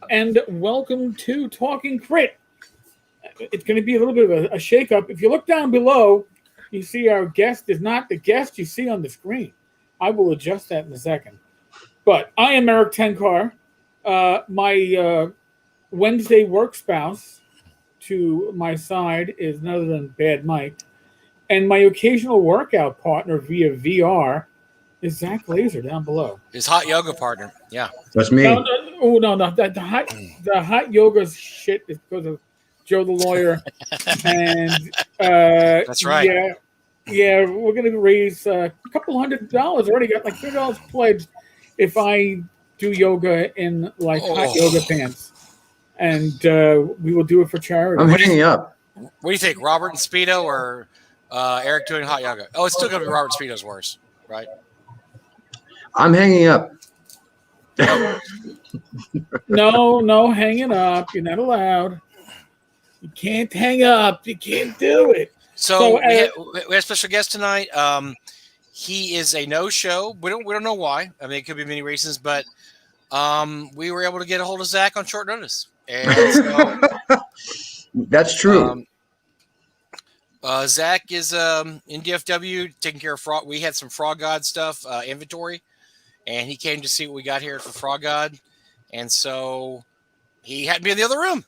And welcome to Talking Crit. It's going to be a little bit of a shake-up. If you look down below, you see our guest is not the guest you see on the screen. I will adjust that in a second. But I am Eric Tenkar. My Wednesday work spouse to my side is none other than Bad Mike. And my occasional workout partner via VR is Zach Laser down below. His hot yoga partner. Yeah. That's me. No. The hot yoga shit is because of Joe the lawyer. And That's right. Yeah, we're gonna raise a couple $100. Already got like $3 pledged if I do yoga in like hot yoga pants. And we will do it for charity. I'm hanging up. What do you think, Robert and Speedo or Eric doing hot yoga? Oh, it's still going to be Robert Speedo's worse, right? I'm hanging up. No, hanging up. You're not allowed. You can't hang up. You can't do it. So we have a special guest tonight. He is a no-show. We don't know why. I mean, it could be many reasons, but we were able to get a hold of Zach on short notice. And so, that's true. Zach is in DFW taking care of fraud. We had some Frog God stuff inventory, and he came to see what we got here for Frog God, and so he had to be in the other room,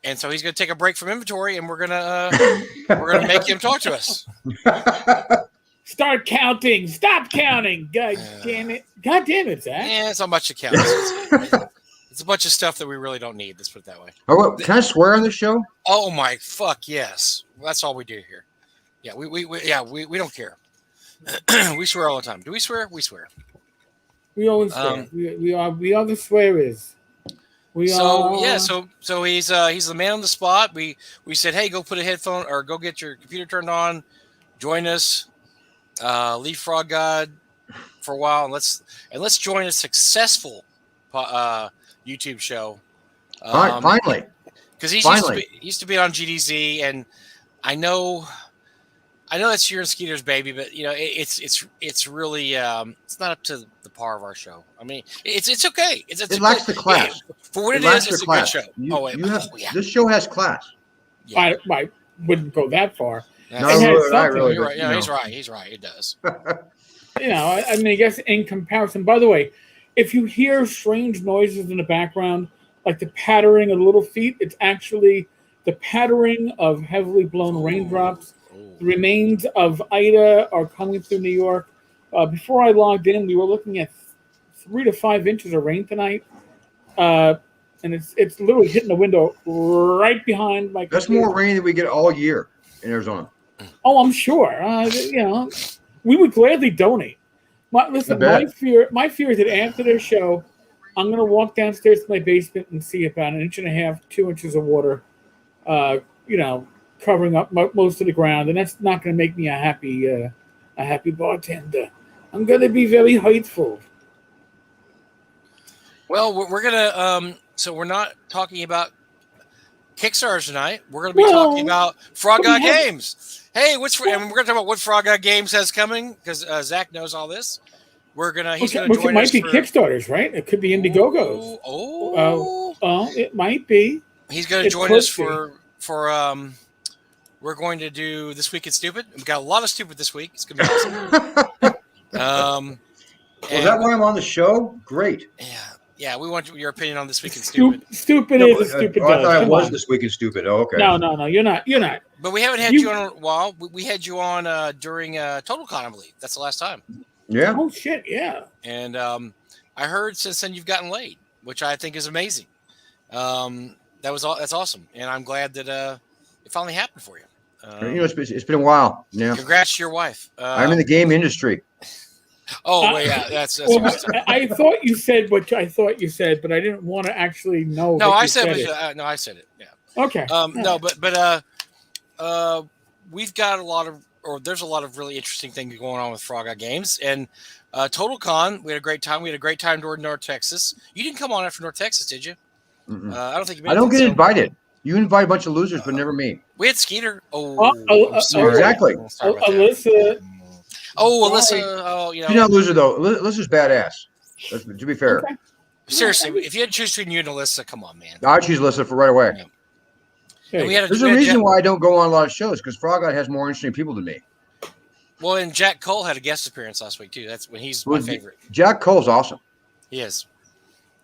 and so he's going to take a break from inventory, and we're gonna make him talk to us. Start counting. Stop counting. God damn it, Zach. Yeah, it's not much to count. It's a bunch of stuff that we really don't need. Let's put it that way. Oh, can I swear on the show? Oh my fuck yes! That's all we do here. Yeah, we don't care. We swear all the time. Do we swear? We swear. We always swear. We are the swearers. So he's the man on the spot. We said, hey, go put a headphone or go get your computer turned on. Join us. Leave Frog God for a while, and let's join a successful YouTube show. Finally, because he used to be on GDZ, and I know that's your and Skeeter's baby, but you know it's really it's not up to the par of our show. I mean, it's okay. It lacks the class. For what it is, it's a good show. This show has class. Yeah. I wouldn't go that far. Really You're right. Yeah, he's right. He's right. It does. I mean, I guess in comparison. By the way, if you hear strange noises in the background, like the pattering of little feet, it's actually the pattering of heavily blown raindrops. The remains of Ida are coming through New York. Before I logged in, we were looking at 3 to 5 inches of rain tonight, and it's literally hitting the window right behind my. That's more rain than we get all year in Arizona. Oh, I'm sure. We would gladly donate. My fear is that after this show, I'm going to walk downstairs to my basement and see about 1.5 inches, 2 inches of water, covering up most of the ground, and that's not going to make me a happy bartender. I'm going to be very hateful. Well, we're gonna. So we're not talking about Kickstarter tonight. We're going to be talking about Frog God Games. Hey, and we're going to talk about what Frog God Games has coming because Zach knows all this. He's going to join us. It might be Kickstarters, right? It could be Indiegogos. It might be. He's going to join us for. We're going to do This Week in Stupid. We've got a lot of stupid this week. It's going to be awesome. Is that why I'm on the show? Great. Yeah, we want your opinion on This Week in Stupid. Stupid is a stupid. I thought I was This Week in Stupid. Oh, okay. No, you're not. But we haven't had you on in a while. We had you on during TotalCon, I believe. That's the last time. Yeah. Oh shit, yeah. And I heard since then you've gotten laid, which I think is amazing. That's awesome, and I'm glad that it finally happened for you. It's been a while. Yeah. Congrats to your wife. I'm in the game industry. That's I thought you said what I thought you said, but I didn't want to actually know. No, I said it. No, I said it. Yeah. Okay. But we've got there's a lot of really interesting things going on with Frog God Games and TotalCon. We had a great time. We had a great time during North Texas. You didn't come on after North Texas, did you? I don't think you. I don't get invited. You invite a bunch of losers, but never me. We had Skeeter. Exactly. Alyssa. Alyssa. She's not a loser though. Alyssa's badass. To be fair. Seriously, if you had to choose between you and Alyssa, come on, man. I choose Alyssa for right away. Yeah. And There's a reason why I don't go on a lot of shows, because Frog God has more interesting people than me. Well, and Jack Cole had a guest appearance last week too. That's when he's my favorite. Jack Cole's awesome. He is.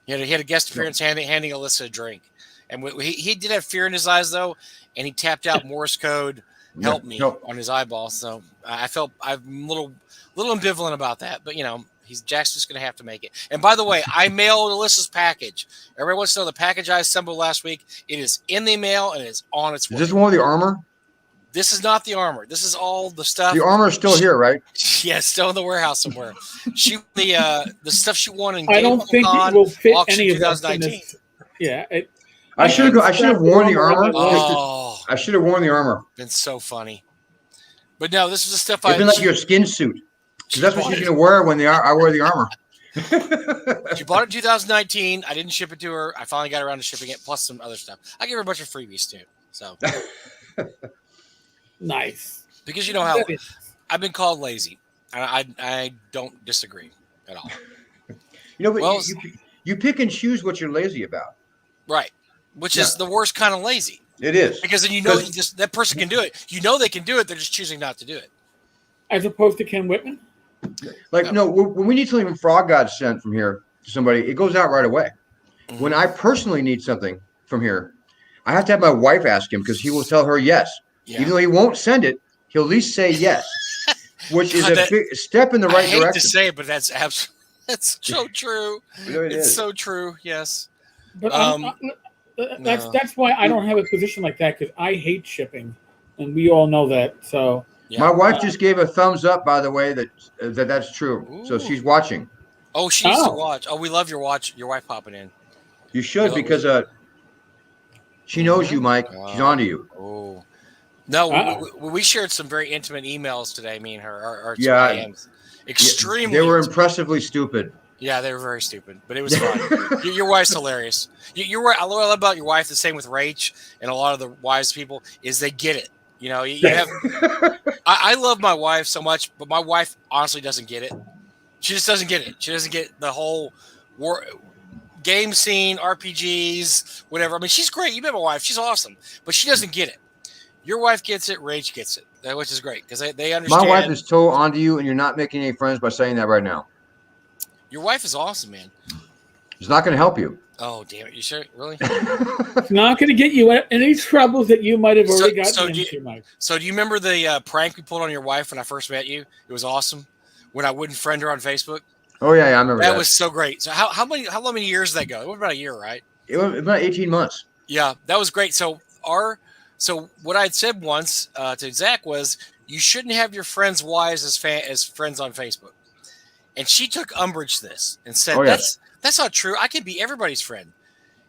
He had a guest appearance handing Alyssa a drink, and he did have fear in his eyes though, and he tapped out Morse code "Help me" on his eyeball. So I'm a little ambivalent about that, but Jack's just going to have to make it. And by the way, I mailed Alyssa's package. Everybody wants to know the package I assembled last week. It is in the mail and it is on its way. Is this one with the armor? This is not the armor. This is all the stuff. The armor is still here, right? Yeah, still in the warehouse somewhere. The stuff she won in I don't think it will fit any of us in this. Yeah. I should have worn the armor. Oh, I should have worn the armor. Been so funny. But no, this is the stuff It's been like your skin suit. Because that's what she's going to wear when I wear the armor. She bought it in 2019. I didn't ship it to her. I finally got around to shipping it, plus some other stuff. I gave her a bunch of freebies too. So nice. Because you know how I've been called lazy. I don't disagree at all. But you pick and choose what you're lazy about. Right. Which is the worst kind of lazy. It is. Because then that person can do it. You know they can do it. They're just choosing not to do it. As opposed to Ken Whitman? When we need something from Frog God sent from here to somebody, it goes out right away. Mm-hmm. When I personally need something from here, I have to have my wife ask him, because he will tell her yes. Yeah. Even though he won't send it, he'll at least say yes, which is a big step in the right direction. I hate to say it, but that's absolutely so true. It's so true. Yes. But that's why I don't have a position like that, because I hate shipping, and we all know that. So my wife just gave a thumbs up, by the way, that's true. Ooh. So she's watching. Oh, she needs to watch. Oh, we love your wife popping in. You should, because she knows you, Mike. She's onto you. Oh. No, we shared some very intimate emails today, me and her. Our IMs. Extremely. They were impressively stupid. Yeah, they were very stupid, but it was fun. Your wife's hilarious. You're right. What I love about your wife, the same with Rach and a lot of the wise people, is they get it. You have. I love my wife so much, but my wife honestly doesn't get it. She just doesn't get it. She doesn't get the whole game scene, RPGs, whatever. I mean, she's great. You met my wife; she's awesome, but she doesn't get it. Your wife gets it. Rach gets it, which is great because they understand. My wife is so onto you, and you're not making any friends by saying that right now. Your wife is awesome, man. It's not going to help you. Oh, damn it. You sure? Really? It's not going to get you any troubles that you might have already gotten into, Mike. So do you remember the prank we pulled on your wife when I first met you? It was awesome. When I wouldn't friend her on Facebook. Oh, yeah, I remember that. That was so great. So how many years did that go? It was about a year, right? It was about 18 months. Yeah, that was great. So what I had said once to Zach was, you shouldn't have your friends' wives as friends on Facebook. And she took umbrage to this and said, that's not true. I can be everybody's friend.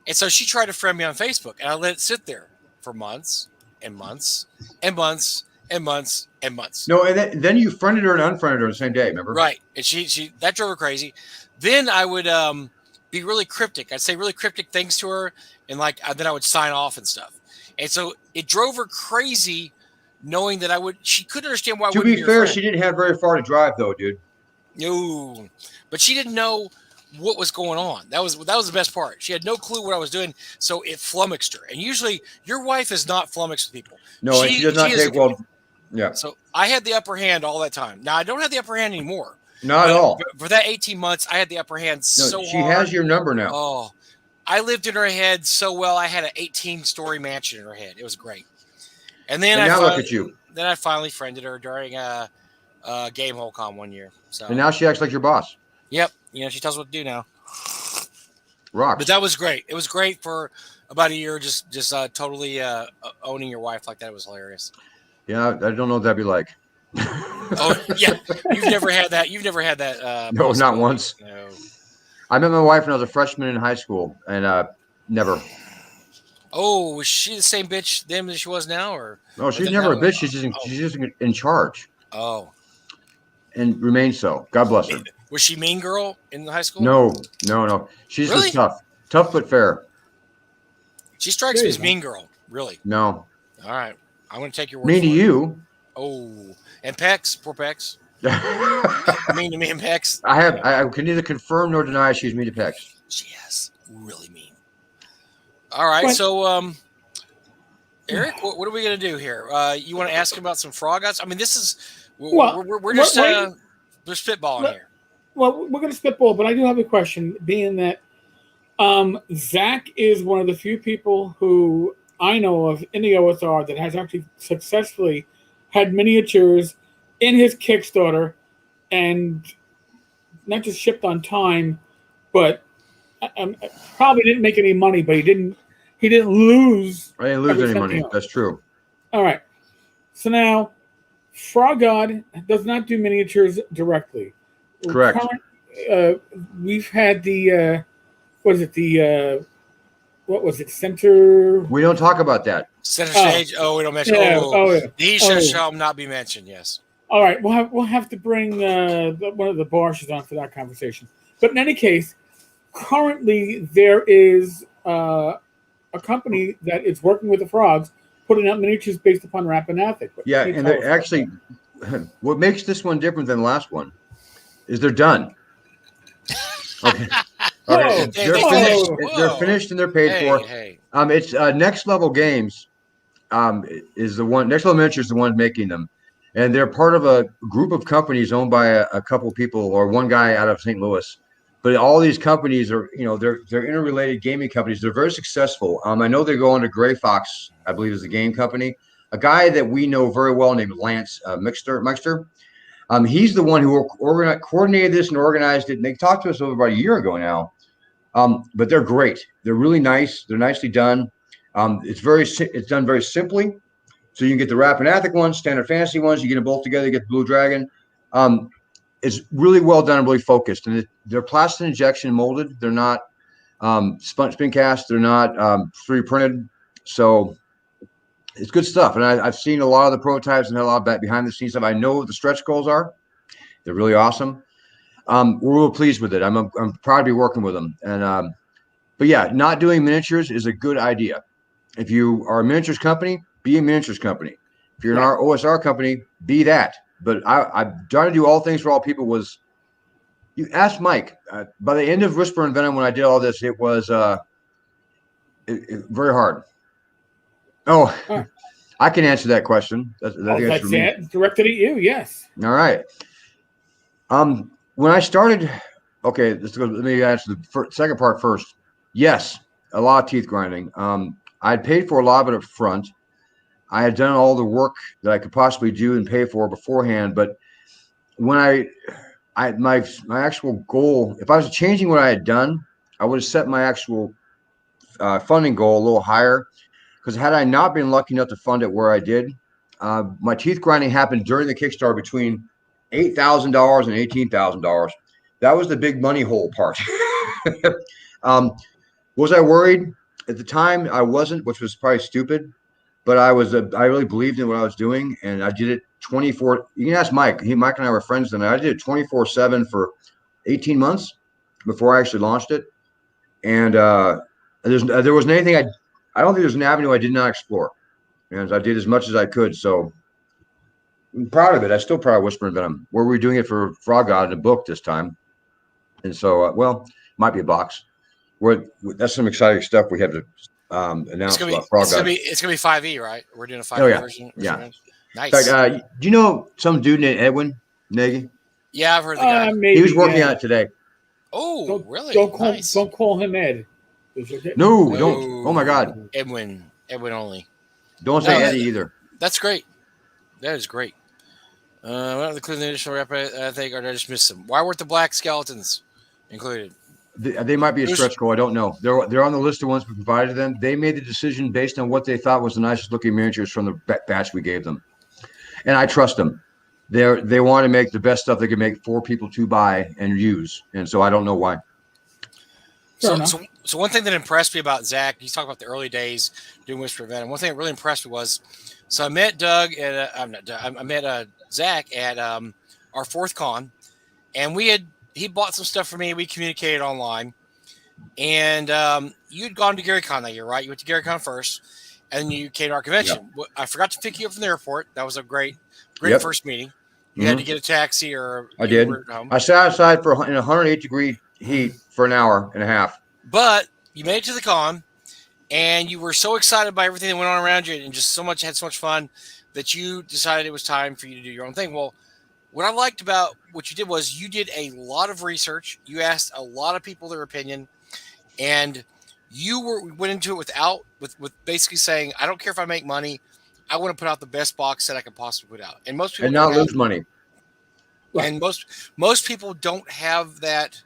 And so she tried to friend me on Facebook, and I let it sit there for months and months and months and months and months. No, and then you friended her and unfriended her the same day, remember? Right. And she that drove her crazy. Then I would be really cryptic. I'd say really cryptic things to her, and then I would sign off and stuff. And so it drove her crazy knowing that she couldn't understand why I wouldn't be her friend. She didn't have very far to drive, though, dude. No, but she didn't know what was going on. That was the best part. She had no clue what I was doing, so it flummoxed her. And usually, your wife is not flummoxed with people. No, she does not take well. Yeah. So I had the upper hand all that time. Now I don't have the upper hand anymore. Not at all. For that 18 months, I had the upper hand so hard. She has your number now. Oh, I lived in her head so well. I had an 18-story mansion in her head. It was great. And then look at you. Then I finally friended her during Game Holcom one year. So. And now she acts like your boss. Yep. She tells what to do now. Rocks. But that was great. It was great for about a year, just totally owning your wife like that. It was hilarious. Yeah, I don't know what that'd be like. Oh, yeah. You've never had that. No, not once. No. I met my wife when I was a freshman in high school, and never. Oh, was she the same bitch then as she was now? Or no, she's never a bitch. She's just in charge. Oh. And remains so. God bless her. Was she mean girl in high school? No. She's really? just tough but fair. She strikes me as mean girl. Really? No. All right, I'm going to take your word. Mean to you. Oh, and Pex, poor Pex. Mean to me and Pex. I can neither confirm nor deny she's mean to Pex. She is really mean. All right, But- so Eric, what are we going to do here? You want to ask him about some frog guts? I mean, this is we're just we're spitballing here. Well, we're going to spitball, but I do have a question, being that Zach is one of the few people who I know of in the OSR that has actually successfully had miniatures in his Kickstarter and not just shipped on time, but probably didn't make any money, but he didn't lose. I didn't lose any money. That's true. All right. So now, Frog God does not do miniatures directly. Correct. We've had the what was it? Center. We don't talk about that. Center stage. Oh, we don't mention. Yeah, Yeah. These shall not be mentioned. Yes. All right. We'll have to bring one of the Barshes on for that conversation. But in any case, currently there is a company that is working with the frogs, putting out miniatures based upon Rappanathic. Yeah, and they're actually, what makes this one different than the last one is they're done. Okay. Okay. They're finished and they're paid for. It's Next Level Games is the one. Next Level Miniatures is the one making them, and they're part of a group of companies owned by a couple people or one guy out of St. Louis. But all these companies are, they're interrelated gaming companies. They're very successful. I know they go under Gray Fox, I believe, is the game company. A guy that we know very well named Lance Mixter. He's the one who coordinated this and organized it. And they talked to us over about a year ago now. But they're great. They're really nice. They're nicely done. It's done very simply. So you can get the Rappanathic ones, standard fantasy ones. You get them both together. You get the Blue Dragon. It's really well done and really focused. And they're plastic injection molded. They're not spin cast. They're not 3D printed. So it's good stuff. And I've seen a lot of the prototypes and had a lot of behind the scenes stuff. I know what the stretch goals are. They're really awesome. We're real pleased with it. I'm proud to be working with them. And but yeah, not doing miniatures is a good idea. If you are a miniatures company, be a miniatures company. If you're an OSR company, be that. But I'm trying to do all things for all people. You ask Mike by the end of Whisper and Venom when I did all this, it was very hard. I can answer that question. That's directed at you. Yes. All right. When I started, let me answer the second part first. Yes, a lot of teeth grinding. I paid for a lot of it up front. I had done all the work that I could possibly do and pay for beforehand. But when my actual goal, if I was changing what I had done, I would have set my actual funding goal a little higher. Because had I not been lucky enough to fund it where I did, my teeth grinding happened during the Kickstarter between $8,000 and $18,000. That was the big money hole part. Was I worried? At the time, I wasn't, which was probably stupid. But I really believed in what I was doing, and I did it 24. You can ask Mike. Mike and I were friends then. I did it 24/7 for 18 months before I actually launched it. And there wasn't anything I don't think there's an avenue I did not explore, and I did as much as I could. So I'm proud of it. I'm still proud of Whisper and Venom. Where we're doing it for Frog God in a book this time, and so might be a box. That's some exciting stuff we have to announce about Frog God. It's gonna be 5e, right? We're doing a 5e version. Yeah. Nice. In fact, do you know some dude named Edwin Nagy? Yeah, I've heard the guy. Maybe, he was working on it today. Oh, really? Don't call him Ed. No, don't. Oh my God. Edwin only. Don't say Eddie either. That's great. That is great. What including the additional rep? I think, or did I just miss them? Why weren't the black skeletons included? They might be a stretch goal. I don't know. They're on the list of ones we provided them. They made the decision based on what they thought was the nicest looking miniatures from the batch we gave them, and I trust them. They want to make the best stuff they can make for people to buy and use, and so I don't know why. So one thing that impressed me about Zach, he's talking about the early days doing Whisper Venom. One thing that really impressed me was, so I met Doug at I met Zach at our fourth con, and he bought some stuff for me. We communicated online, and you'd gone to GaryCon that year, right? You went to GaryCon first, and you came to our convention. Yep. I forgot to pick you up from the airport. That was a great first meeting. You had to get a taxi, or I did. I sat outside in a 108-degree heat for an hour and a half. But you made it to the con, and you were so excited by everything that went on around you, and just had so much fun that you decided it was time for you to do your own thing. Well, what I liked about what you did was you did a lot of research. You asked a lot of people their opinion, and you went into it with basically saying, I don't care if I make money. I want to put out the best box set I can possibly put out. And most people and not lose money. And most people don't have that.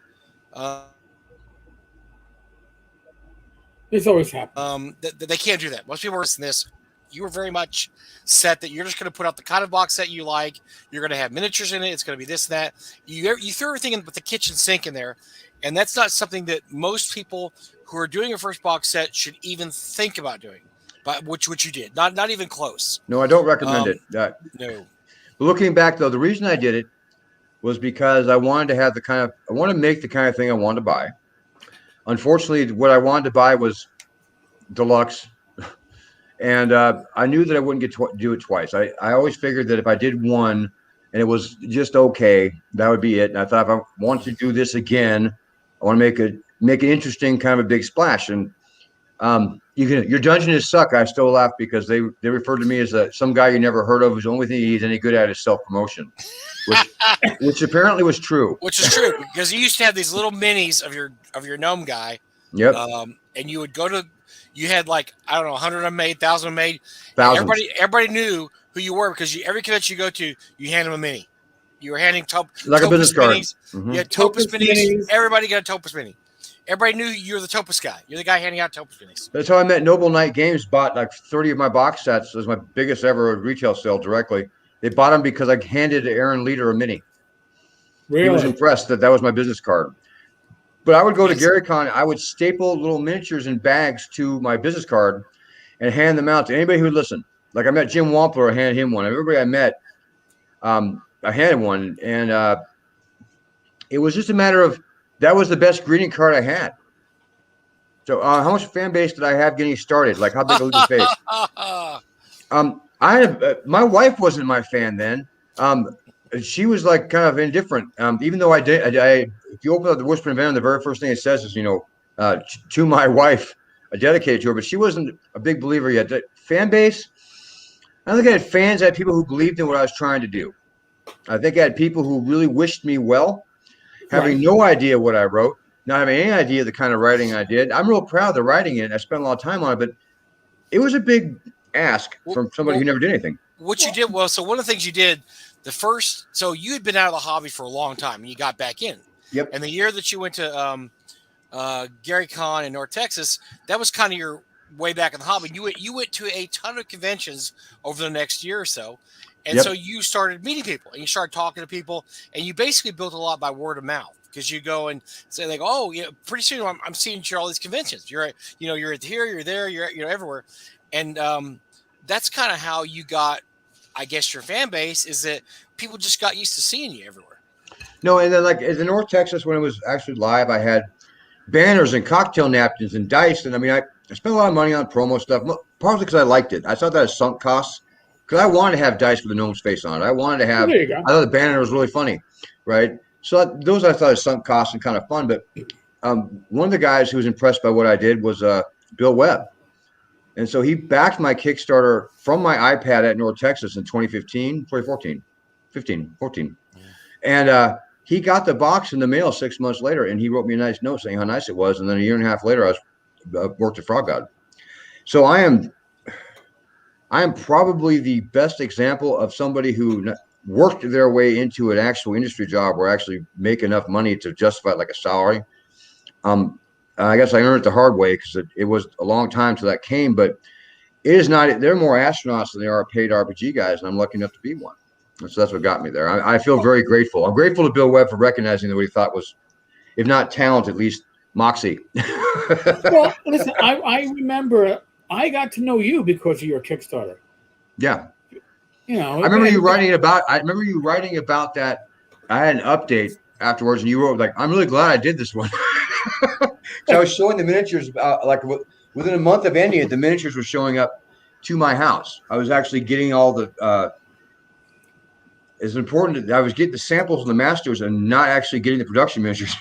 This always happens. They can't do that. Most people are listening to this. You were very much set that you're just going to put out the kind of box set you like. You're going to have miniatures in it. It's going to be this and that. You threw everything in with the kitchen sink in there, and that's not something that most people who are doing a first box set should even think about doing. But which you did, not even close. No, I don't recommend it. No. But looking back though, the reason I did it was because I wanted to have I want to make the kind of thing I wanted to buy. Unfortunately, what I wanted to buy was deluxe. And I knew that I wouldn't get to do it twice. I always figured that if I did one and it was just okay, that would be it. And I thought if I want to do this again, I want to make an interesting kind of a big splash. And your Dungeonists suck. I still laugh because they refer to me as some guy you never heard of whose only thing he's any good at is self-promotion, which apparently was true. Which is true because you used to have these little minis of your gnome guy. Yep. And you would go to. You had like, I don't know, 100 of them made, 1,000 of them made. Everybody knew who you were because every convention you go to, you hand them a mini. You were handing like a business card. You had Topus minis. Everybody got a Topus mini. Everybody knew you were the Topus guy. You're the guy handing out Topus minis. That's how I met Noble Knight Games. Bought like 30 of my box sets. It was my biggest ever retail sale directly. They bought them because I handed Aaron Leader a mini. Really? He was impressed that was my business card. But I would go to GaryCon. I would staple little miniatures in bags to my business card and hand them out to anybody who would listen. Like I met Jim Wampler, I handed him one. Everybody I met, I handed one. And it was just a matter of that was the best greeting card I had. So how much fan base did I have getting started? Like how big a little face? My wife wasn't my fan then. She was like kind of indifferent. Even though if you open up the Whispering Venom, the very first thing it says is, to my wife, I dedicated to her, but she wasn't a big believer yet. The fan base, I don't think I had fans. I had people who believed in what I was trying to do. I think I had people who really wished me well, having no idea what I wrote, not having any idea the kind of writing I did. I'm real proud of the writing in it. I spent a lot of time on it, but it was a big ask from somebody who never did anything. What you did, so one of the things you did, so you had been out of the hobby for a long time and you got back in. Yep. And the year that you went to GaryCon in North Texas, that was kind of your way back in the hobby. You went to a ton of conventions over the next year or so. And so you started meeting people and you started talking to people and you basically built a lot by word of mouth because you go and say like, oh, pretty soon I'm seeing you at all these conventions. You're here, you're there, you're everywhere. And that's kind of how you got, I guess, your fan base is that people just got used to seeing you everywhere. No, and then like in North Texas, when it was actually live, I had banners and cocktail napkins and dice. And I mean, I spent a lot of money on promo stuff, partly because I liked it. I thought that as sunk costs because I wanted to have dice with the gnome's face on it. I wanted to have, I thought the banner was really funny, right? So those I thought as sunk costs and kind of fun. But one of the guys who was impressed by what I did was Bill Webb. And so he backed my Kickstarter from my iPad at North Texas in 2014. And he got the box in the mail 6 months later, and he wrote me a nice note saying how nice it was. And then a year and a half later, I worked at Frog God. So I am probably the best example of somebody who worked their way into an actual industry job or actually make enough money to justify like a salary. I guess I earned it the hard way because it was a long time till that came, but it is not. They're more astronauts than they are paid RPG guys, and I'm lucky enough to be one. So that's what got me there. I feel very grateful. I'm grateful to Bill Webb for recognizing that what he thought was, if not talent, at least moxie. Well, listen, I remember I got to know you because of your Kickstarter. Yeah. I remember you writing about that. I had an update afterwards, and you wrote like, "I'm really glad I did this one." So I was showing the miniatures like within a month of ending it, the miniatures were showing up to my house. I was actually getting all the. It's important that I was getting the samples of the masters and not actually getting the production miniatures.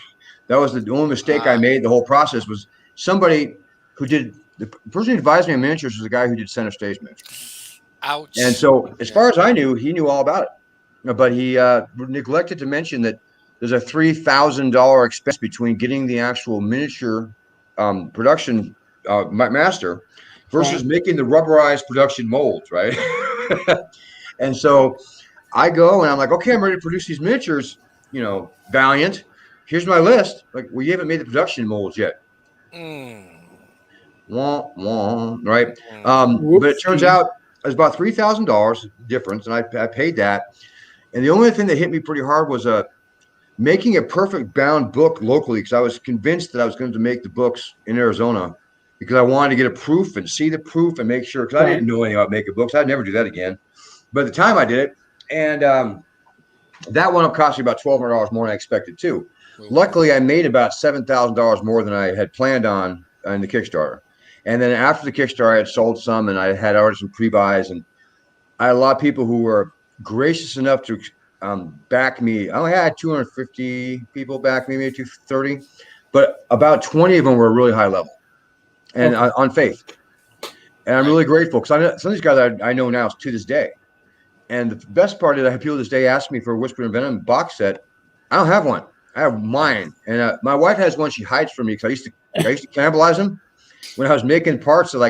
That was the only mistake I made. The whole process was somebody who did the person who advised me on miniatures was the guy who did center stage miniatures. Ouch. And so, as far as I knew, he knew all about it, but he neglected to mention that there's a $3,000 expense between getting the actual miniature production master versus making the rubberized production molds, right? And so I go and I'm like, okay, I'm ready to produce these miniatures. You know, Valiant. Here's my list. Like, we haven't made the production molds yet. Wah, wah, right? But it turns out it's about $3,000 difference, and I paid that. And the only thing that hit me pretty hard was making a perfect bound book locally, because I was convinced that I was going to make the books in Arizona because I wanted to get a proof and see the proof and make sure, because I didn't know anything about making books. I'd never do that again. But at the time I did it, and that one up cost me about $1,200 more than I expected too. Luckily, I made about $7,000 more than I had planned on in the Kickstarter. And then after the Kickstarter, I had sold some, and I had already some pre-buys, and I had a lot of people who were gracious enough to back me. I only had 250 people back me, maybe 230, but about 20 of them were really high level and on faith. And I'm really grateful, because I know some of these guys I know now to this day. And the best part is I have people to this day ask me for a Whisper and Venom box set. I don't have one. I have mine, and my wife has one she hides from me, because I used to cannibalize them when I was making parts of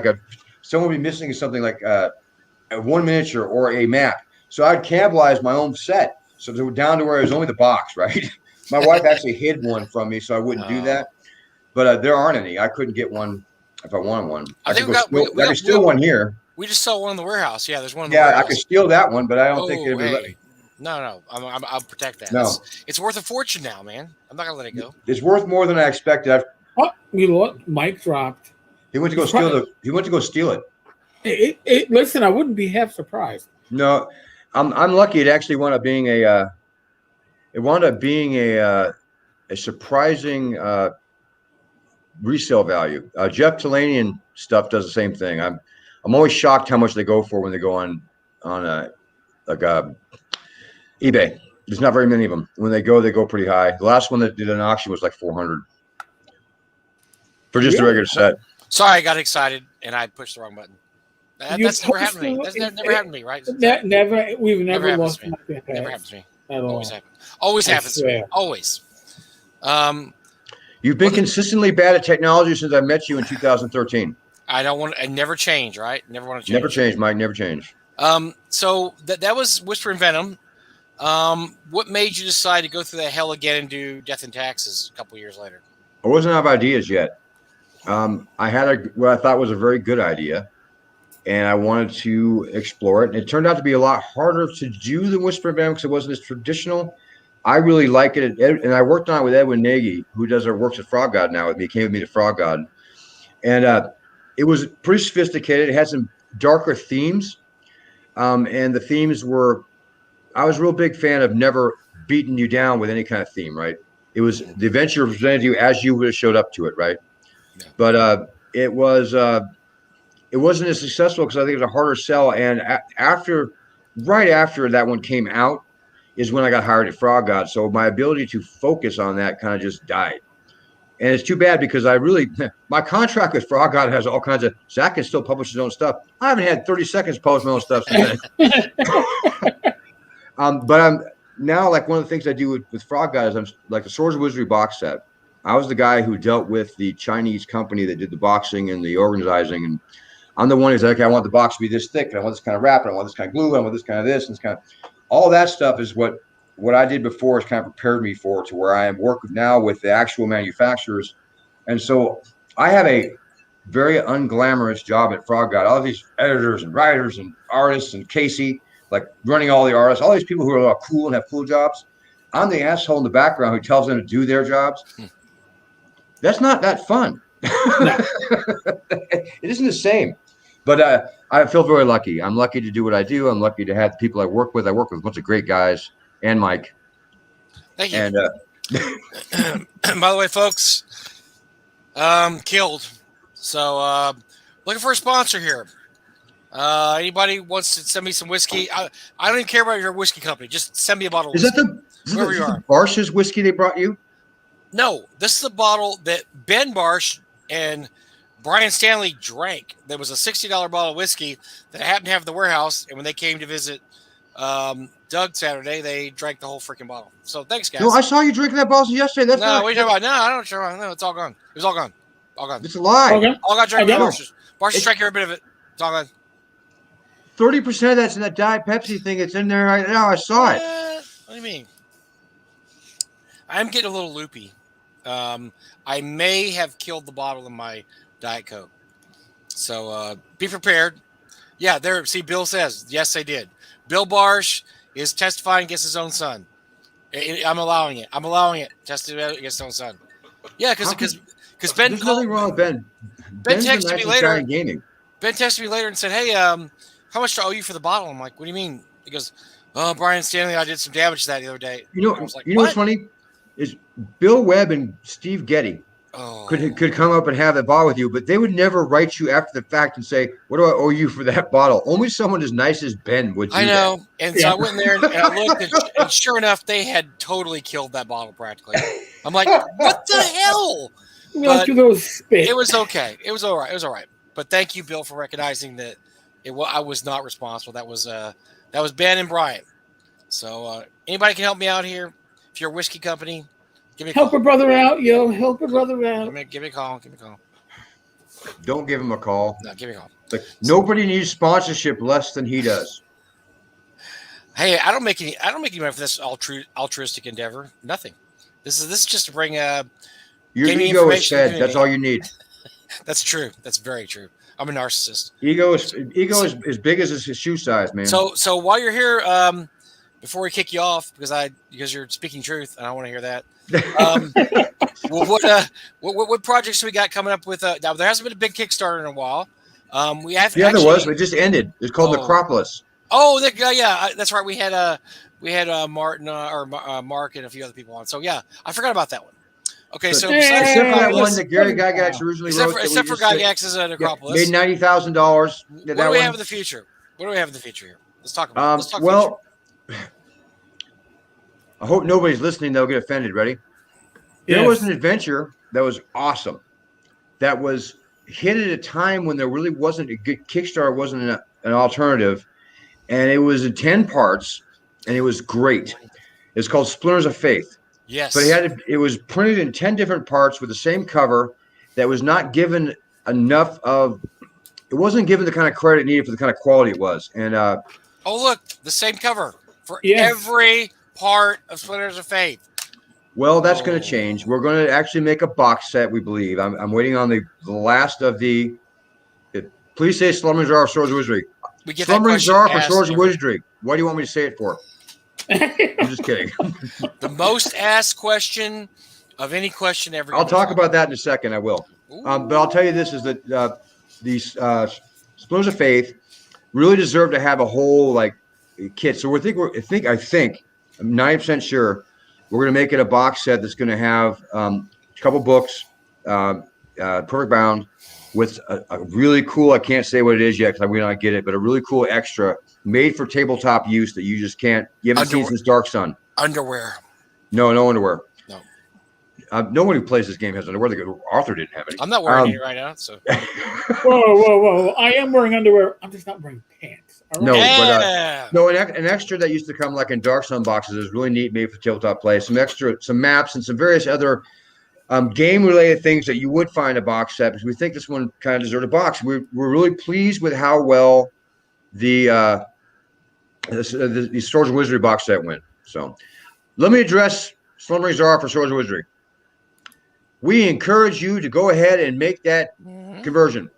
someone would be missing something like one miniature or a map. So I'd cannibalize my own set. So they were down to where it was only the box, right? My wife actually hid one from me, so I wouldn't do that. But there aren't any. I couldn't get one if I wanted one. I could steal one here. We just saw one in the warehouse. Yeah, there's one in the warehouse. warehouse. I could steal that one, but I don't think they'd let me. No. I'll protect that. No. It's worth a fortune now, man. I'm not going to let it go. It's worth more than I expected. Mike dropped. He went to go steal He went to go steal it. Listen, I wouldn't be half surprised. No, I'm lucky. It actually wound up being a surprising resale value. Jeff Talanian stuff does the same thing. I'm always shocked how much they go for when they go on eBay. There's not very many of them. When they go pretty high. The last one that did an auction was like $400 for just a regular set. Sorry, I got excited and I pushed the wrong button. That's never happened to me. That's never happened to me, right? Never. We've never lost. Never happens to me. Always happens. Always happens to me. Always. You've been consistently bad at technology since I met you in 2013. I never change, right? Never want to change. Never change, Mike. Never change. So that was Whisper and Venom. What made you decide to go through that hell again and do Death and Taxes a couple years later? I wasn't out of ideas yet. I had what I thought was a very good idea, and I wanted to explore it. And it turned out to be a lot harder to do than Whisper and Venom, because it wasn't as traditional. I really like it, and I worked on it with Edwin Nagy, who works at Frog God now with me. He came with me to Frog God, and it was pretty sophisticated. It had some darker themes, and the themes were. I was a real big fan of never beating you down with any kind of theme, right? It was the adventure presented to you as you would have showed up to it, right? Yeah. But it wasn't as successful because I think it was a harder sell. And right after that one came out is when I got hired at Frog God. So my ability to focus on that kind of just died. And it's too bad, because my contract with Frog God has all kinds of, Zach can still publish his own stuff. I haven't had 30 seconds to publish my own stuff since then. But I'm now, like, one of the things I do with Frog God is I'm like the Swords of Wizardry box set. I was the guy who dealt with the Chinese company that did the boxing and the organizing. And I'm the one who's like, okay, I want the box to be this thick, and I want this kind of wrap, and I want this kind of glue, and I want this kind of this, and this kind of all that stuff is what I did before has kind of prepared me to where I am working now with the actual manufacturers. And so I have a very unglamorous job at Frog God. All these editors and writers and artists and Casey, like running all the artists, all these people who are cool and have cool jobs. I'm the asshole in the background who tells them to do their jobs. That's not that fun. It isn't the same. But I feel very lucky. I'm lucky to do what I do. I'm lucky to have the people I work with. I work with a bunch of great guys and Mike. Thank you. And by the way, folks, Killed. So looking for a sponsor here. Anybody wants to send me some whiskey? I don't even care about your whiskey company. Just send me a bottle of whiskey. Is that the Barsha's whiskey they brought you? No, this is a bottle that Ben Marsh and Brian Stanley drank. There was a $60 bottle of whiskey that I happened to have at the warehouse, and when they came to visit Doug Saturday, they drank the whole freaking bottle. So thanks, guys. No, I saw you drinking that bottle yesterday. That's no, not. what are you talking about? No, I don't know. No, it's all gone. It was all gone. All gone. It's a lie. Okay. All got drank by Okay. Marsh. Marsh drank every bit of it. It's all gone. 30% of that's in that Diet Pepsi thing. It's in there right now. I saw it. What do you mean? I'm getting a little loopy. I may have killed the bottle in my Diet Coke. So be prepared. Yeah, there. See, Bill says, yes, I did. Bill Barsh is testifying against his own son. I'm allowing it. Testifying against his own son. Yeah, because Ben There's called. nothing wrong with Ben. Ben Ben's texted a me nice later. guy in gaming. Ben texted me later and said, hey, how much do I owe you for the bottle? I'm like, what do you mean? He goes, oh, Brian Stanley, I did some damage to that the other day. You I was like, know what's funny is Bill Webb and Steve Getty could come up and have that bottle with you, but they would never write you after the fact and say, what do I owe you for that bottle? Only someone as nice as Ben would do I know. that. And so I went in there and I looked, and sure enough, they had totally killed that bottle practically. I'm like, what the hell? But it was okay. It was all right. It was all right. But thank you, Bill, for recognizing that I was not responsible. That was Ben and Brian. So anybody can help me out here. If you're a whiskey company, give me a call. Help a brother out, yo. Help a brother out. Give me a call. Don't give him a call. No, give me a call. Like, nobody needs sponsorship less than he does. Hey, I don't make any money for this altruistic endeavor. Nothing. This is just to bring your ego is fed. That's all you need. That's true. That's very true. I'm a narcissist. Ego is as big as his shoe size, man. So while you're here, before we kick you off, because you're speaking truth, and I want to hear that. What projects we got coming up with? Now there hasn't been a big Kickstarter in a while. We have. Yeah, there was. It just ended. It's called Necropolis. Oh, yeah, that's right. We had Martin or Mark and a few other people on. So yeah, I forgot about that one. Okay, so except for that one that Gary Gygax originally wrote, except for Gygax's Necropolis, made $90,000. What do we have in the future? Here? Let's talk about. Future. I hope nobody's listening. They'll get offended. Ready? Yes. There was an adventure that was awesome. That was hit at a time when there really wasn't a good Kickstarter, wasn't an alternative, and it was in 10 parts, and it was great. It's called Splinters of Faith. Yes. But it was printed in 10 different parts with the same cover that was not given enough of. It wasn't given the kind of credit needed for the kind of quality it was. And oh, look, the same cover for every part of Splinters of Faith. Well, that's going to change. We're going to actually make a box set, we believe. I'm waiting on the last of the. Please say Slumbering Czar of Swords and Wizardry. Slumbering Czar for Swords and Wizardry. What do you want me to say it for? I'm just kidding. The most asked question of any question ever. I'll talk about that in a second. I will. But I'll tell you this is that these Splinters of Faith really deserve to have a whole kit. So I think I'm 90% sure we're going to make it a box set that's going to have a couple books, perfect bound, with a really cool. I can't say what it is yet because we don't get it, but a really cool extra made for tabletop use that you just can't. You haven't seen since Dark Sun. Underwear. No underwear. No. No one who plays this game has underwear. Arthur didn't have any. I'm not wearing any right now. So. Whoa! I am wearing underwear. I'm just not wearing pants. Right? No, an extra that used to come like in Dark Sun boxes is really neat, made for tabletop play. Some maps, and some various other game-related things that you would find a box set, because we think this one kind of deserved a box. We're really pleased with how well the Swords and Wizardry box set went. So let me address Slumbering Czar for Swords and Wizardry. We encourage you to go ahead and make that conversion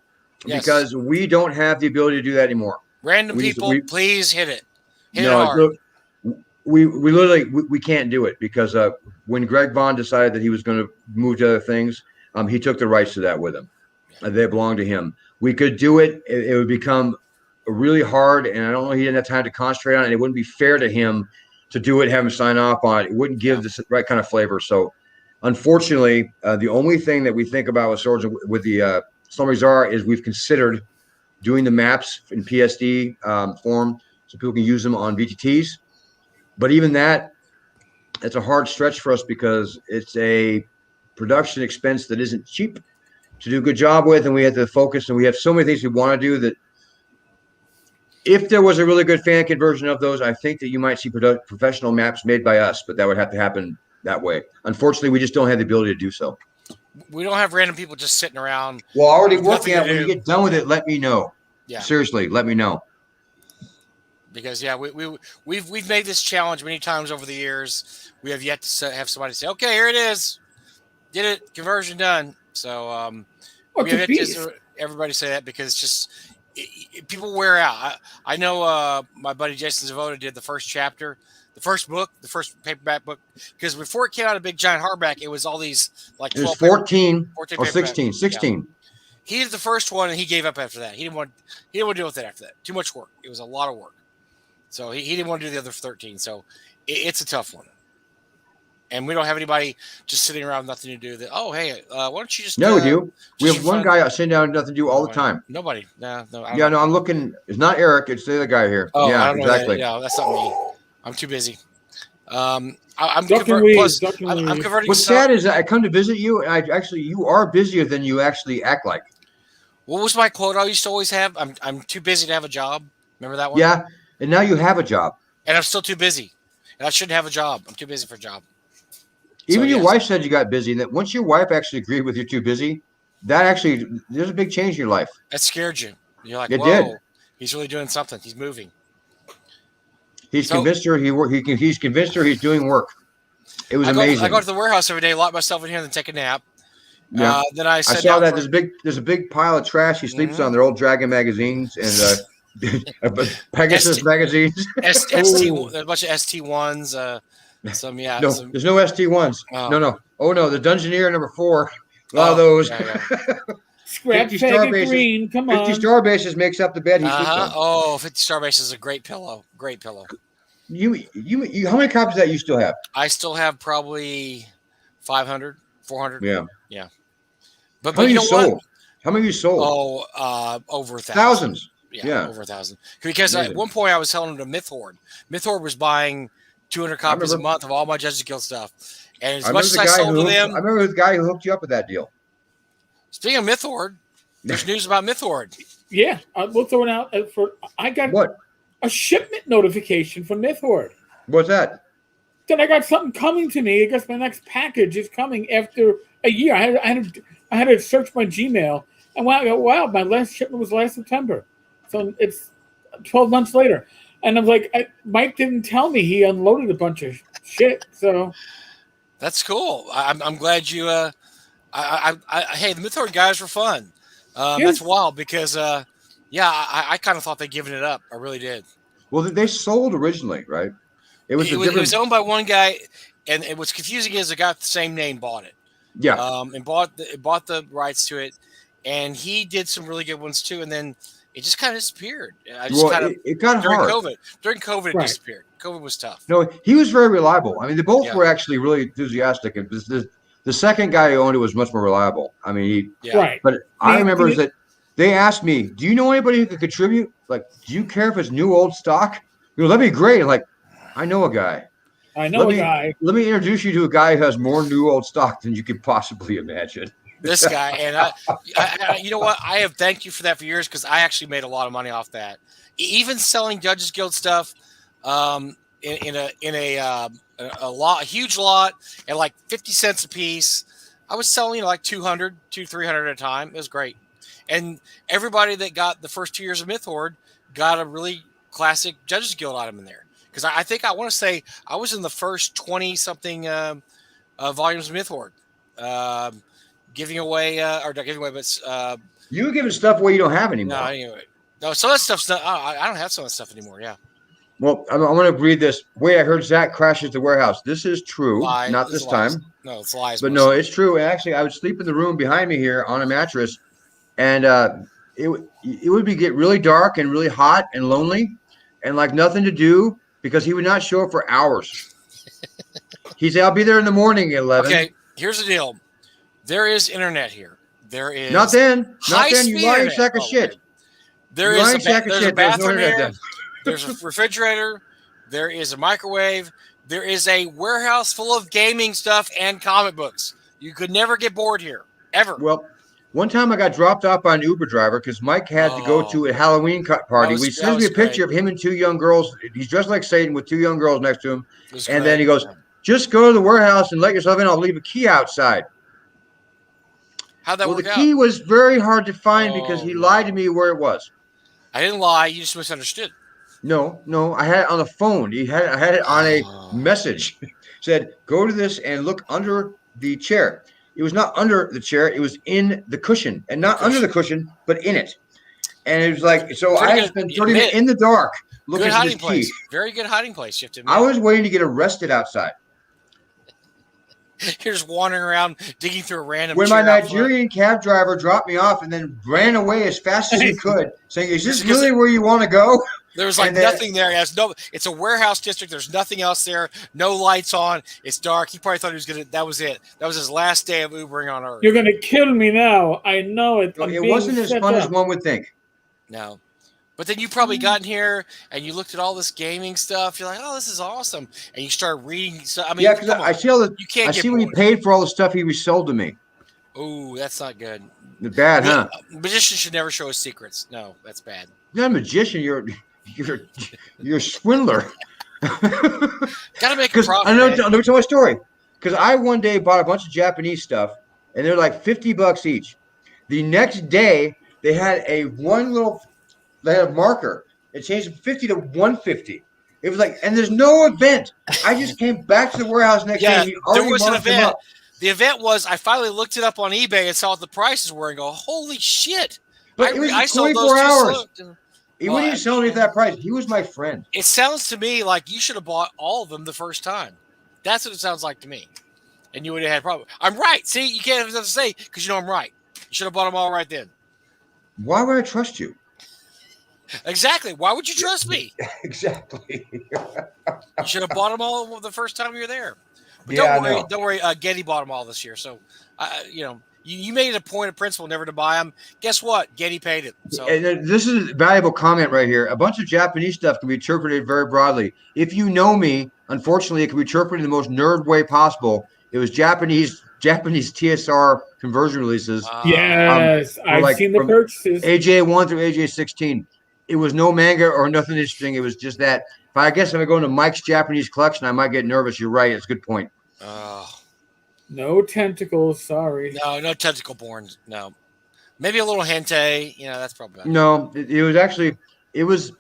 because we don't have the ability to do that anymore. Random people, please hit it. Hit it hard. Look, we literally we can't do it because when Greg Vaughn decided that he was going to move to other things, he took the rights to that with him. They belong to him. We could do it. It would become really hard, and I don't know. He didn't have time to concentrate on it. It wouldn't be fair to him to do it, have him sign off on it. It wouldn't give the right kind of flavor. So, unfortunately, the only thing that we think about with Swords with the Slumbering Czar is we've considered doing the maps in PSD form so people can use them on VTTs. But even that's a hard stretch for us because it's a production expense that isn't cheap to do a good job with, and we have to focus, and we have so many things we want to do that if there was a really good fan kit version of those, I think that you might see professional maps made by us, but that would have to happen that way. Unfortunately, we just don't have the ability to do so. We don't have random people just sitting around. Well, already working on it. When you get done with it, let me know. Yeah. Seriously, let me know. Because we've made this challenge many times over the years. We have yet to have somebody say, "Okay, here it is, did it, conversion done." So we have yet to everybody say that because it's just people wear out. I know my buddy Jason Zavoda did the first chapter, the first book, the first paperback book, because before it came out a big giant hardback, it was all these like 12 14 or 16. Yeah. He did the first one and he gave up after that. He didn't want to deal with it after that. Too much work. It was a lot of work. So he didn't want to do the other 13. So it's a tough one. And we don't have anybody just sitting around with nothing to do. That hey, why don't you just? No, we do. We have one guy sitting down with nothing to do all the time. Nobody. No. I'm looking. It's not Eric. It's the other guy here. Oh, yeah, I don't know exactly. Yeah, that's not me. I'm too busy. I'm converting. What's sad is that I come to visit you, and you are busier than you actually act like. What was my quote I used to always have? I'm too busy to have a job. Remember that one? Yeah, and now you have a job. And I'm still too busy. And I shouldn't have a job. I'm too busy for a job. Even your wife said you got busy, and that once your wife actually agreed with you're too busy, there's a big change in your life. That scared you. You're like, it did. He's really doing something. He's moving. He's convinced her he's convinced her he's doing work. It was amazing. I go to the warehouse every day, lock myself in here, and then take a nap. Yeah. Then I saw that there's a big pile of trash he sleeps on. They're old Dragon magazines and Pegasus magazines. There's a bunch of ST1s. There's no ST1s. Oh. No. Oh no, the Dungeoneer number 4. A lot of those. Scratch 50 green. Come on. 50 Star Bases makes up the bed he sleeps on. Oh, 50 Star Base is a great pillow. Great pillow. You how many copies of that you still have? I still have probably 500, 400. Yeah. But how many you sold? How many you sold? Oh, over 1,000. Thousands. Yeah, over 1,000. Because at one point I was selling them to Myth Horde. Myth Horde was buying 200 copies a month of all my Judges Guild stuff. And as much as I sold to them. I remember the guy who hooked you up with that deal. Speaking of Myth Horde, there's news about Myth Horde. Yeah, we'll throw it out I got a shipment notification from Myth Horde. What's that? That I got something coming to me. I guess my next package is coming after a year. I had to search my Gmail, and wow, my last shipment was last September, so it's 12 months later. And I'm like, Mike didn't tell me he unloaded a bunch of shit. So that's cool. I'm glad you. Hey, the Myth Horde guys were fun. That's wild because I kind of thought they'd given it up. I really did. Well, they sold originally, right? It was owned by one guy, and it was confusing as a guy with the same name bought it. Yeah. And bought the rights to it, and he did some really good ones too. And then it just kind of disappeared. It got during hard. During COVID, it disappeared. COVID was tough. No, he was very reliable. I mean, they both were actually really enthusiastic. And the second guy who owned it was much more reliable. I mean, But I remember that they asked me, "Do you know anybody who could contribute? Like, do you care if it's new old stock? That'd be great." I'm like, I know a guy. Let me introduce you to a guy who has more new old stock than you could possibly imagine. This guy, and I you know what? I have thanked you for that for years because I actually made a lot of money off that. Even selling Judges Guild stuff in a huge lot at like 50 cents a piece. I was selling like 200, 300 at a time. It was great. And everybody that got the first 2 years of Myth Horde got a really classic Judges Guild item in there. Because I think I want to say I was in the first 20-something volumes of Myth Horde. Giving away, or not giving away, but... you were giving stuff away you don't have anymore. No, anyway. No, some of that stuff's not... I don't have some of that stuff anymore, yeah. Well, I'm going to read this. Wait, I heard Zach crashes the warehouse. This is true. Not this time. No, it's lies. But no, it's true. And actually, I would sleep in the room behind me here on a mattress, and it would get really dark and really hot and lonely and like nothing to do because he would not show up for hours. He'd say, "I'll be there in the morning at 11." Okay, here's the deal. There is internet here. There is not then. You lying sack of shit. There is a bathroom here. There's a refrigerator. There is a microwave. There is a warehouse full of gaming stuff and comic books. You could never get bored here, ever. Well, one time I got dropped off by an Uber driver because Mike had to go to a Halloween party. He sends me a picture of him and 2 young girls. He's dressed like Satan with 2 young girls next to him. And then he goes, just go to the warehouse and let yourself in. I'll leave a key outside. How'd that work out? The key was very hard to find because he lied to me where it was. I didn't lie. You just misunderstood. No. I had it on the phone. I had it on a message. Said, go to this and look under the chair. It was not under the chair. It was in the cushion. And not under the cushion, but in it. And it was like, so I had spent 30 minutes in the dark looking for this key. Very good hiding place, you have to admit. I was waiting to get arrested outside. You're just wandering around, digging through a random when my Nigerian cab driver dropped me off and then ran away as fast as he could, saying, is this really where you want to go? There was like nothing there. It's a warehouse district. There's nothing else there. No lights on. It's dark. He probably thought he was going to, that was it. That was his last day of Ubering on Earth. You're going to kill me now. I know it. It wasn't as fun as one would think. No. But then you probably got in here and you looked at all this gaming stuff. You're like, oh, this is awesome. And you start reading. So, I mean, yeah, because I see all the, I see when he paid for all the stuff he resold to me. Oh, that's not good. Bad, huh? Magicians should never show his secrets. No, that's bad. You're not a magician. You're a swindler. Gotta make a profit. Let me tell my story. Because I one day bought a bunch of Japanese stuff, and they're like $50 each. The next day, they had they had a marker. It changed from 50 to 150. It was like, and there's no event. I just came back to the warehouse next day. And there was an event. The event was I finally looked it up on eBay and saw what the prices were and go, holy shit! But it was 24 hours. He wouldn't even sell me at that price. He was my friend. It sounds to me like you should have bought all of them the first time. That's what it sounds like to me. And you would have had problem. I'm right. See, you can't have enough to say because you know I'm right. You should have bought them all right then. Why would I trust you? Exactly. Why would you trust me? Exactly. You should have bought them all the first time you were there. But don't worry. Getty bought them all this year. So, you made it a point of principle never to buy them. Guess what? Getty paid it. So and this is a valuable comment right here. A bunch of Japanese stuff can be interpreted very broadly. If you know me, unfortunately, it can be interpreted in the most nerd way possible. It was Japanese TSR conversion releases. Yes, I've seen the purchases. AJ1 through AJ16. It was no manga or nothing interesting. It was just that. But I guess if I go into Mike's Japanese collection, I might get nervous. You're right. It's a good point. No tentacles. Sorry. No tentacle born. No. Maybe a little hentai. That's probably bad. No, it was actually. It was.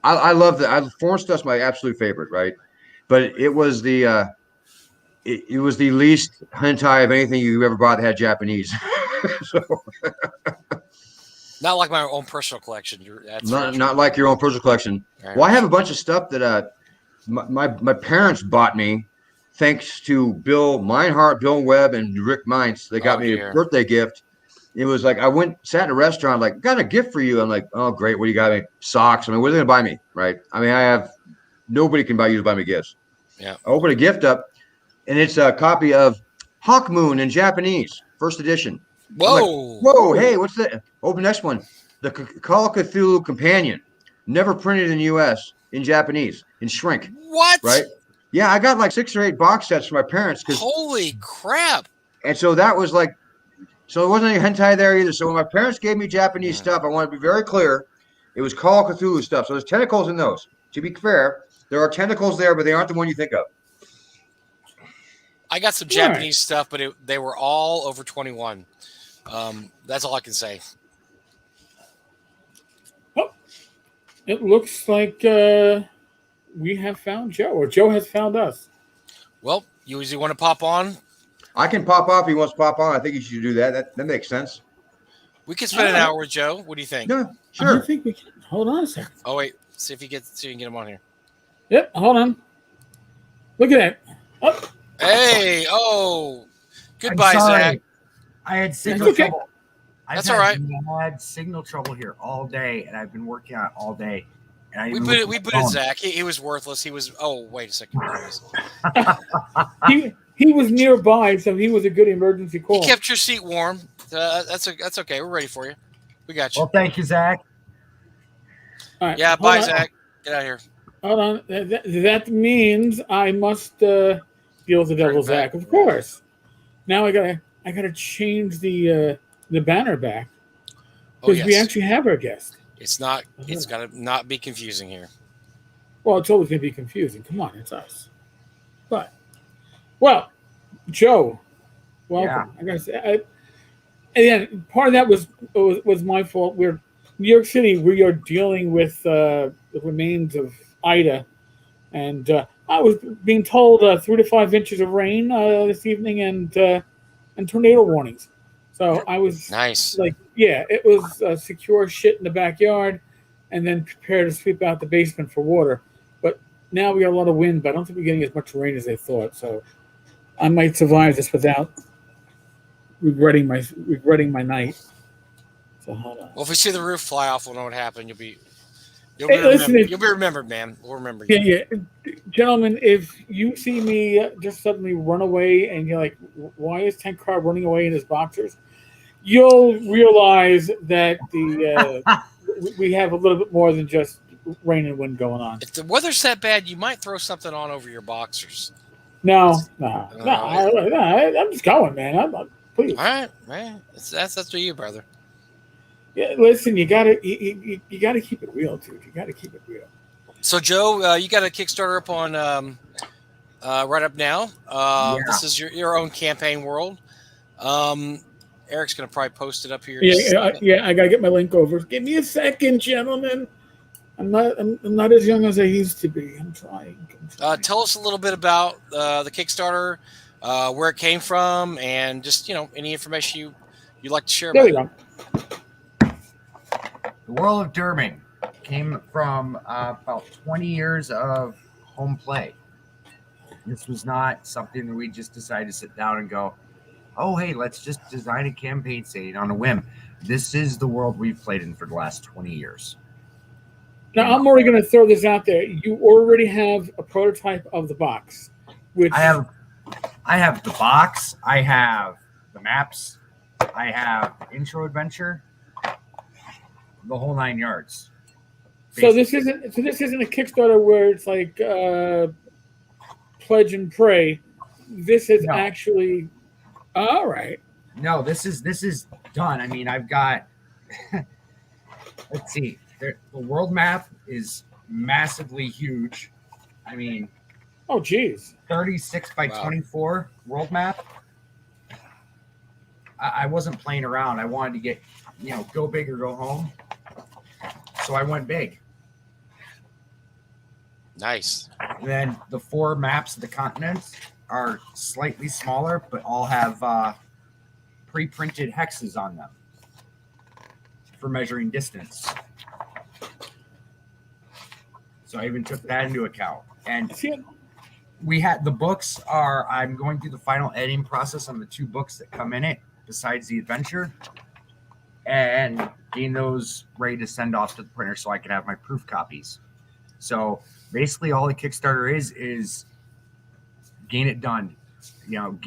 I love that. Foreign stuff's my absolute favorite, right? But it was the. It was the least hentai of anything you ever bought that had Japanese. So. Not like my own personal collection. Not like your own personal collection. Right. Well, I have a bunch of stuff that my parents bought me, thanks to Bill Meinhardt, Bill Webb, and Rick Mines. They got me a birthday gift. It was like I sat in a restaurant, like, got a gift for you. I'm like, oh, great. What do you got me? Socks. I mean, what are they going to buy me? Right. I mean, nobody can buy me gifts. Yeah. I open a gift up, and it's a copy of Hawk Moon in Japanese, first edition. Whoa. Like, whoa, hey, what's that? Open next one. The Call of Cthulhu Companion. Never printed in the U.S. in Japanese, in shrink. What? Right? Yeah, I got like 6 or 8 box sets for my parents. Holy crap. And so that was like, so it wasn't any hentai there either. So when my parents gave me Japanese stuff, I want to be very clear, it was Call of Cthulhu stuff. So there's tentacles in those. To be fair, there are tentacles there, but they aren't the one you think of. I got some Japanese stuff, but they were all over 21. That's all I can say. Oh, it looks like we have found Joe, or Joe has found us. Well, you usually want to pop on? I can pop off if he wants to pop on. I think you should do that. That makes sense. We can spend an hour with Joe. What do you think? No, sure. I think we can. Hold on a second. Oh, wait. See if you can get him on here. Yep, hold on. Look at that. Oh. Hey, goodbye, Zach. I had signal trouble. That's all right. I had signal trouble here all day, and I've been working on it all day. And we booted Zach. He was worthless. He was. Oh, wait a second. He was nearby, so he was a good emergency call. He kept your seat warm. That's okay. We're ready for you. We got you. Well, thank you, Zach. All right, yeah, bye, Zach. Get out of here. Hold on. That means I must deal with the devil, Zach. Of course. Now I gotta change the banner back Oh because we yes, actually have our guest. it's not. It's got to not be confusing here. Well, it's always gonna be confusing. Come on, it's us. But well, Joe, welcome. I gotta say, again, part of that was my fault. We're New York City. We are dealing with the remains of Ida, and I was being told 3 to 5 inches of rain this evening, and tornado warnings. So I was Nice. like, yeah, it was secure shit in the backyard, and then prepare to sweep out the basement for water. But now we got a lot of wind, but I don't think we're getting as much rain as they thought. So I might survive this without regretting my night. So hold on. Well, if we see the roof fly off, we'll know what happened. You'll Hey, listen, you'll be remembered, man. We'll remember yeah, you. yeah, gentlemen, if you see me just suddenly run away and you're like, why is Tenkar running away in his boxers? You'll realize that we have a little bit more than just rain and wind going on. If the weather's that bad, you might throw something on over your boxers. No, I'm just going, man. Please. All right, man. That's up to you, brother. Yeah, listen, you gotta keep it real, dude. You gotta keep it real. So, Joe, you got a Kickstarter up on right up now. This is your own campaign world. Eric's gonna probably post it up here. Yeah. I gotta get my link over. Give me a second, gentlemen. I'm not as young as I used to be. I'm trying. Tell us a little bit about the Kickstarter, where it came from, and just any information you'd like to share There about we go. The world of Durmin came from about 20 years of home play. This was not something that we just decided to sit down and go, oh, hey, let's just design a campaign setting on a whim. This is the world we've played in for the last 20 years. Now, I'm already going to throw this out there. You already have a prototype of the box. Which I have the box. I have the maps. I have the intro adventure. The whole 9 yards. So this isn't a Kickstarter where it's like pledge and pray. This is actually all right. No, this is done. I mean, I've got. Let's see. The world map is massively huge. I mean, oh geez, 36 by 24 world map. I wasn't playing around. I wanted to get, go big or go home. So I went big. Nice. And then the 4 maps of the continents are slightly smaller, but all have pre-printed hexes on them for measuring distance. So I even took that into account. And we had the books I'm going through the final editing process on the 2 books that come in it, besides the adventure, and getting those ready to send off to the printer so I can have my proof copies. So basically all the Kickstarter is getting it done.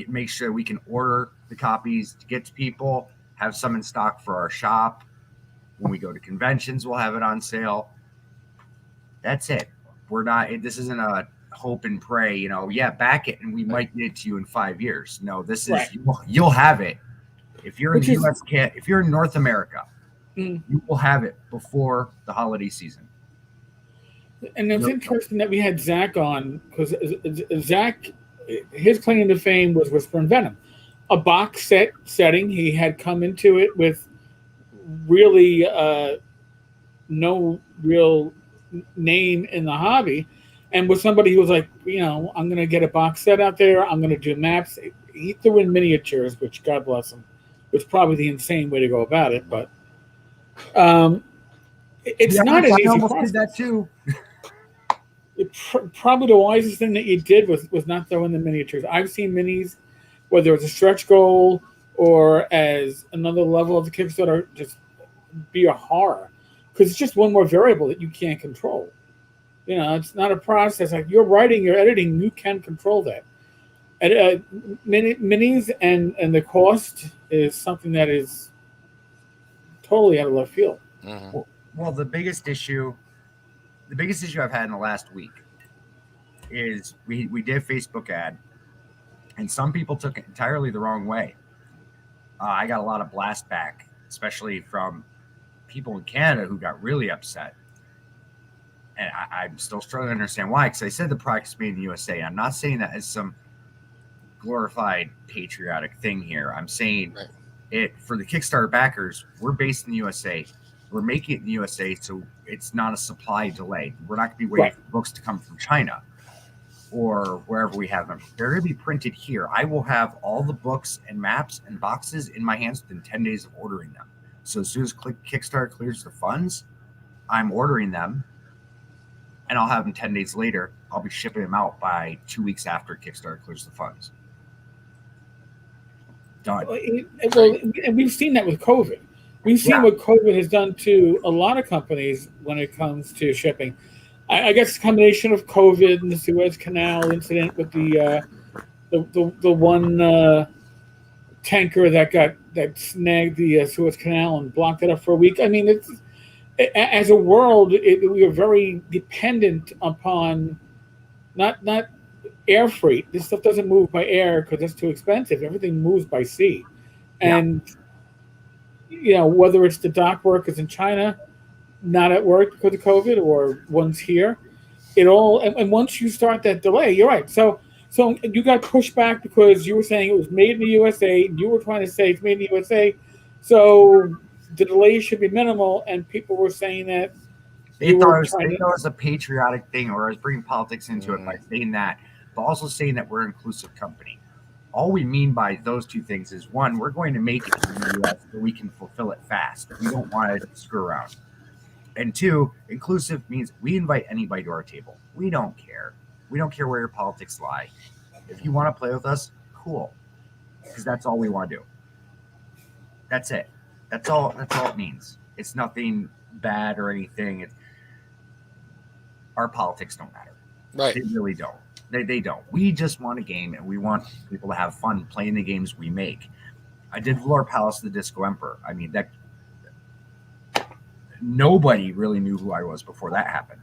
Make sure we can order the copies to get to people, have some in stock for our shop. When we go to conventions, we'll have it on sale. That's it. This isn't a hope and pray, back it and we might get it to you in 5 years. No, this is, you'll have it. If you're in the US, if you're in North America, you will have it before the holiday season. And it's interesting that we had Zach on, because Zach, his claim to fame was Whisper and Venom, a box setting. He had come into it with really no real name in the hobby, and was somebody who was like, I'm going to get a box set out there. I'm going to do maps. He threw in miniatures, which God bless him, was probably the insane way to go about it. But it's not an easy process. I almost did that too. Probably the wisest thing that you did was not throwing the miniatures. I've seen minis, whether it's a stretch goal or as another level of the Kickstarter, just be a horror, because it's just one more variable that you can't control. It's not a process like you're writing, you're editing, you can control that. And minis and the cost is something that is totally out of left field. Mm-hmm. Well, the biggest issue I've had in the last week is we did a Facebook ad, And some people took it entirely the wrong way. I got a lot of blast back, especially from people in Canada who got really upset. And I'm still struggling to understand why, because I said the product's made in the USA. I'm not saying that as some glorified patriotic thing here. I'm saying it for the Kickstarter backers, we're based in the USA. We're making it in the USA, so it's not a supply delay. We're not going to be waiting for books to come from China or wherever we have them. They're going to be printed here. I will have all the books and maps and boxes in my hands within 10 days of ordering them. So as soon as Kickstarter clears the funds, I'm ordering them, and I'll have them 10 days later. I'll be shipping them out by 2 weeks after Kickstarter clears the funds. Done. Well, and we've seen that with COVID. We've seen what COVID has done to a lot of companies when it comes to shipping. I guess a combination of COVID and the Suez Canal incident with the one tanker that snagged the Suez Canal and blocked it up for a week. I mean, as a world, we are very dependent upon not air freight. This stuff doesn't move by air because it's too expensive. Everything moves by sea, and whether it's the dock workers in China not at work because of COVID or ones here, and once you start that delay, you're right. So you got pushed back because you were saying it was made in the USA. And you were trying to say it's made in the USA, so the delay should be minimal. And people were saying that they thought it was a patriotic thing, or I was bringing politics into it by saying that, but also saying that we're an inclusive company. All we mean by those two things is, one, we're going to make it in the US so we can fulfill it fast. We don't want to screw around. And two, inclusive means we invite anybody to our table. We don't care. We don't care where your politics lie. If you want to play with us, cool. Because that's all we want to do. That's it. That's all it means. It's nothing bad or anything. Our politics don't matter. Right. They really don't. They don't. We just want a game, and we want people to have fun playing the games we make. I did Valor Palace of the Disco Emperor. I mean, that nobody really knew who I was before that happened.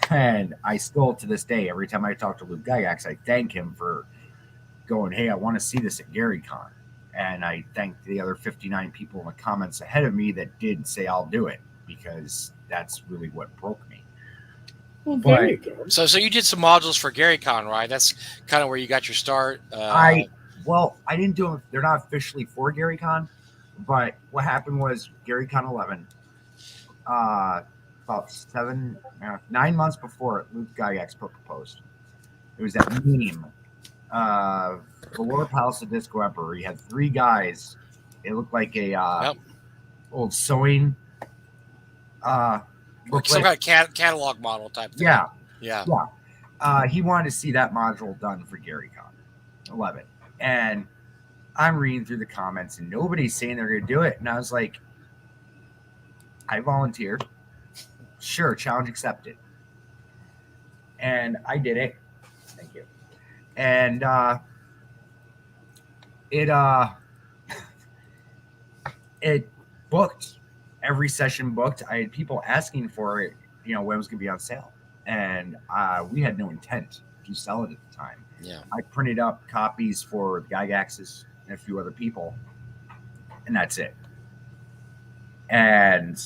And I still, to this day, every time I talk to Luke Gygax, I thank him for going, hey, I want to see this at GaryCon. And I thank the other 59 people in the comments ahead of me that did say I'll do it, because that's really what broke me. Well, there you go. So you did some modules for GaryCon, right? That's kind of where you got your start. I didn't do them. They're not officially for GaryCon, but what happened was GaryCon 11, about 9 months before Luke Gygax proposed. It was that meme. Valor Palace of Disco Emperor. He had 3 guys. It looked like a old sewing like some kind of catalog model type thing. Yeah. He wanted to see that module done for GaryCon 11. And I'm reading through the comments, and nobody's saying they're going to do it. And I was like, I volunteer. Sure, challenge accepted. And I did it. Thank you. And it booked. Every session booked. I had people asking for it, when it was going to be on sale. And we had no intent to sell it at the time. Yeah. I printed up copies for Gygax's and a few other people, and that's it. And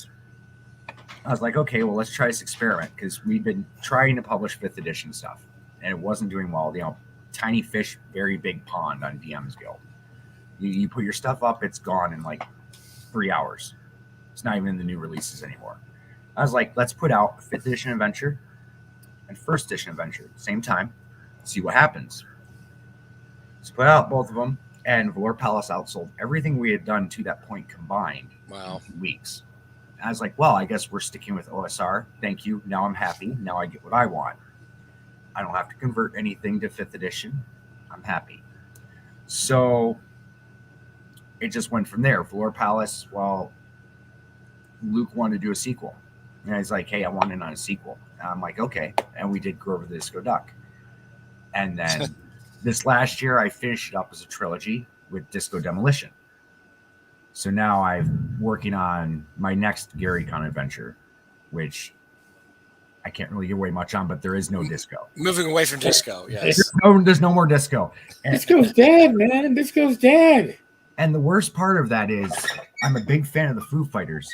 I was like, okay, well, let's try this experiment, because we'd been trying to publish 5th edition stuff, and it wasn't doing well. Tiny fish, very big pond on DM's Guild. You put your stuff up, it's gone in like 3 hours. It's not even in the new releases anymore. I was like, let's put out a 5th edition adventure and 1st edition adventure at the same time, see what happens. So put out both of them, and Valor Palace outsold everything we had done to that point combined. Wow. In 2 weeks. And I was like, well, I guess we're sticking with OSR. Thank you. Now I'm happy. Now I get what I want. I don't have to convert anything to 5th edition. I'm happy. So it just went from there. Valor Palace, well, Luke wanted to do a sequel. And he's like, hey, I want in on a sequel. And I'm like, okay. And we did Grover the Disco Duck. And then this last year, I finished it up as a trilogy with Disco Demolition. So now I'm working on my next GaryCon adventure, which I can't really give away much on, but there is no disco. Moving away from disco, yes. There's no more disco. Disco's dead, man. Disco's dead. And the worst part of that is I'm a big fan of the Foo Fighters.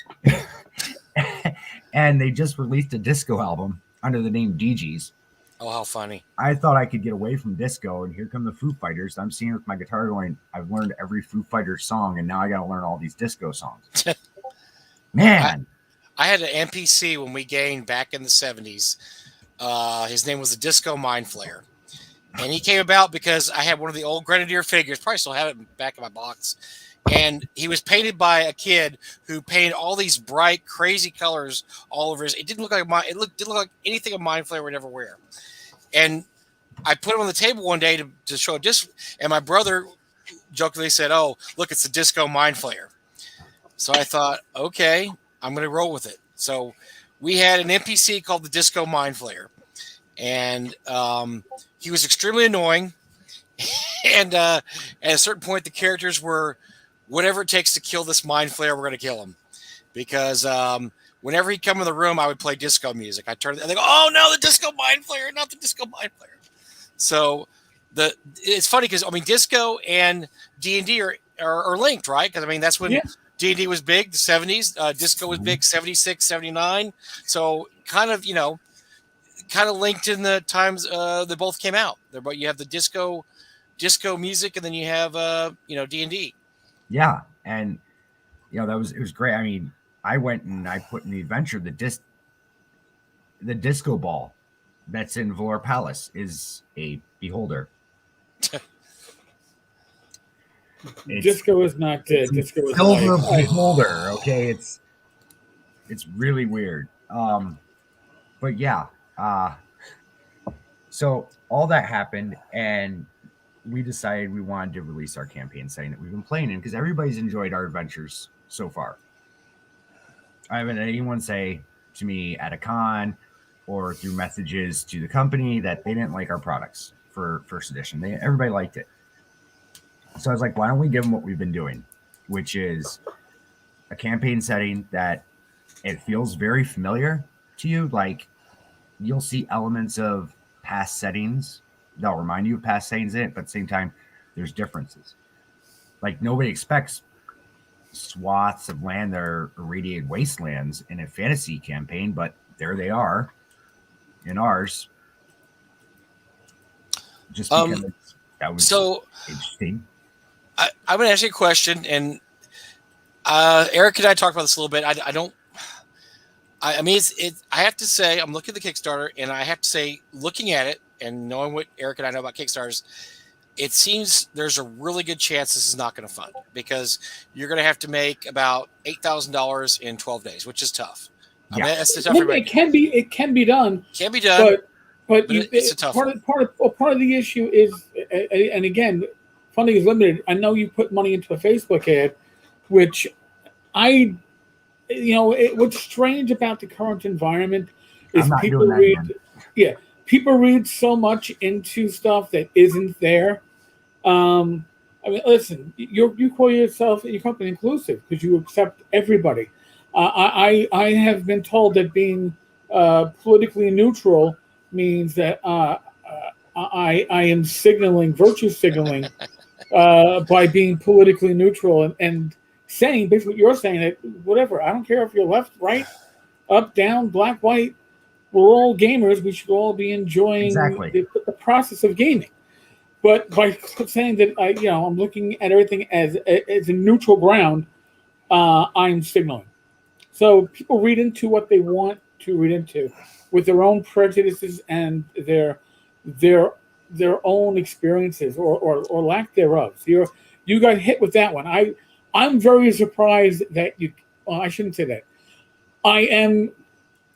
And they just released a disco album under the name DGs. Oh, how funny. I thought I could get away from disco, and here come the Foo Fighters. I'm sitting with my guitar going, I've learned every Foo Fighters song, and now I got to learn all these disco songs. Man. I had an NPC when we gained back in the 70s. His name was the Disco Mind Flayer. And he came about because I had one of the old Grenadier figures, probably still have it back in my box. And he was painted by a kid who painted all these bright, crazy colors all over his. It didn't look like didn't look like anything a Mind Flayer would ever wear. And I put him on the table one day to show a disc, and my brother jokingly said, "Oh, look, it's the Disco Mind Flayer." So I thought, okay, I'm going to roll with it. So we had an NPC called the Disco Mind Flayer, and he was extremely annoying. And at a certain point, the characters were, whatever it takes to kill this Mind Flayer, we're going to kill him. Because whenever he'd come in the room, I would play disco music. I turn and they go, "Oh no, the Disco Mind Flayer, not the Disco Mind Flayer." So it's funny because I mean, disco and D&D are linked, right? Because I mean, that's when D&D was big, the 70s. Disco was big, 76, 79. So kind of linked in the times they both came out. But you have the disco music, and then you have D&D. Yeah, and it was great. I mean, I went and I put in the adventure the disco ball that's in Valor Palace is a beholder. Disco is not dead. Disco is silver beholder. Okay, it's really weird. But yeah, so all that happened, and we decided we wanted to release our campaign setting that we've been playing in because everybody's enjoyed our adventures so far. I haven't had anyone say to me at a con or through messages to the company that they didn't like our products for first edition. Everybody liked it. So I was like, why don't we give them what we've been doing, which is a campaign setting that it feels very familiar to you. Like you'll see elements of past settings that'll remind you of past settings in it, but at the same time, there's differences. Like nobody expects swaths of land that are irradiated wastelands in a fantasy campaign, but there they are in ours. Just because that was so interesting. I'm going to ask you a question, and Eric and I talked about this a little bit. I mean, I have to say, I'm looking at the Kickstarter, and I have to say, looking at it and knowing what Eric and I know about Kickstarters, it seems there's a really good chance this is not going to fund because you're going to have to make about $8,000 in 12 days, which is tough. I mean, that's tough. It can be done. Can be done. But it's a tough one. Part of the issue is, and again, funding is limited. I know you put money into a Facebook ad, which what's strange about the current environment is people read so much into stuff that isn't there. I mean, listen, you call yourself your company inclusive because you accept everybody. I have been told that being politically neutral means that I am virtue signaling by being politically neutral and saying basically what you're saying, that whatever, I don't care if you're left, right, up, down, black, white, we're all gamers. We should all be enjoying the process of gaming. But by saying that I'm looking at everything as a neutral ground, I'm signaling. So people read into what they want to read into with their own prejudices and their own experiences or lack thereof. So you got hit with that one. I'm very surprised that I shouldn't say that. I am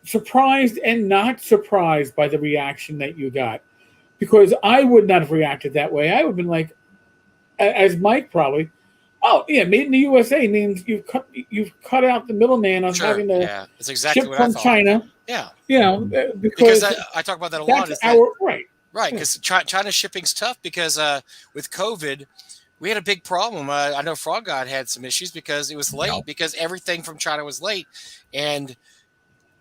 surprised and not surprised by the reaction that you got, because I would not have reacted that way. I would have been like, as Mike probably, oh yeah, made in the USA means you've cut out the middleman of having to that's exactly ship what from I thought. China. Yeah, because I talk about that a that's lot. Right, because China shipping's tough because with COVID, we had a big problem. I know Frog God had some issues because it was late because everything from China was late, and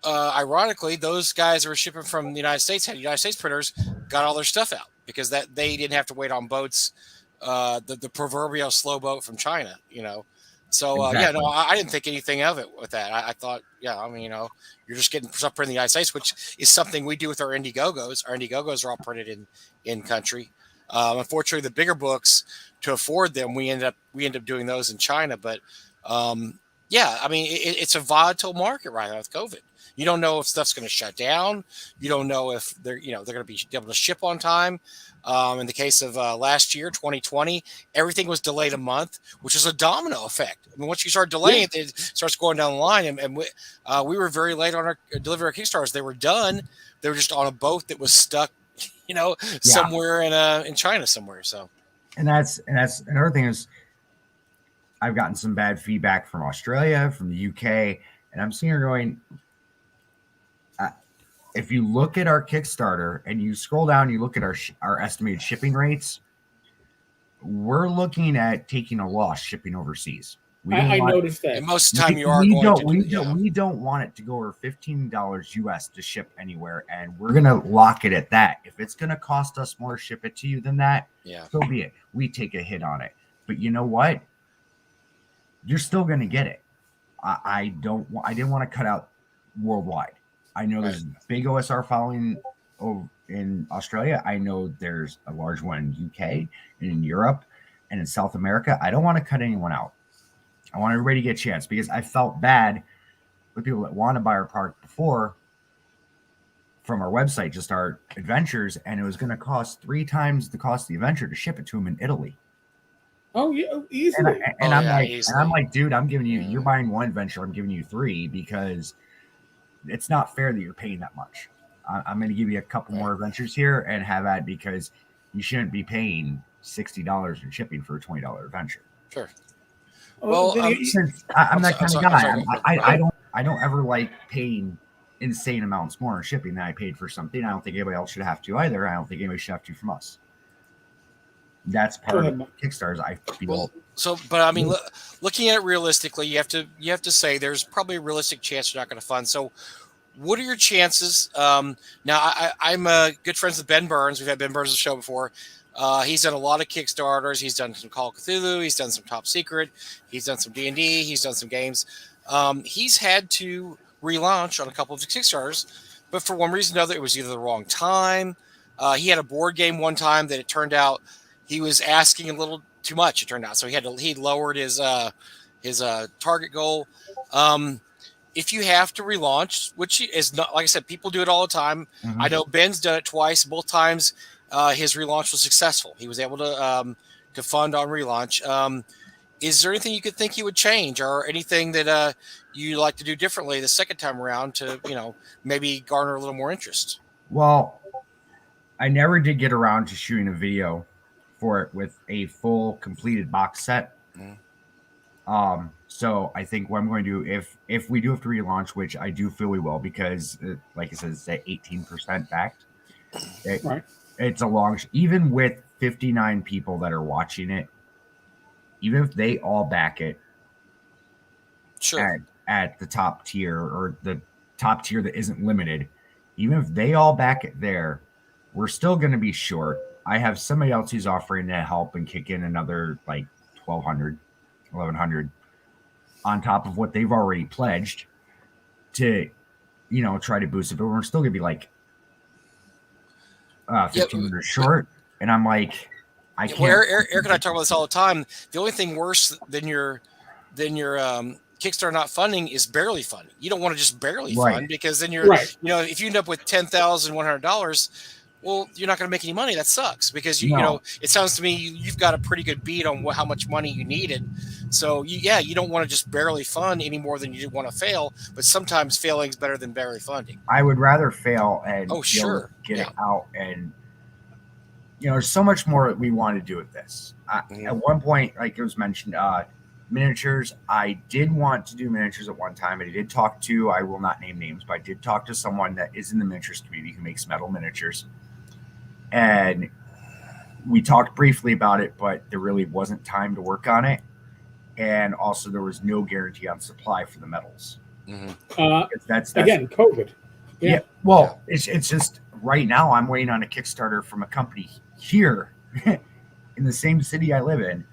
ironically, those guys that were shipping from the United States had United States printers got all their stuff out because that they didn't have to wait on boats, the proverbial slow boat from China, So Exactly. I didn't think anything of it with that. I thought, you're just getting stuff printed in the United States, which is something we do with our Indiegogos. Our Indiegogos are all printed in country. Unfortunately, the bigger books, to afford them, we end up doing those in China. But it's a volatile market right now with COVID. You don't know if stuff's going to shut down. You don't know if they're going to be able to ship on time. In the case of last year, 2020, everything was delayed a month, which is a domino effect. I mean, once you start delaying it, it starts going down the line. And we were very late on our delivery of Kickstarters. They were done. They were just on a boat that was stuck, somewhere in China somewhere. So, and that's another thing is, I've gotten some bad feedback from Australia, from the UK, and I'm sitting here going, if you look at our Kickstarter and you scroll down, you look at our estimated shipping rates, we're looking at taking a loss shipping overseas. I noticed that. And most of the time you are we don't want it to go over $15 US to ship anywhere, and we're gonna lock it at that. If it's gonna cost us more to ship it to you than that, so be it. We take a hit on it. But you know what? You're still gonna get it. I didn't want to cut out worldwide. I know there's a big OSR following in Australia. I know there's a large one in UK and in Europe and in South America. I don't want to cut anyone out. I want everybody to get a chance because I felt bad with people that want to buy our product before from our website, just our adventures, and it was going to cost 3 times the cost of the adventure to ship it to them in Italy. Oh yeah, easily. And I'm like, dude, I'm giving you. You're buying one adventure. I'm giving you 3 because it's not fair that you're paying that much. I'm going to give you a couple more adventures here and have that because you shouldn't be paying $60 in shipping for a $20 adventure. Sure. Well, I'm that kind of guy. I don't ever like paying insane amounts more in shipping than I paid for something. I don't think anybody else should have to either. I don't think anybody should have to from us. That's part of Kickstarters. I feel. But I mean, looking at it realistically, you have to say there's probably a realistic chance you're not going to fund. So, what are your chances? Now, I'm good friends with Ben Burns. We've had Ben Burns on the show before. He's done a lot of Kickstarters. He's done some Call of Cthulhu. He's done some Top Secret. He's done some D&D. He's done some games. He's had to relaunch on a couple of Kickstarters, but for one reason or another, it was either the wrong time. He had a board game one time that it turned out he was asking a little too much. It turned out, so he lowered his target goal. If you have to relaunch, which is not, like I said, people do it all the time. Mm-hmm. I know Ben's done it twice. Both times, his relaunch was successful. He was able to fund on relaunch. Is there anything you could think you would change, or anything that you like to do differently the second time around to maybe garner a little more interest? Well, I never did get around to shooting a video for it with a full completed box set. Mm. So I think what I'm going to do, if we do have to relaunch, which I do feel we will, because like I said, it's at 18% backed. It's a long, even with 59 people that are watching it, even if they all back it, sure, at the top tier, or the top tier that isn't limited, even if they all back it there, we're still going to be short. I have somebody else who's offering to help and kick in another like $1,100 on top of what they've already pledged to, try to boost it. But we're still going to be like 1,500 short. And I'm like, I can't. Well, Eric and I talk about this all the time. The only thing worse than your Kickstarter not funding is barely funding. You don't want to just barely fund, because then you're if you end up with $10,100, well, you're not going to make any money. That sucks, because it sounds to me you've got a pretty good beat on how much money you needed. So you don't want to just barely fund any more than you want to fail. But sometimes failing is better than barely funding. I would rather fail and get it out. And there's so much more that we want to do with this. At one point, like it was mentioned, miniatures. I did want to do miniatures at one time, and I did talk to, I will not name names, but I did talk to someone that is in the miniatures community who makes metal miniatures. And we talked briefly about it, but there really wasn't time to work on it. And also there was no guarantee on supply for the metals. That's again COVID. Yeah. Well, it's just right now I'm waiting on a Kickstarter from a company here in the same city I live in.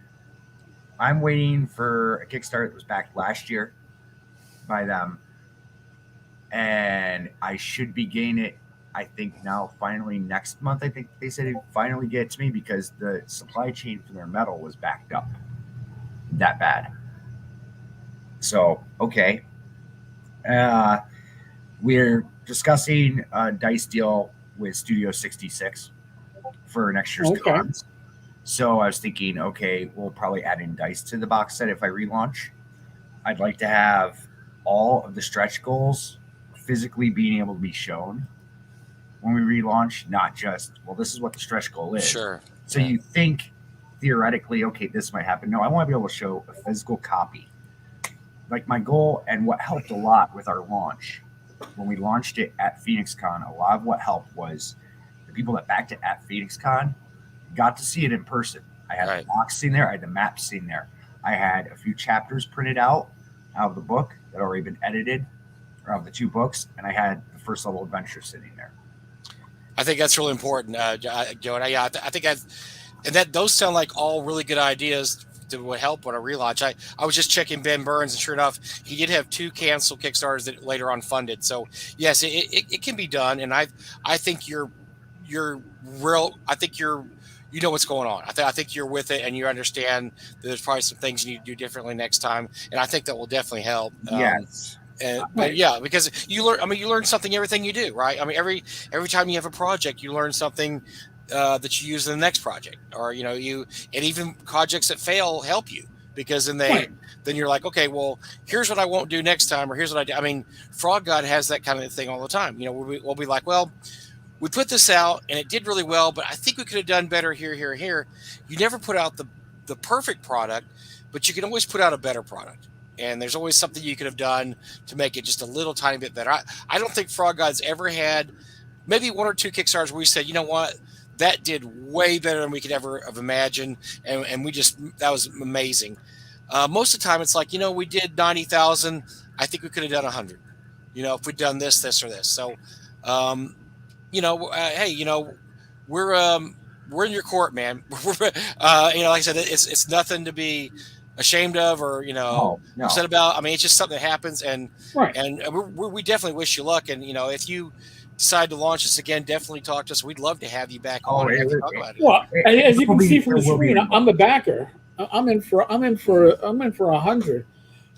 I'm waiting for a Kickstarter that was backed last year by them, and I should be getting it. I think now finally next month. I think they said it'd finally get to me because the supply chain for their metal was backed up that bad. So okay, we're discussing a dice deal with Studio 66 for next year's cons. So I was thinking, okay, we'll probably add in dice to the box set if I relaunch. I'd like to have all of the stretch goals physically being able to be shown when we relaunch, not just, well, this is what the stretch goal is. Sure. So you think theoretically, okay, this might happen. No, I want to be able to show a physical copy. Like my goal and what helped a lot with our launch, when we launched it at PhoenixCon, a lot of what helped was the people that backed it at PhoenixCon got to see it in person. I had the box sitting there. I had the map sitting there. I had a few chapters printed out of the book that had already been edited, or of the 2 books, and I had the first level adventure sitting there. I think that's really important, Joe. And I think those sound like all really good ideas that would help on a relaunch. I was just checking Ben Burns, and sure enough, he did have 2 canceled Kickstarters that later on funded. So yes, it can be done, and I think you're real. I think you know what's going on. I think you're with it, and you understand that there's probably some things you need to do differently next time, and I think that will definitely help. Yes. But yeah, because you learn something everything you do, right? I mean, every time you have a project, you learn something that you use in the next project, or and even projects that fail help you, because then you're like, okay, well, here's what I won't do next time, or here's what I do. I mean, Frog God has that kind of thing all the time. We'll be like, well, we put this out and it did really well, but I think we could have done better here, here, here. You never put out the perfect product, but you can always put out a better product. And there's always something you could have done to make it just a little tiny bit better. I don't think Frog God's ever had maybe 1 or 2 Kickstarters where we said, you know what, that did way better than we could ever have imagined. And that was amazing. Most of the time it's like, we did 90,000. I think we could have done 100, if we'd done this, or this. So, hey, we're in your court, man. Like I said, it's nothing to be ashamed of or upset about. I mean, it's just something that happens, and we definitely wish you luck. And if you decide to launch this again, definitely talk to us. We'd love to have you back on and talk about it. Well, as you can see from the screen, I'm a backer. I'm in for 100.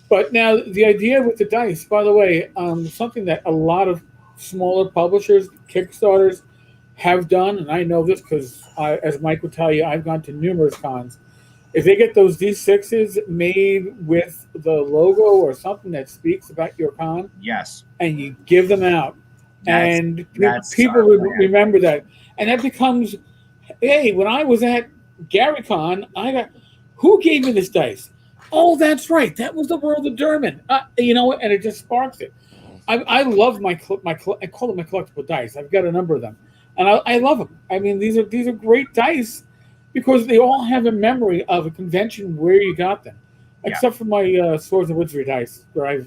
But now the idea with the dice, by the way, something that a lot of smaller publishers, Kickstarters, have done, and I know this because, as Mike would tell you, I've gone to numerous cons. If they get those D6s made with the logo or something that speaks about your con, yes, and you give them out, and people would remember that, and that becomes, hey, when I was at GaryCon, I got, who gave me this dice? Oh, that's right, that was the World of Durmin. And it just sparks it. I love I call them my collectible dice. I've got a number of them, and I love them. I mean, these are great dice because they all have a memory of a convention where you got them, except for my Swords and Wizardry dice, where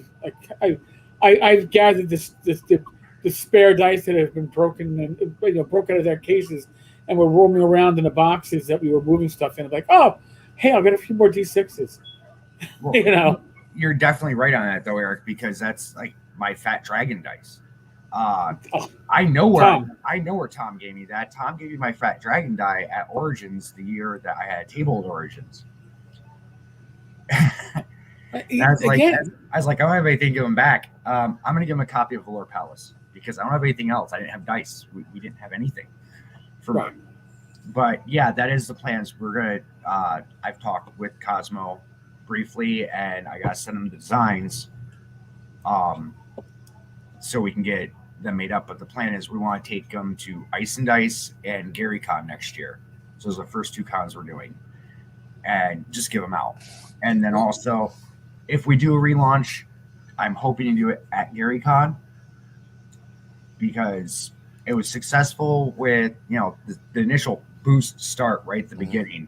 I've gathered the spare dice that have been broken and broken out of their cases, and we're roaming around in the boxes that we were moving stuff in. I'm like, oh, hey, I'll get a few more D6s. Well, you're definitely right on that, though, Eric, because that's like my Fat Dragon dice. I know where Tom gave me that. Tom gave me my Fat Dragon die at Origins the year that I had a table at Origins. I was like, I don't have anything to give him back. I'm going to give him a copy of Valor Palace because I don't have anything else. I didn't have dice. We didn't have anything for me. But yeah, that is the plans. We're going to, I've talked with Cosmo briefly, and I got to send him the designs so we can get them made up. But the plan is we want to take them to Ice and Dice and GaryCon next year. So those are the first 2 cons we're doing, and just give them out. And then also, if we do a relaunch, I'm hoping to do it at GaryCon because it was successful with, the initial boost start right at the beginning.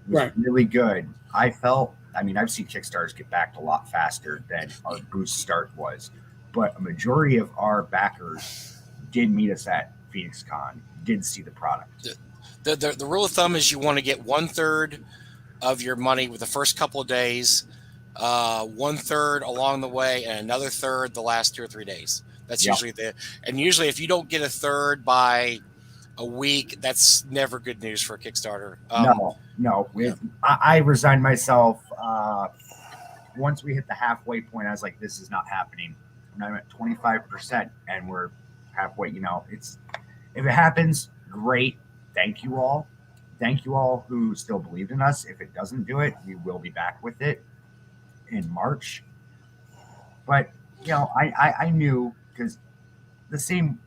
It was really good. I felt, I've seen Kickstarters get backed a lot faster than our boost start was. but a majority of our backers did meet us at Phoenix Con, did see the product. The rule of thumb is you want to get 1/3 of your money with the first couple of days, 1/3 along the way, and another third the last 2 or 3 days. That's usually usually if you don't get a third by a week, that's never good news for a Kickstarter. No. I resigned myself. Once we hit the halfway point, I was like, this is not happening. And I'm at 25% and we're halfway. If it happens, great. Thank you all. Thank you all who still believed in us. If it doesn't do it, we will be back with it in March. But, I knew, because the same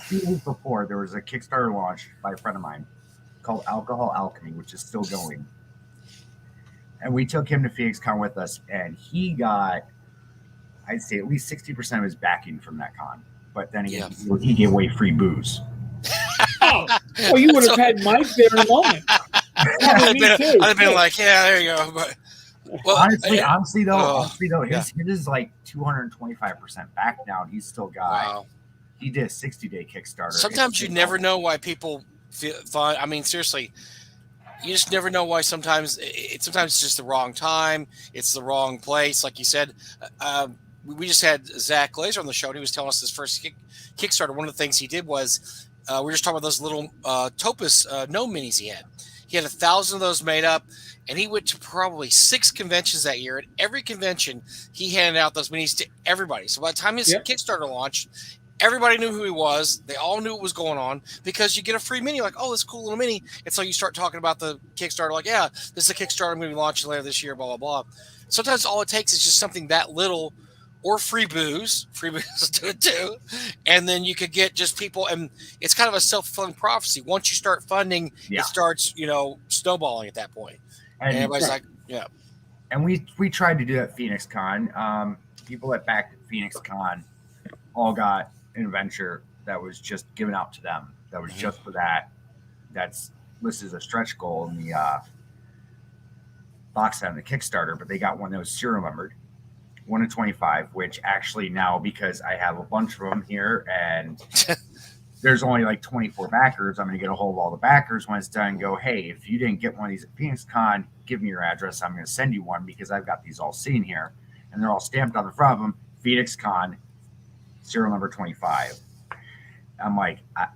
few weeks before, there was a Kickstarter launch by a friend of mine called Alcohol Alchemy, which is still going. And we took him to Phoenix Con with us, and he got, I'd say, at least 60% of his backing from that con. But then he gave away free booze. Well, you would have had Mike there in a moment. I'd have been like, yeah, there you go. But honestly though, his is like 225% back now, and he's still got. Wow. He did a 60-day Kickstarter. Sometimes you never know why people find. I mean, seriously, you just never know why. Sometimes it's just the wrong time. It's the wrong place. Like you said, we just had Zach Glazer on the show, and he was telling us his first Kickstarter. One of the things he did was we were just talking about those little Topus gnome minis he had. He had 1,000 of those made up, and he went to probably 6 conventions that year. At every convention, he handed out those minis to everybody. So by the time his Kickstarter launched, everybody knew who he was. They all knew what was going on because you get a free mini. Like, oh, this cool little mini. And so you start talking about the Kickstarter. Like, yeah, this is a Kickstarter I'm going to be launching later this year, blah, blah, blah. Sometimes all it takes is just something that little, or free booze. Free booze do it too. And then you could get just people. And it's kind of a self-fulfilling prophecy. Once you start funding, it starts, snowballing at that point. And everybody's like, yeah. And we tried to do that at Phoenix Con. People that backed at Phoenix Con all got an adventure that was just given out to them. That was just for that. That's listed as a stretch goal in the box set on the Kickstarter, but they got one that was serial numbered, 1 in 25, which actually now, because I have a bunch of them here and there's only like 24 backers, I'm going to get a hold of all the backers when it's done and go, hey, if you didn't get one of these at Phoenix Con, give me your address. I'm going to send you one because I've got these all sitting here and they're all stamped on the front of them. Phoenix Con, serial number 25. I'm like, I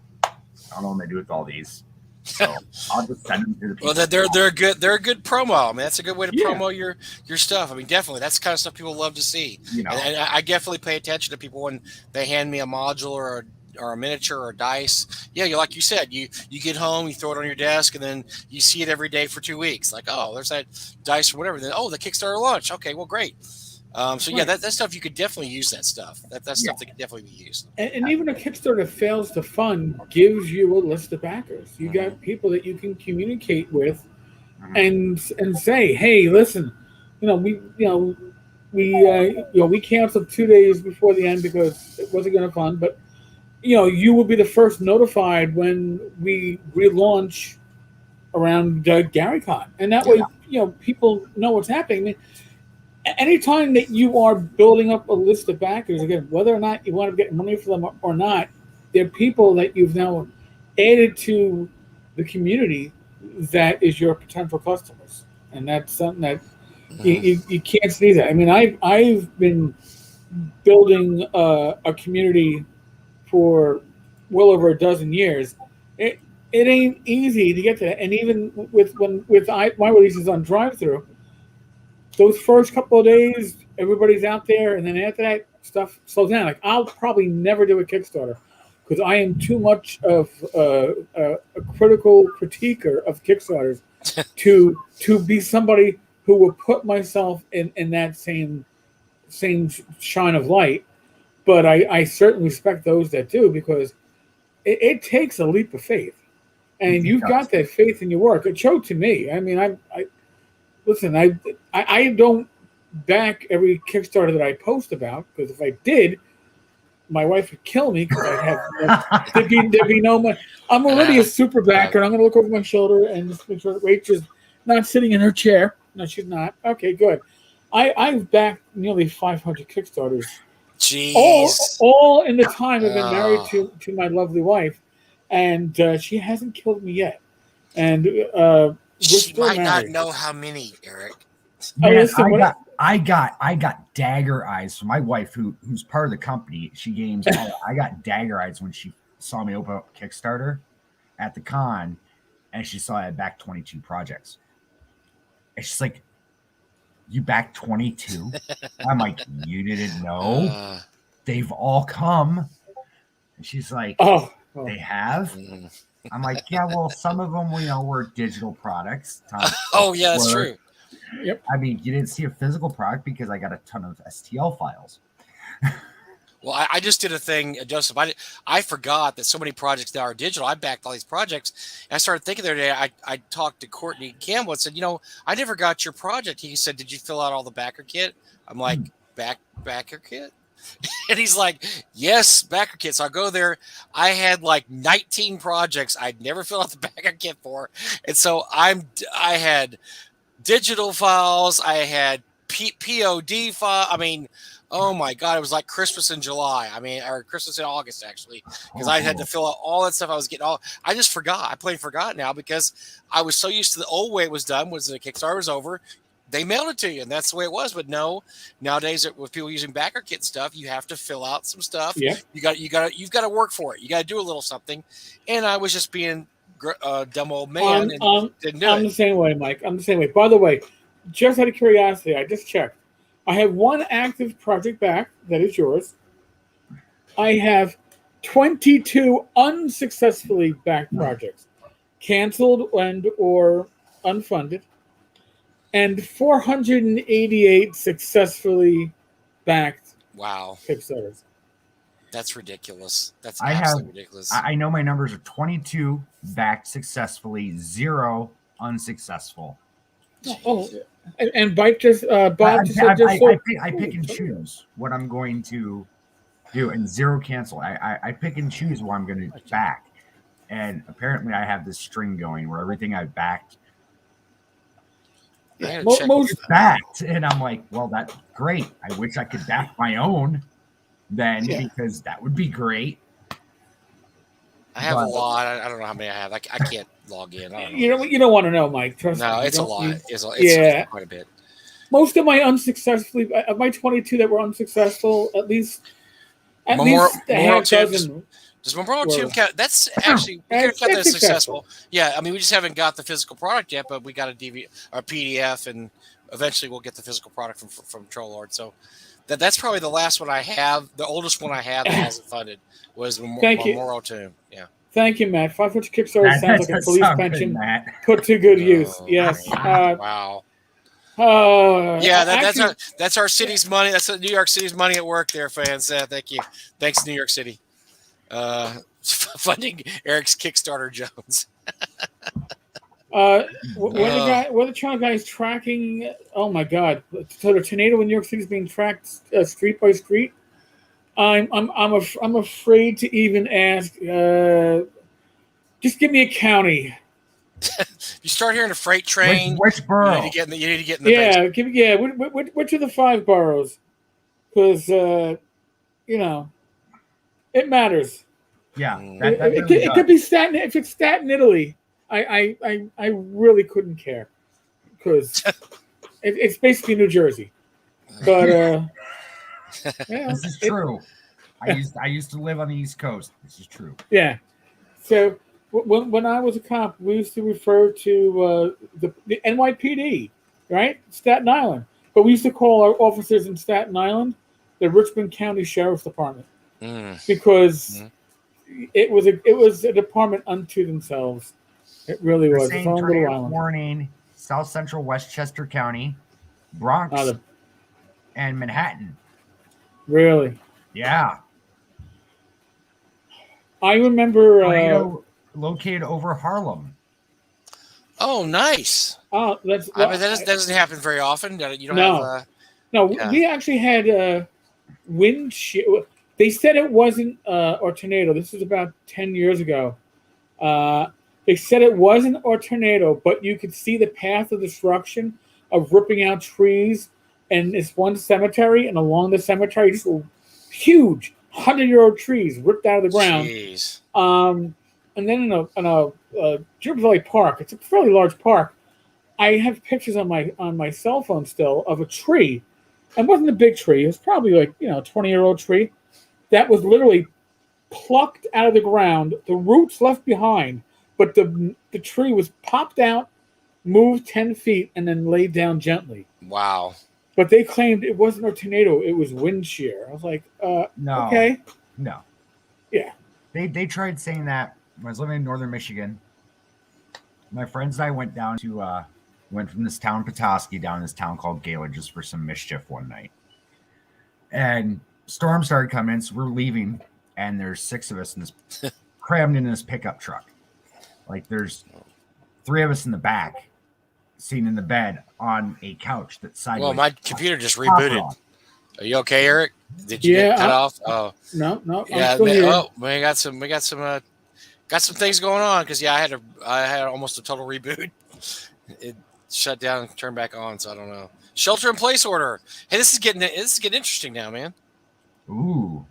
don't know what they do with all these. So I'll just send them to the people. Well, they're good. They're a good promo. I mean, that's a good way to promo your stuff. I mean, definitely, that's the kind of stuff people love to see. And I definitely pay attention to people when they hand me a module or a miniature or a dice. Yeah, like you said, you get home, you throw it on your desk, and then you see it every day for 2 weeks. Like, oh, there's that dice or whatever. Then, oh, the Kickstarter launch. Okay, well, great. That stuff you could definitely use. That stuff. That's stuff that could definitely be used. And even a Kickstarter fails to fund gives you a list of backers. You got people that you can communicate with, and say, hey, listen, we canceled 2 days before the end because it wasn't going to fund, but you will be the first notified when we relaunch around GaryCon, and that way people know what's happening. Anytime that you are building up a list of backers, again, whether or not you want to get money for them or not, they're people that you've now added to the community that is your potential customers, and that's something that you can't see that. I mean, I've been building a community for well over a dozen years. It ain't easy to get to that, and even with my releases on drive-thru. Those first couple of days, everybody's out there, and then after that, stuff slows down. Like, I'll probably never do a Kickstarter because I am too much of a critical critiquer of Kickstarters to be somebody who will put myself in that same shine of light. But I certainly respect those that do, because it takes a leap of faith, and you've got that faith in your work. It showed to me. I mean, Listen, I don't back every Kickstarter that I post about, because if I did, my wife would kill me because there'd be no money. I'm already a super backer, and I'm going to look over my shoulder and just make sure that Rachel's not sitting in her chair. No, she's not. Okay, good. I've backed nearly 500 Kickstarters Jeez. All in the time I've been married to my lovely wife, and she hasn't killed me yet. And we're She still might not married. know how many, Eric. Man, listen, I got dagger eyes. So my wife, who's part of the company, she games. I got dagger eyes when she saw me open up Kickstarter at the con, and she saw I had backed 22 projects. And she's like, "You backed 22?" I'm like, "You didn't know? They've all come." And she's like, "Oh, they have." I'm like, "Yeah, well, some of them, were digital products." Oh, yeah, that's true. Yep. I mean, you didn't see a physical product because I got a ton of STL files. Well, I just did a thing, Joseph. I forgot that so many projects now are digital. I backed all these projects. And I started thinking the other day, I talked to Courtney Campbell and said, I never got your project. He said, "Did you fill out all the backer kit?" I'm like, backer kit? And he's like, "Yes, backer kit." So I go there. I had like 19 projects I'd never filled out the backer kit for. And so I had digital files. I had POD file. I mean, oh my God, it was like Christmas in July. I mean, or Christmas in August, actually, because I had to fill out all that stuff. I was getting I just forgot. I plain forgot now because I was so used to the old way it was done. Was the Kickstarter was over, they mailed it to you, and that's the way it was. But no, nowadays with people using backer kit stuff, you have to fill out some stuff. Yeah. You've got to work for it. You got to do a little something. And I was just being dumb old man and didn't do it. I'm the same way, Mike. I'm the same way. By the way, just out of curiosity, I just checked. I have one active project back. That is yours. I have 22 unsuccessfully backed projects, canceled or unfunded, and 488 successfully backed. Wow. Kickstarters. That's ridiculous. That's absolutely ridiculous. I know my numbers are 22 backed successfully, 0 unsuccessful. Oh, and Bob just I pick and choose what I'm going to do, and 0 cancel. I pick and choose what I'm going to back, and apparently I have this string going where everything I backed most backed, and I'm like, well, that's great. I wish I could back my own then, because that would be great. I have a lot. I don't know how many I have. I can't log in. I don't know. You don't want to know, Mike. Trust me. No, it's a lot. It's quite a bit. Most of my unsuccessfully, of my 22 that were unsuccessful, at least a half dozen. Does Memorial Tomb count? That's actually we can count that as successful. Yeah, I mean we just haven't got the physical product yet, but we got a PDF, and eventually we'll get the physical product from Troll Lord. So that's probably the last one I have. The oldest one I have that hasn't funded was Memorial Tomb. Yeah. Thank you, Matt. 500 Kickstarter sounds like a police pension put to good use. Yes. Wow. Yeah, that's our city's money. That's New York City's money at work there, fans. Thank you. Thanks, New York City. Funding Eric's Kickstarter Jones. Where the China guy is tracking. Oh my God! So the tornado in New York City is being tracked street by street. I'm afraid to even ask. Just give me a county. You start hearing a freight train. Which borough? You need to get in the basement. Which are the 5 boroughs? Because it matters. Yeah, it could be Staten. If it's Staten, Italy, I really couldn't care because it's basically New Jersey. But this is true. I used to live on the East Coast. This is true. Yeah. So when I was a cop, we used to refer to the NYPD, right? Staten Island. But we used to call our officers in Staten Island the Richmond County Sheriff's Department because it was a department unto themselves. It really was. Its own little island. Warning: South Central Westchester County, Bronx, and Manhattan. Really? Yeah. I remember located over Harlem. Oh, nice. Oh, that doesn't happen very often. You don't have. We actually had wind chill. They said it wasn't or tornado. This was about 10 years ago. They said it wasn't or tornado, but you could see the path of destruction of ripping out trees. And it's one cemetery, and along the cemetery, just huge 100-year-old trees ripped out of the ground. Jeez. And then in a Jupiter Valley Park, it's a fairly large park. I have pictures on my cell phone still of a tree. It wasn't a big tree. It was probably like, a 20-year-old tree that was literally plucked out of the ground, the roots left behind, but the tree was popped out, moved 10 feet, and then laid down gently. Wow. But they claimed it wasn't a tornado, it was wind shear. I was like, no. Okay. No. Yeah. They tried saying that when I was living in northern Michigan. My friends and I went from this town, Petoskey, down to this town called Gala just for some mischief one night. And storm started coming, so we're leaving, and there's 6 of us in this crammed in this pickup truck. Like there's 3 of us in the back, sitting in the bed on a couch that's sideways. Well, my computer just rebooted. Are you okay, Eric? Did you get cut off? Oh no. Yeah, we got some things going on because I had almost a total reboot. It shut down and turned back on, so I don't know. Shelter in place order. Hey, this is getting interesting now, man. Ooh.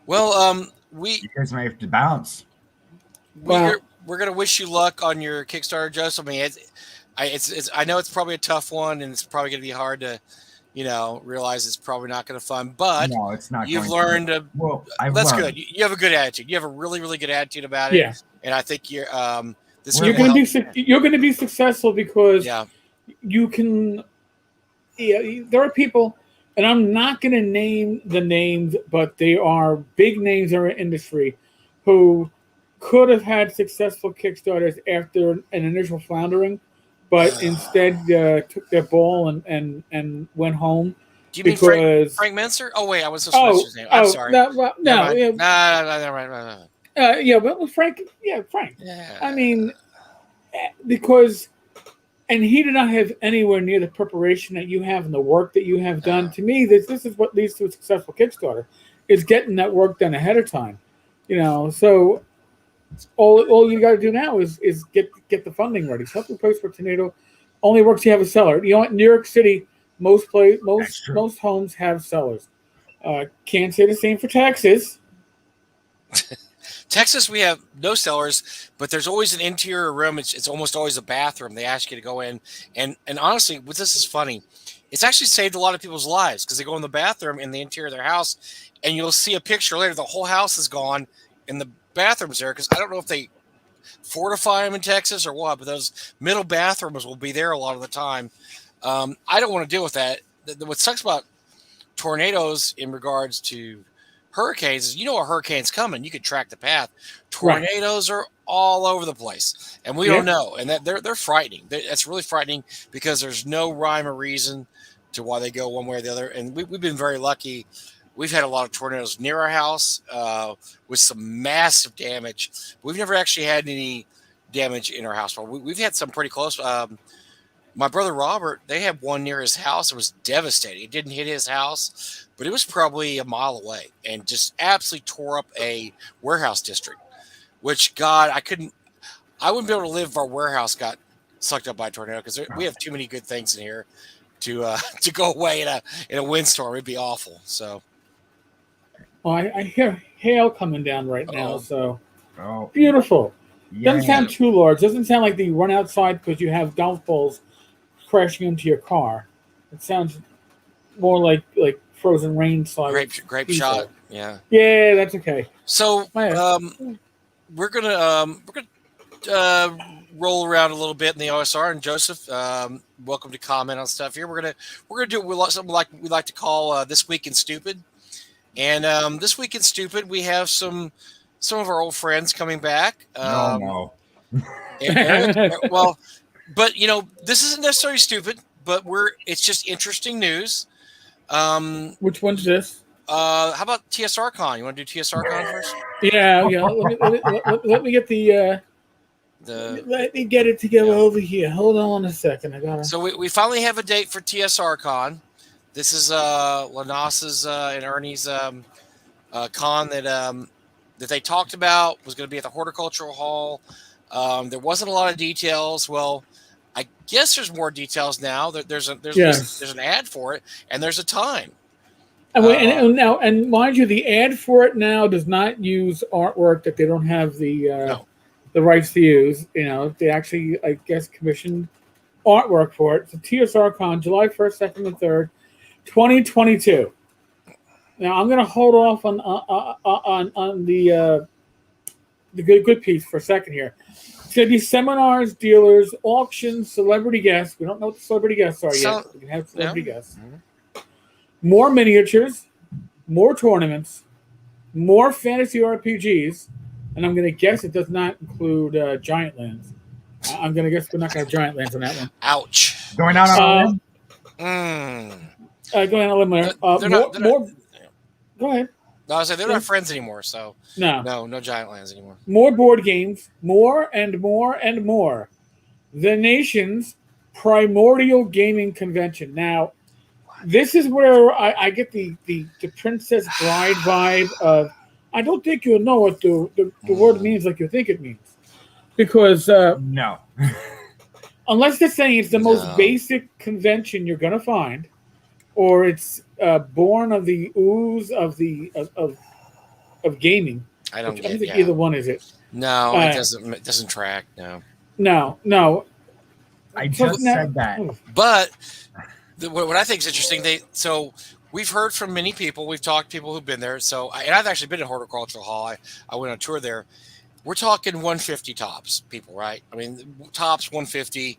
Well, you guys might have to bounce. We're gonna wish you luck on your Kickstarter, Joseph. I mean, I know it's probably a tough one, and it's probably gonna be hard to, realize it's probably not gonna fun. But no, it's not. You've learned. That's good. You have a good attitude. You have a really, really good attitude about it. Yeah. And I think you're going to be successful because you can. Yeah, there are people, and I'm not going to name the names, but they are big names in our industry who could have had successful Kickstarters after an initial floundering, but instead took their ball and went home. Do you mean Frank Menser? Oh wait, I was supposed to mention his name. I'm sorry. No. Yeah. But Frank. Yeah, Frank. Yeah. I mean, because, and he did not have anywhere near the preparation that you have and the work that you have done. To me, this is what leads to a successful Kickstarter, is getting that work done ahead of time. So all you got to do now is get the funding ready. Shelter-in-place for tornado only works if you have a cellar. In New York City, most homes have cellars. Can't say the same for Texas. Texas, we have no cellars, but there's always an interior room. It's almost always a bathroom. They ask you to go in, and honestly, this is funny. It's actually saved a lot of people's lives because they go in the bathroom in the interior of their house, and you'll see a picture later. The whole house is gone, and the bathroom's there because I don't know if they fortify them in Texas or what, but those middle bathrooms will be there a lot of the time. I don't want to deal with that. What sucks about tornadoes in regards to hurricanes is a hurricane's coming. You can track the path. Tornadoes are all over the place, and we don't know. And that they're frightening. That's really frightening because there's no rhyme or reason to why they go one way or the other. And we've been very lucky. We've had a lot of tornadoes near our house with some massive damage. We've never actually had any damage in our house. But we've had some pretty close. My brother Robert, they had one near his house. It was devastating. It didn't hit his house, but it was probably a mile away and just absolutely tore up a warehouse district, which, God, I wouldn't be able to live if our warehouse got sucked up by a tornado because we have too many good things in here to go away in a windstorm. It'd be awful. So. Well, I hear hail coming down right now, so beautiful. Yeah. Doesn't sound too large. Doesn't sound like you run outside because you have golf balls crashing into your car. It sounds more like frozen rain slide. Grape shot. Yeah. Yeah, that's okay. So we're gonna roll around a little bit in the OSR, and Joseph, welcome to comment on stuff here. We're gonna do something like we like to call This Week in Stupid. And This Week in Stupid, we have some of our old friends coming back. No. Well, but this isn't necessarily stupid, but it's just interesting news. Which one's this? How about TSR Con? You want to do TSR Con first? Yeah. Let me get let me get it together over here. Hold on a second. I gotta. So we finally have a date for TSR Con. This is Lanas's and Ernie's con that they talked about, was going to be at the Horticultural Hall. There wasn't a lot of details. Well, I guess there's more details now. There's an ad for it, and there's a time. And mind you, the ad for it now does not use artwork that they don't have the rights to use. You know, they actually, I guess, commissioned artwork for it. So TSR Con, July 1st, 2nd, and 3rd, 2022. Now I'm going to hold off on the good piece for a second here. It's going to be seminars, dealers, auctions, celebrity guests. We don't know what the celebrity guests are yet. We can have celebrity guests. More miniatures, more tournaments, more fantasy RPGs, and I'm going to guess it does not include Giant Lands. I'm going to guess we're not going to have Giant Lands on that one. Ouch. Going out on a limb? Going on a limb there. Go ahead. No, I was like, they're not friends anymore, so no Giant Lands anymore. More board games, more and more and more. The nation's primordial gaming convention. Now, this is where I get the Princess Bride vibe of, I don't think you'll know what the word means like you think it means. Because no. Unless they're saying it's the most basic convention you're going to find, or it's born of the ooze of gaming. I don't think either one is it. No, it doesn't track. No. I just said that. But what I think is interesting, we've heard from many people. We've talked to people who've been there. And I've actually been at Horticultural Hall. I went on tour there. We're talking 150 tops, people, right? I mean, tops 150.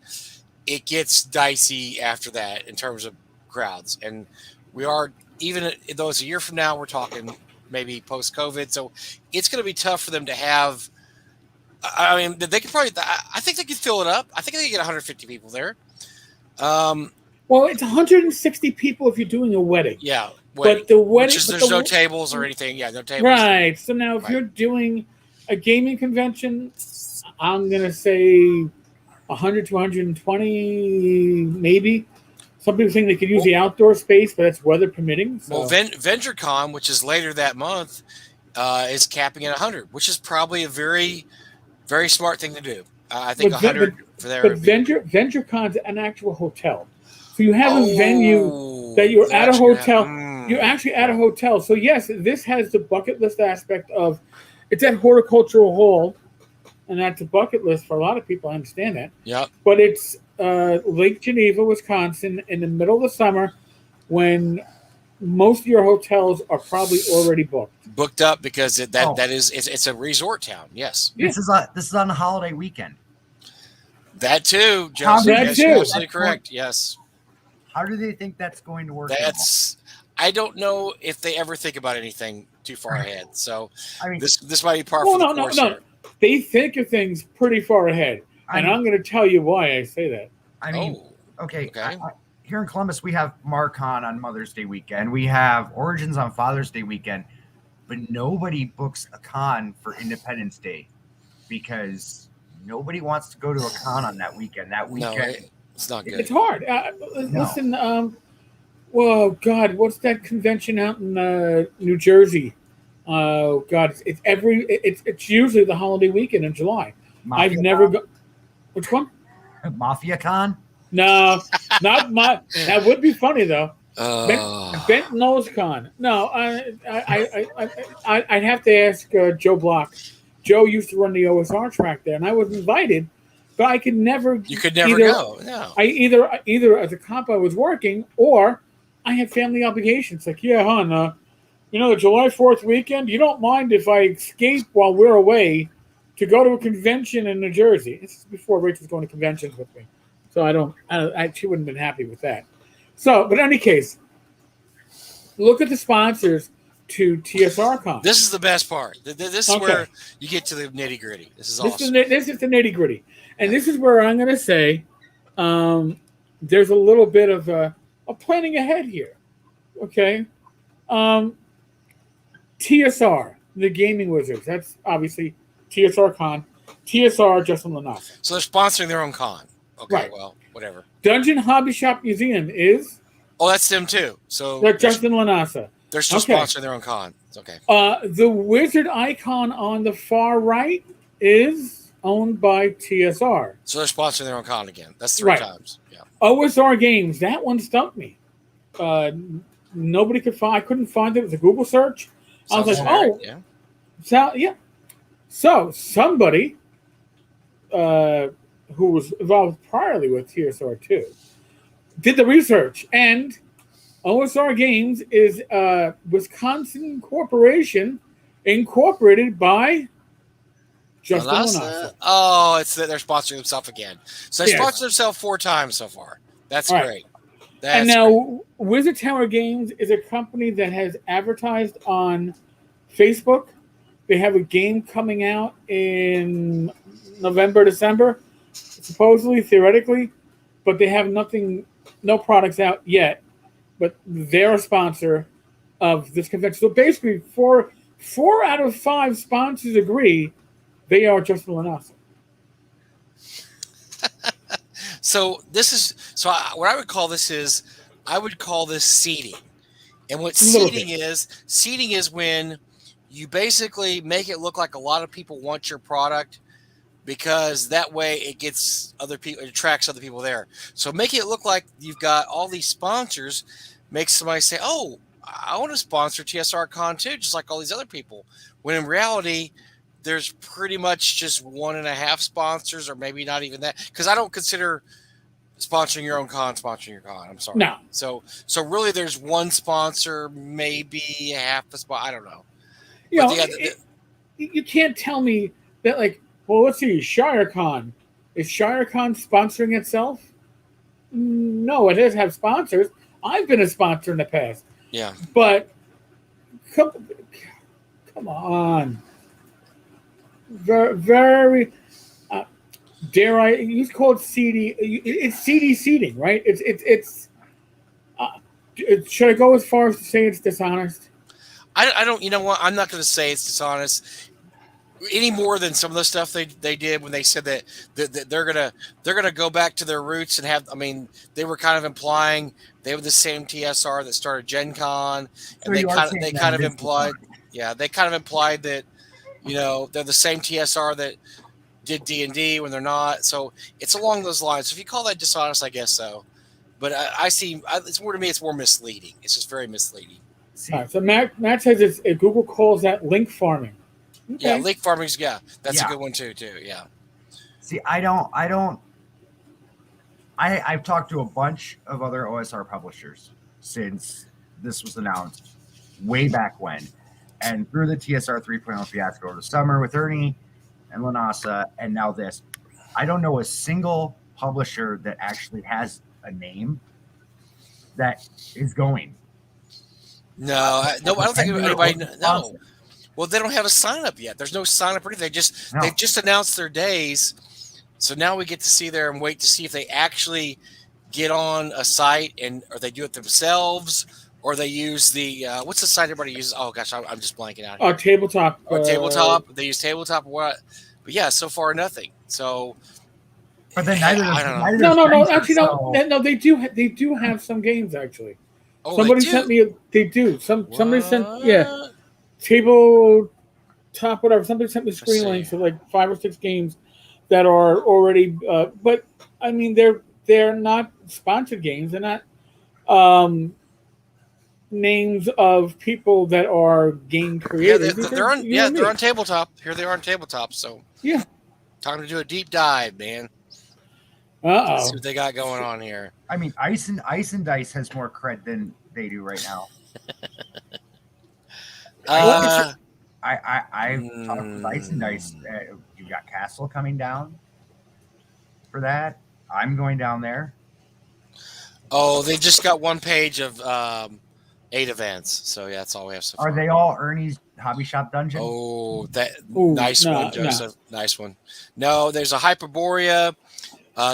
It gets dicey after that in terms of crowds, and we are, even though it's a year from now, we're talking maybe post-COVID, so it's going to be tough for them to have. I mean, they could probably. I think they could fill it up. I think they could get 150 people there. Well, it's 160 people if you're doing a wedding. Yeah, but the wedding, there's no tables or anything. Yeah, no tables. Right. So now, if you're doing a gaming convention, I'm going to say 100 to 120, maybe. Some people think they could use the outdoor space, but that's weather permitting. So. Well, VentureCon, which is later that month, is capping at 100, which is probably a very, very smart thing to do. I think 100 for there. But VentureCon's an actual hotel. So you have a venue that you're at a hotel. You're actually at a hotel. So, yes, this has the bucket list aspect of it's at Horticultural Hall, and that's a bucket list for a lot of people. I understand that. Yeah. But it's Lake Geneva, Wisconsin, in the middle of the summer when most of your hotels are probably already booked up because it's a resort town. Yes. This is on a holiday weekend. That too, Joseph. Yes, you're absolutely correct. Yes. How do they think that's going to work? I don't know if they ever think about anything too far ahead. So I mean, this might be par for the course. No. They think of things pretty far ahead. And I'm going to tell you why I say that. I mean, okay. Here in Columbus, we have MarCon on Mother's Day weekend. We have Origins on Father's Day weekend. But nobody books a con for Independence Day because nobody wants to go to a con on that weekend. That weekend, no, it's not good. It's hard. Listen, well, God, what's that convention out in New Jersey? Oh God, it's usually the holiday weekend in July. I've never gone. Which one? Mafia Con? No, not my. That would be funny though. Bent Nose Con. No, I'd have to ask Joe Block. Joe used to run the OSR track there, and I was invited, but I could never. You could never go. No. I either as a cop I was working, or I had family obligations. Like, yeah, hon, the July 4th weekend. You don't mind if I escape while we're away to go to a convention in New Jersey? This is before Rich was going to conventions with me, so she wouldn't have been happy with that. So, but in any case, look at the sponsors to TSR Con. This is the best part. This is where you get to the nitty gritty. This is awesome. This is the nitty gritty, and this is where I'm going to say there's a little bit of a planning ahead here. Okay, TSR, the Gaming Wizards. That's obviously TSR Con. TSR, Justin Lanasa. So they're sponsoring their own con. Okay, right. Well, whatever. Dungeon Hobby Shop Museum is. Oh, that's them too. So they're Justin Lanasa. They're still sponsoring their own con. It's okay. The wizard icon on the far right is owned by TSR. So they're sponsoring their own con again. That's three times. Yeah. OSR Games. That one stumped me. nobody could find. I couldn't find it. It was a Google search. I was like, oh, yeah. So yeah. So somebody who was involved priorly with TSR2 did the research, and OSR Games is a Wisconsin corporation incorporated by Justin Lanasa. Oh, they're sponsoring themselves again. So they Yes. sponsored themselves 4 times so far. That's All right. great. That's And now great. Wizard Tower Games is a company that has advertised on Facebook. They have a game coming out in November, December, supposedly, theoretically, but they have no products out yet. But they're a sponsor of this convention. So basically, four out of 5 sponsors agree they are Justin Lanasa. So what I would call this is, I would call this seeding. And what seeding is when you basically make it look like a lot of people want your product, because that way it gets other people, it attracts other people there. So make it look like you've got all these sponsors, makes somebody say, oh, I want to sponsor TSR Con too, just like all these other people. When in reality, there's pretty much just 1.5 sponsors, or maybe not even that. Because I don't consider sponsoring your own con sponsoring your con. I'm sorry. No. So really there's one sponsor, maybe half a spot. I don't know. You know, you can't tell me that, like, well, let's see, ShireCon. Is ShireCon sponsoring itself? No, it does have sponsors. I've been a sponsor in the past. Yeah. But come on. Very dare I use called CD? It's CD seating, right? It's should I go as far as to say it's dishonest? I don't. You know what? I'm not going to say it's dishonest any more than some of the stuff they did when they said that they're gonna go back to their roots and have. I mean, they were kind of implying they were the same TSR that started Gen Con, and they kind of implied that, you know, they're the same TSR that did D&D when they're not. So it's along those lines. So if you call that dishonest, I guess so. But I see it's more, to me, it's more misleading. It's just very misleading. All right, so Matt says Google calls that link farming. Okay. Yeah, link farming's that's a good one too. Yeah. See, I've talked to a bunch of other OSR publishers since this was announced way back when, and through the TSR 3.0 fiasco over the summer with Ernie and Lanasa, and now this. I don't know a single publisher that actually has a name that is going. No, I don't think anybody. No. Well, they don't have a sign up yet. There's no sign up or anything. They've just announced their days, so now we get to see there and wait to see if they actually get on a site or they do it themselves, or they use the what's the site everybody uses? Oh gosh, I'm just blanking out here. Tabletop. Tabletop. They use Tabletop or what? But yeah, so far nothing. So. But then No. Actually, no. They do have some games actually. Oh, somebody sent me. They do. Somebody sent. Yeah. Tabletop, whatever. Somebody sent me screen links of like 5 or 6 games that are already. But I mean, they're not sponsored games. They're not names of people that are game creators. They're on Tabletop. Here they are on Tabletop. So yeah, time to do a deep dive, man. See what they got going on here. I mean, Ice and Dice has more cred than they do right now. I've talked with Ice and Dice. You got Castle coming down for that. I'm going down there. Oh, they just got one page of 8 events. So yeah, that's all we have so far. Are they all Ernie's Hobby Shop Dungeon? Oh, nice one, Joseph. No. Nice one. No, there's a Hyperborea,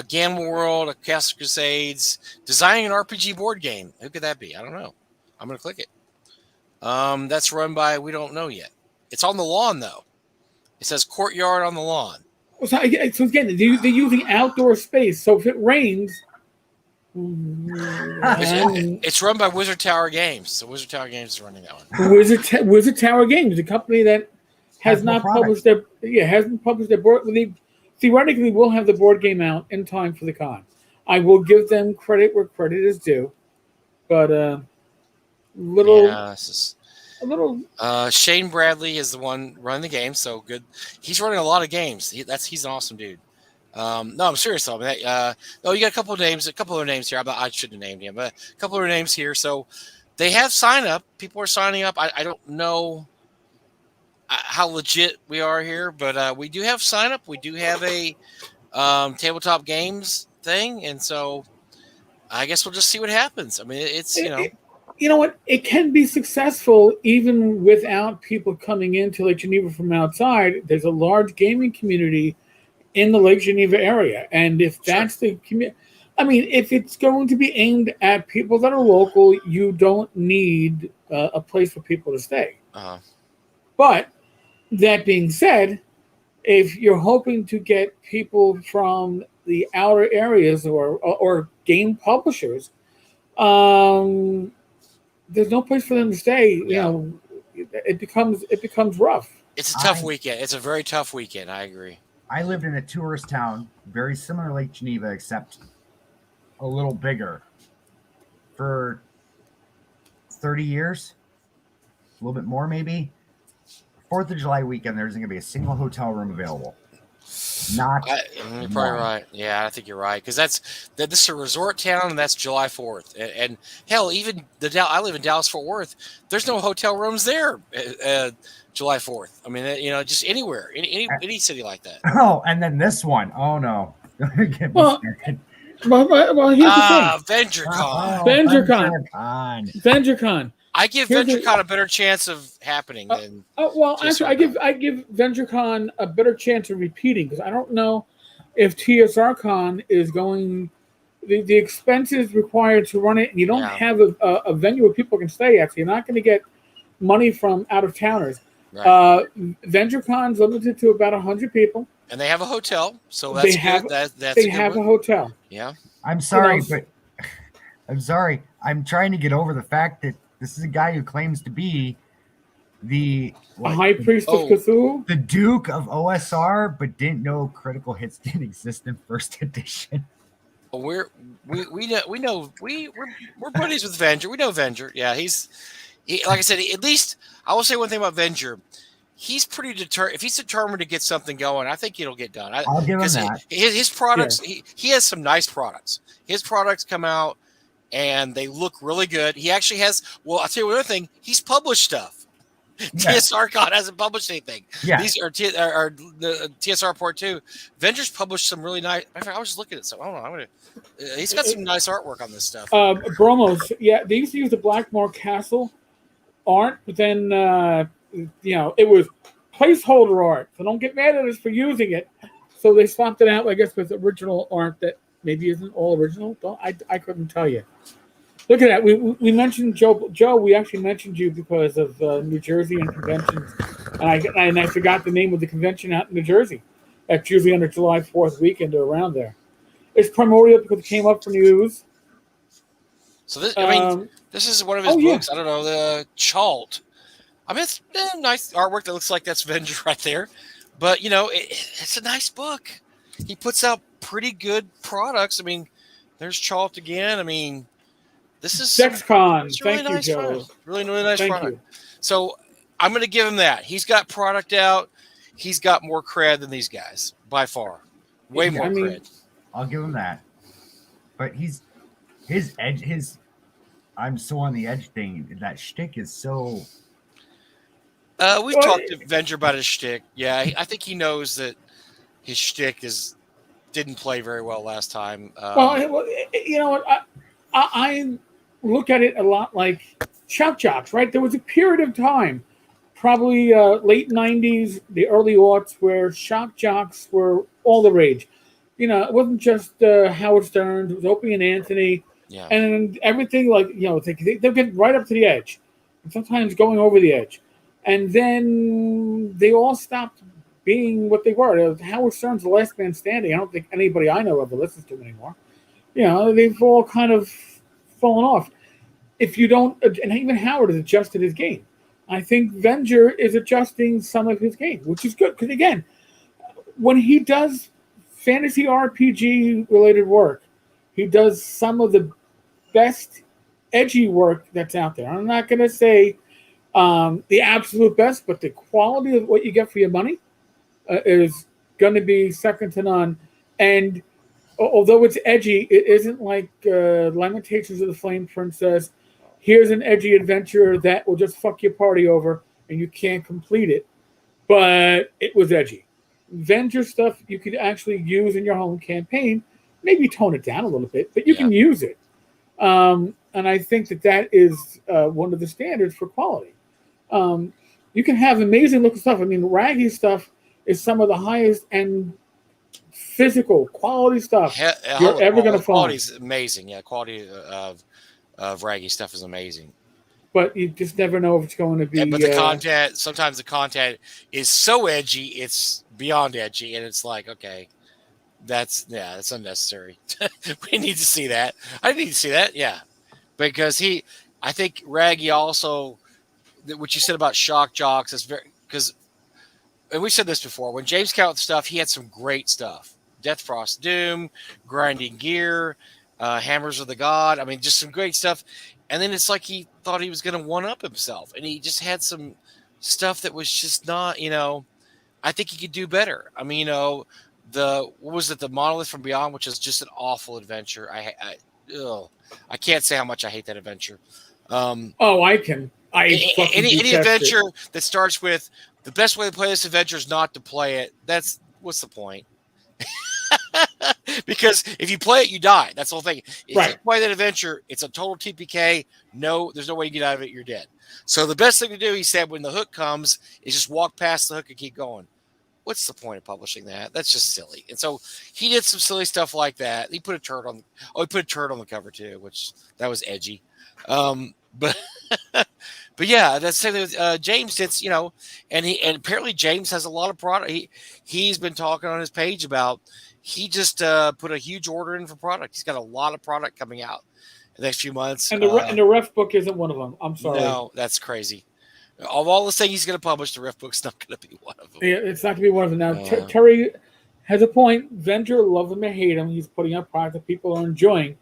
Gamma World, a Castle Crusades, designing an RPG board game. Who could that be? I don't know. I'm gonna click it. That's run by, we don't know yet. It's on the lawn though. It says courtyard on the lawn. So again, they're using outdoor space. So if it rains, it's run by Wizard Tower Games. So Wizard Tower Games is running that one. Wizard Tower Games, a company that hasn't published their board. They theoretically will have the board game out in time for the con. I will give them credit where credit is due, but little. Yeah, this is, A little. Shane Bradley is the one running the game, so good. He's running a lot of games. He's an awesome dude. No, I'm serious though. You got a couple of names here. I shouldn't have named him, but a couple of names here. So they have sign up. People are signing up. I don't know how legit we are here, but we do have sign up. We do have a tabletop games thing, and so I guess we'll just see what happens. I mean, it's you know what? It can be successful even without people coming into Lake Geneva from outside. There's a large gaming community in the Lake Geneva area, and if that's the community, I mean, if it's going to be aimed at people that are local, you don't need a place for people to stay. But that being said, if you're hoping to get people from the outer areas or game publishers, there's no place for them to stay. You know, it becomes rough. It's a tough weekend. It's a very tough weekend. I agree. I lived in a tourist town, very similar to Lake Geneva, except a little bigger, for 30 years, a little bit more maybe. 4th of July weekend, there isn't going to be a single hotel room available. You're probably right. Yeah, I think you're right, because this is a resort town, and that's July 4th. And hell, even I live in Dallas-Fort Worth. There's no hotel rooms there July 4th. I mean, just anywhere, any city like that. Oh, and then this one. Oh no. Well, here's the thing. VentureCon. I give VentureCon a better chance of happening than. Actually, I give VentureCon a better chance of repeating, because I don't know if TSRCon is going. The expenses required to run it, and you don't have a venue where people can stay at, so you're not going to get money from out of towners. Right. VentureCon's limited to about 100 people, and they have a hotel, so that's good. They have a hotel. Yeah. I'm sorry, but I'm trying to get over the fact that this is a guy who claims to be the High Priest of Cthulhu, the Duke of OSR, but didn't know Critical Hits didn't exist in 1st edition. We're buddies with Venger. We know Venger. Yeah, like I said, at least I will say one thing about Venger. He's pretty determined. If he's determined to get something going, I think it'll get done. I'll give him that. His products, he has some nice products. His products come out and they look really good. He actually has. Well, I'll tell you another thing. He's published stuff. Yeah. TSRCon hasn't published anything. Yeah. These are the TSR Port 2. Venger's published some really nice. I was just looking at some. Hold on, he's got some nice artwork on this stuff. Bromos, they used to use the Blackmore Castle art, but then it was placeholder art. So don't get mad at us for using it. So they swapped it out, I guess, with original art that maybe isn't all original. I couldn't tell you. Look at that. We mentioned Joe. Joe, we actually mentioned you because of New Jersey and conventions, and I forgot the name of the convention out in New Jersey. That's usually on the July 4th weekend or around there. It's primordial because it came up for news. So this is one of his books. I don't know, the Chalt. I mean, it's nice artwork that looks like that's Venger right there, but it's a nice book. He puts out pretty good products. I mean, there's Chalt again. I mean. This is DexCon. Really Thank nice you, Joe. product. Really nice product. You. So I'm going to give him that. He's got product out. He's got more cred than these guys by far. Way more cred. I'll give him that. But his edge, I'm so on the edge thing. That shtick is so. We've talked to Venger about his shtick. Yeah, I think he knows that his shtick didn't play very well last time. You know what? I look at it a lot like shock jocks, right? There was a period of time, probably late 90s, the early aughts, where shock jocks were all the rage. It wasn't just Howard Stern, it was Opie and Anthony, and everything they'll get right up to the edge, and sometimes going over the edge. And then they all stopped being what they were. Howard Stern's the last man standing. I don't think anybody I know ever listens to him anymore. They've all kind of fallen off. If you don't, and even Howard has adjusted his game. I think Venger is adjusting some of his game, which is good. Because again, when he does fantasy RPG related work, he does some of the best edgy work that's out there. I'm not going to say the absolute best, but the quality of what you get for your money is going to be second to none. And although it's edgy, it isn't like Lamentations of the Flame Princess. Here's an edgy adventure that will just fuck your party over and you can't complete it. But it was edgy. Avenger stuff you could actually use in your home campaign. Maybe tone it down a little bit, but you can use it. And I think that is one of the standards for quality. You can have amazing looking stuff. I mean, Raggy stuff is some of the highest end physical quality stuff you're ever going to find. Quality is amazing. Yeah, quality of Raggy stuff is amazing. But you just never know if it's going to be. Yeah, but the content, sometimes the content is so edgy, it's beyond edgy, and it's like, okay, that's unnecessary. We need to see that. I need to see that, yeah, because I think Raggy also, what you said about shock jocks is very, because, and we said this before, when James came out with stuff, he had some great stuff. Death Frost Doom, Grinding Gear, Hammers of the God. I mean, just some great stuff. And then it's like he thought he was going to one-up himself. And he just had some stuff that was just not, I think he could do better. I mean, what was it? The Monolith from Beyond, which is just an awful adventure. I can't say how much I hate that adventure. I can. Any adventure that starts with the best way to play this adventure is not to play it. What's the point? Because if you play it, you die. That's the whole thing. If you play that adventure, it's a total TPK. No, there's no way you get out of it. You're dead. So the best thing to do, he said, when the hook comes, is just walk past the hook and keep going. What's the point of publishing that? That's just silly. And so he did some silly stuff like that. He put a turd on. He put a turd on the cover too, which that was edgy. But yeah, that's the same thing with James. It's and apparently James has a lot of product. He's been talking on his page about. He just put a huge order in for product. He's got a lot of product coming out in the next few months. And the ref book isn't one of them. I'm sorry. No, that's crazy. Of all the things he's going to publish, the ref book's not going to be one of them. Yeah, it's not going to be one of them. Now, Terry has a point. Venger, love him or hate him, he's putting out product that people are enjoying.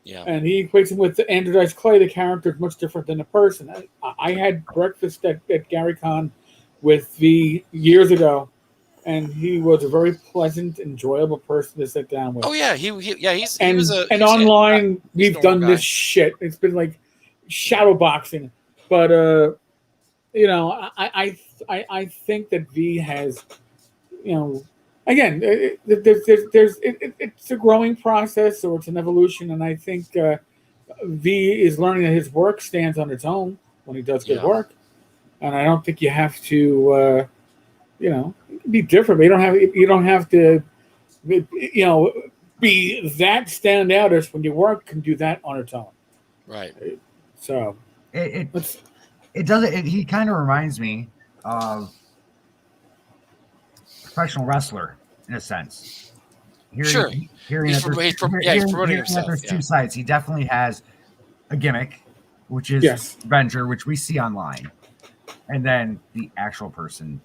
Yeah. And he equates him with the Androdized Clay. The character is much different than the person. I had breakfast at Gary Con with V years ago. And he was a very pleasant, enjoyable person to sit down with. Oh yeah, online we've done this shit. It's been like shadow boxing, but I think that V has, again, it's a growing process or it's an evolution, and I think V is learning that his work stands on its own when he does good work, and I don't think you have to. Be different. But you don't have to, be that standoutish when your work can do that on its own. Right. So it doesn't. He kind of reminds me of a professional wrestler in a sense. He's promoting himself. There's two sides. He definitely has a gimmick, which is Avenger, which we see online, and then the actual person.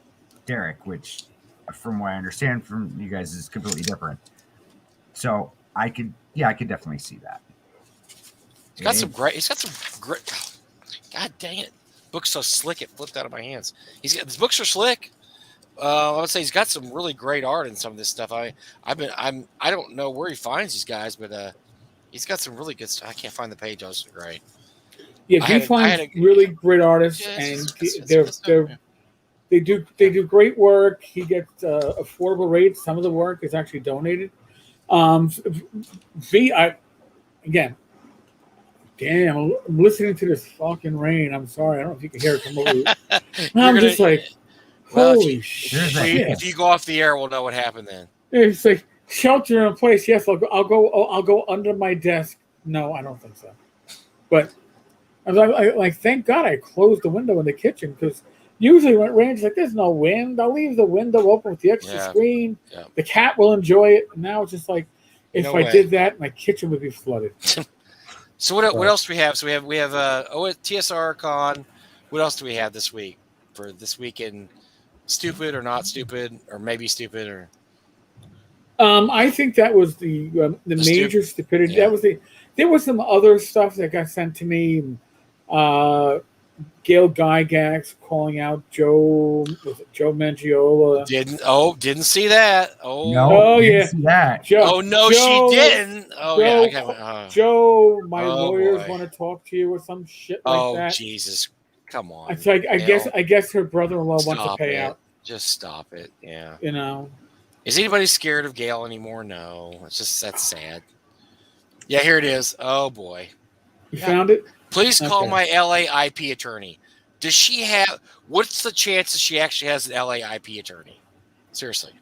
Derek, which from what I understand from you guys is completely different. So I could definitely see that. He's got some great. God dang it! Book's so slick it flipped out of my hands. His books are slick. I would say he's got some really great art in some of this stuff. I don't know where he finds these guys, but he's got some really good stuff. I can't find the page. I was great. Yeah, he finds really great artists, and They do great work. He gets affordable rates. Some of the work is actually donated. I'm listening to this fucking rain. I'm sorry. I don't know if you can hear it from over. I'm just like, holy shit. If you go off the air, we'll know what happened then. It's like shelter in place. Yes, I'll go under my desk. No, I don't think so. But I was like, thank God I closed the window in the kitchen because. Usually when it rains, like there's no wind. I'll leave the window open with the extra screen. Yeah. The cat will enjoy it. And now it's just like if I did that, my kitchen would be flooded. So what else do we have? So we have TSR Con. What else do we have this week for this weekend? Stupid or not stupid or maybe stupid or? I think that was the major stupidity. Yeah. That was there was some other stuff that got sent to me. Gail Gygax calling out Joe Mangiola. Didn't see that. Oh, No, didn't see that. Joe, she didn't. Oh, Joe, yeah. Joe, my Oh, lawyers boy. want to talk to you or some shit like that. Oh, Jesus. Come on. It's like, I guess her brother-in-law wants to pay out. Just stop it. Yeah. You know. Is anybody scared of Gail anymore? No. That's sad. Yeah, here it is. Oh, boy. You found it? Please call my LA IP attorney. Does she have? What's the chances she actually has an LA IP attorney? Seriously.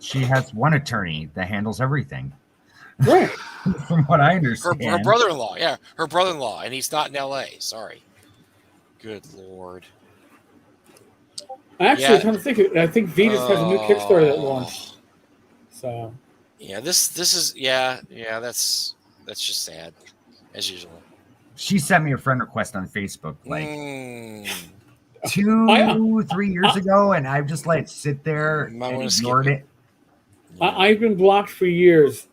She has one attorney that handles everything. Right. From what I understand. Her brother-in-law. Yeah, her brother-in-law, and he's not in LA. Sorry. Good Lord. Actually, I'm trying to think. I think Vetus has a new Kickstarter that launched. So. Yeah, this is that's just sad, as usual. She sent me a friend request on Facebook like 2-3 years ago, and I've just let it sit there and ignored it. I've been blocked for years.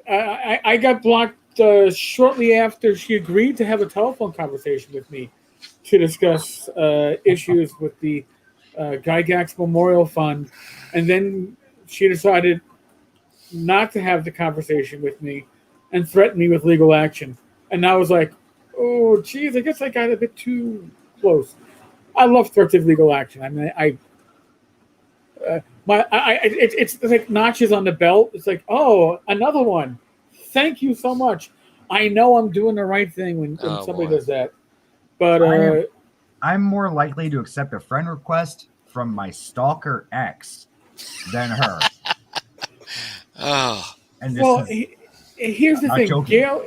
I got blocked shortly after she agreed to have a telephone conversation with me to discuss issues with the Gygax Memorial Fund, and then she decided not to have the conversation with me and threatened me with legal action. And I was like, oh, geez, I guess I got a bit too close. I love threats of legal action. I mean, it's like notches on the belt. It's like, oh, another one. Thank you so much. I know I'm doing the right thing when somebody does that. But I'm more likely to accept a friend request from my stalker ex than her. And here's the thing, Gail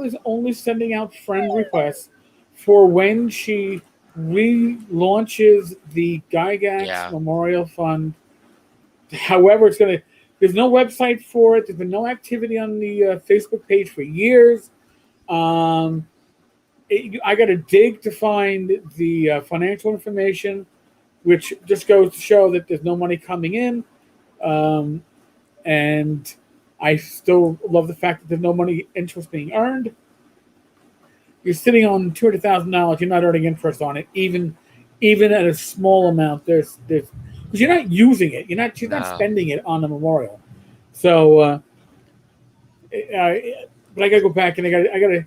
is only sending out friend requests for when she relaunches the Gygax Memorial Fund. However, it's gonna. There's no website for it. There's been no activity on the Facebook page for years. I got to dig to find the financial information, which just goes to show that there's no money coming in. And I still love the fact that there's no money interest being earned. You're sitting on $200,000. You're not earning interest on it, even at a small amount. There's because you're not using it. She's not spending it on the memorial. So, but I gotta go back and I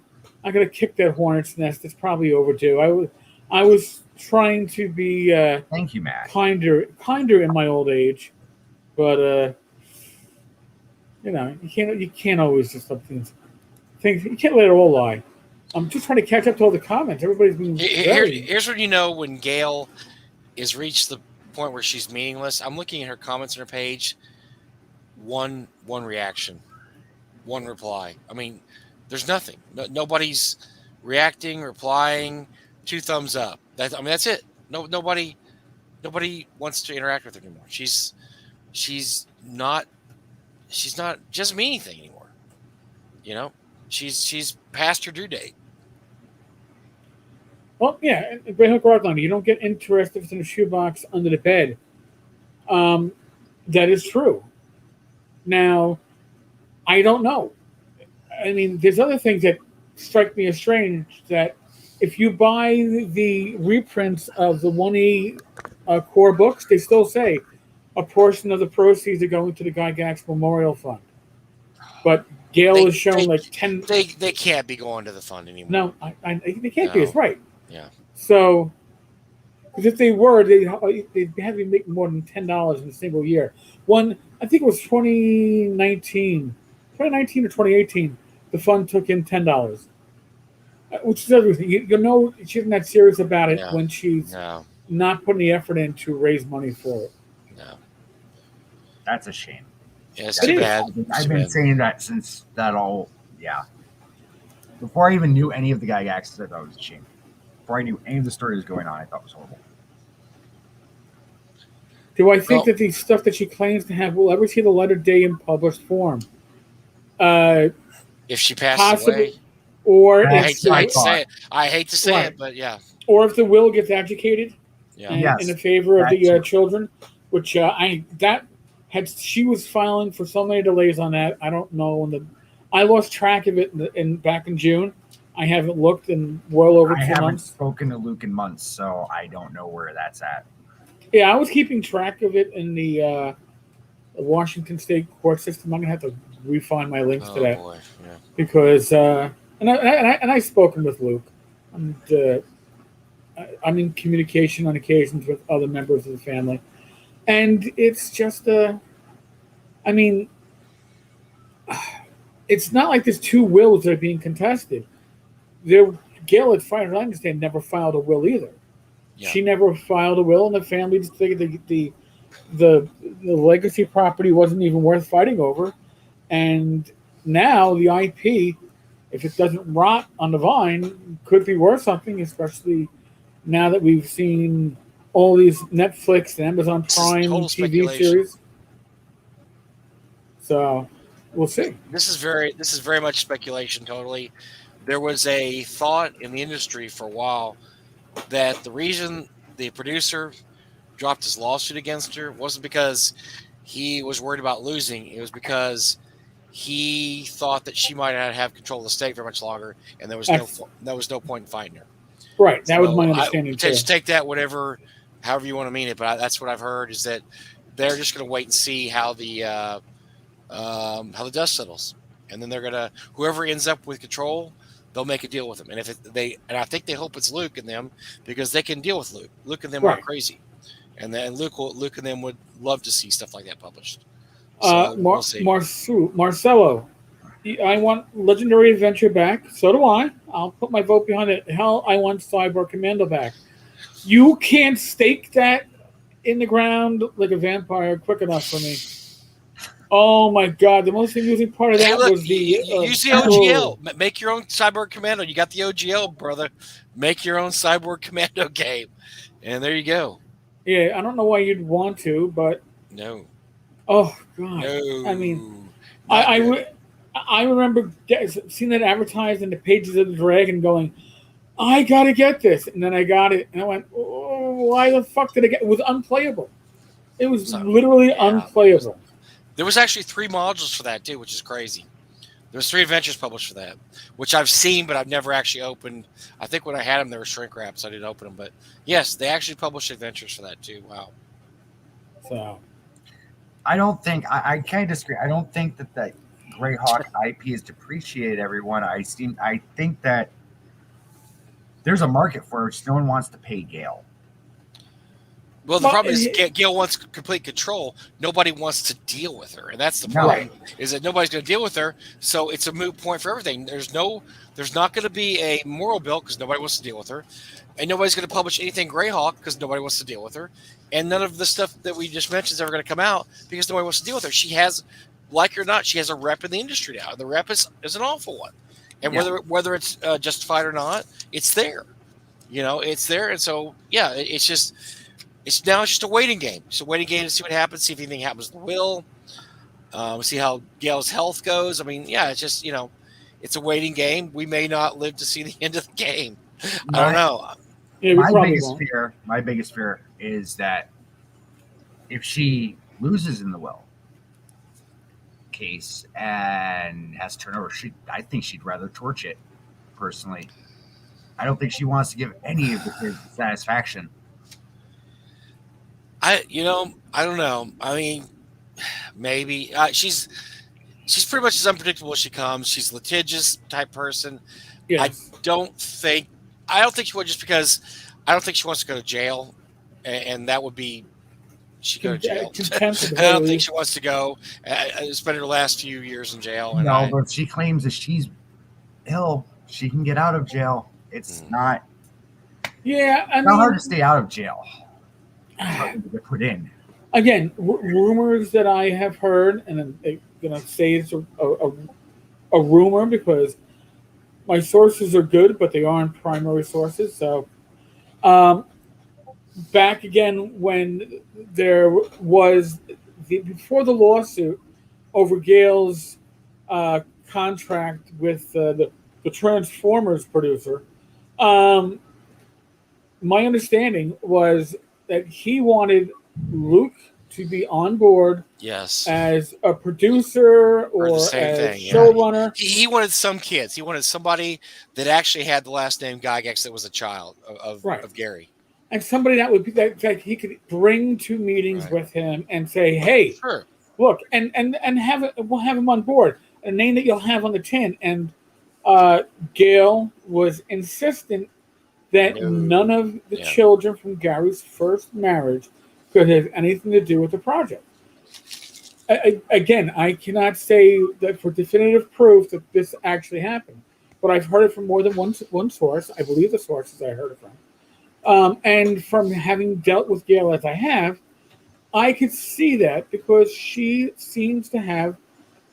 gotta kick that hornet's nest. It's probably overdue. I was trying to be thank you, Matt. kinder in my old age, but you can't always just let things. You can't let it all lie. I'm just trying to catch up to all the comments. Everybody's been here's when you know when Gail is reached the point where she's meaningless. I'm looking at her comments on her page. One reaction, one reply. I mean, there's nothing. Nobody's reacting, replying. 2 thumbs up. That's it. Nobody wants to interact with her anymore. She's not just mean anything anymore. You know, she's past her due date. Well, yeah, Grey Hook Rockline, you don't get interested if it's in a shoebox under the bed. That is true. Now, I don't know. I mean, there's other things that strike me as strange, that if you buy the reprints of the 1E core books, they still say a portion of the proceeds are going to the Gygax Memorial Fund. But Gail is showing like 10. They can't be going to the fund anymore. No, they can't be. It's right. Yeah. So, because if they were, they'd have to be making more than $10 in a single year. I think it was 2019 or 2018. The fund took in $10, which is everything. You know, she's not serious about it when she's not putting the effort in to raise money for it. No, that's a shame. Yeah, it's too bad. I've been saying that since that all. Yeah. Before I even knew any of the Gygaxes, I thought it was a shame. Before I knew any of the stories going on, I thought it was horrible. Do I think that the stuff that she claims to have will ever see the light of day in published form? If she passes away, or I hate to say it, but yeah. Or if the will gets educated, in the favor of the children, which she was filing for so many delays on that. I don't know when I lost track of it back in June. I haven't looked in well over 2 months. I haven't spoken to Luke in months, so I don't know where that's at. Yeah, I was keeping track of it in the Washington State court system. I'm gonna have to refine my links to that because and I've spoken with Luke, and I'm in communication on occasions with other members of the family, and it's just I mean, it's not like there's two wills that are being contested. Gail, as far as I understand, never filed a will either. Yeah. She never filed a will, and the family just figured the legacy property wasn't even worth fighting over. And now the IP, if it doesn't rot on the vine, could be worth something, especially now that we've seen all these Netflix and Amazon Prime TV series. So we'll see. This is very much speculation. Totally. There was a thought in the industry for a while that the reason the producer dropped his lawsuit against her wasn't because he was worried about losing. It was because he thought that she might not have control of the stake for much longer, and there was no point in fighting her. Right. That was my understanding too. Just take that however you want to mean it, but that's what I've heard is that they're just going to wait and see how the dust settles, and then they're going to whoever ends up with control, they'll make a deal with them. And and I think they hope it's Luke and them because they can deal with Luke. Luke and them aren't crazy, and then Luke and them would love to see stuff like that published. So we'll see. Marcelo, I want Legendary Adventure back. So do I. I'll put my vote behind it. Hell, I want Cyborg Commando back. You can't stake that in the ground like a vampire quick enough for me. Oh my God! The most amusing part of that was the use the OGL. Make your own Cyborg Commando. You got the OGL, brother. Make your own Cyborg Commando game, and there you go. Yeah, I don't know why you'd want to, but no. Oh God! No. I mean, I remember seeing that advertised in the pages of the Dragon, going, "I gotta get this," and then I got it, and I went, "Oh, why the fuck did I get it?" It was unplayable. It was literally unplayable. There was actually 3 modules for that too, which is crazy. There was 3 adventures published for that, which I've seen, but I've never actually opened. I think when I had them, they were shrink wrapped, so I didn't open them. But yes, they actually published adventures for that too. Wow. So, I don't think I kind of disagree. I don't think that the Greyhawk IP is depreciated. Everyone, I think that there's a market for it, which no one wants to pay Gail. Well, the problem is Gail wants complete control. Nobody wants to deal with her, and that's the problem. Is that nobody's going to deal with her, so it's a moot point for everything. There's not going to be a moral bill because nobody wants to deal with her, and nobody's going to publish anything Greyhawk because nobody wants to deal with her, and none of the stuff that we just mentioned is ever going to come out because nobody wants to deal with her. She has, like it or not, she has a rep in the industry now. The rep is an awful one, and whether it's justified or not, it's there. It's there, and so it's just. It's just a waiting game. It's a waiting game to see what happens, see if anything happens to the will, see how Gail's health goes. I mean, it's just, it's a waiting game. We may not live to see the end of the game. I don't know. Yeah, my biggest fear is that if she loses in the will case and has to turn over, I think she'd rather torch it, personally. I don't think she wants to give any of the kids satisfaction. I don't know. I mean, maybe she's pretty much as unpredictable as she comes. She's a litigious type person. Yes. I don't think she would, just because I don't think she wants to go to jail, and that would be she'd go to jail. I don't think she wants to go spend her last few years in jail. And but she claims that she's ill. She can get out of jail. It's not. Yeah, it's not hard to stay out of jail. Put in again rumors that I have heard, and I'm going to say it's a rumor because my sources are good, but they aren't primary sources. So, back again when there was before the lawsuit over Gail's contract with the Transformers producer, my understanding was that he wanted Luke to be on board Yes. as a producer Or the or same as thing, yeah. showrunner. He wanted some kids. He wanted somebody that actually had the last name Gygax that was a child of Gary. And somebody that would be that he could bring to meetings Right. with him and say, "Hey, Sure. look," and have it. We'll have him on board. A name that you'll have on the tin. And Gail was insistent that none of the children from Gary's first marriage could have anything to do with the project. Again, I cannot say that for definitive proof that this actually happened, but I've heard it from more than one source. I believe the sources I heard it from. And from having dealt with Gail as I have, I could see that because she seems to have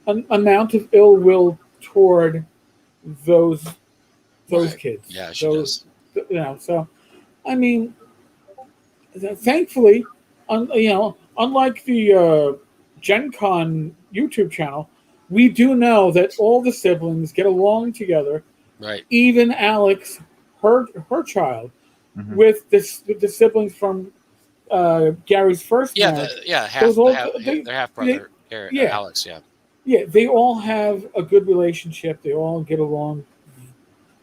an amount of ill will toward those kids. Yeah, she does. So I mean, thankfully, unlike the Gen Con YouTube channel, we do know that all the siblings get along together. Right. Even Alex, her child. Mm-hmm. With the siblings from Gary's first marriage. Their half brother, Alex. Yeah, they all have a good relationship. They all get along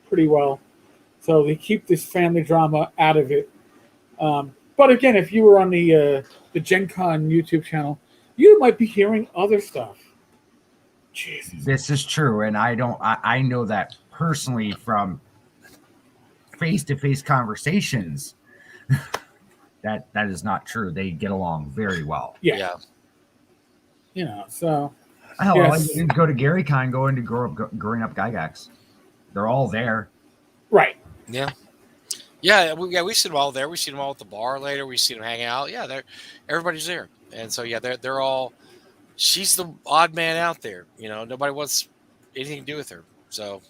pretty well, so they keep this family drama out of it. But again, if you were on the Gen Con YouTube channel, you might be hearing other stuff. Jesus. This is true, and I know that personally from face-to-face conversations. that is not true. They get along very well. Yeah. So I didn't go to Gary Con, go into growing up Gygax. They're all there. Right. Yeah. We've seen them all there. We've seen them all at the bar later. We've seen them hanging out. Yeah, everybody's there. And so they're all. She's the odd man out there. Nobody wants anything to do with her. So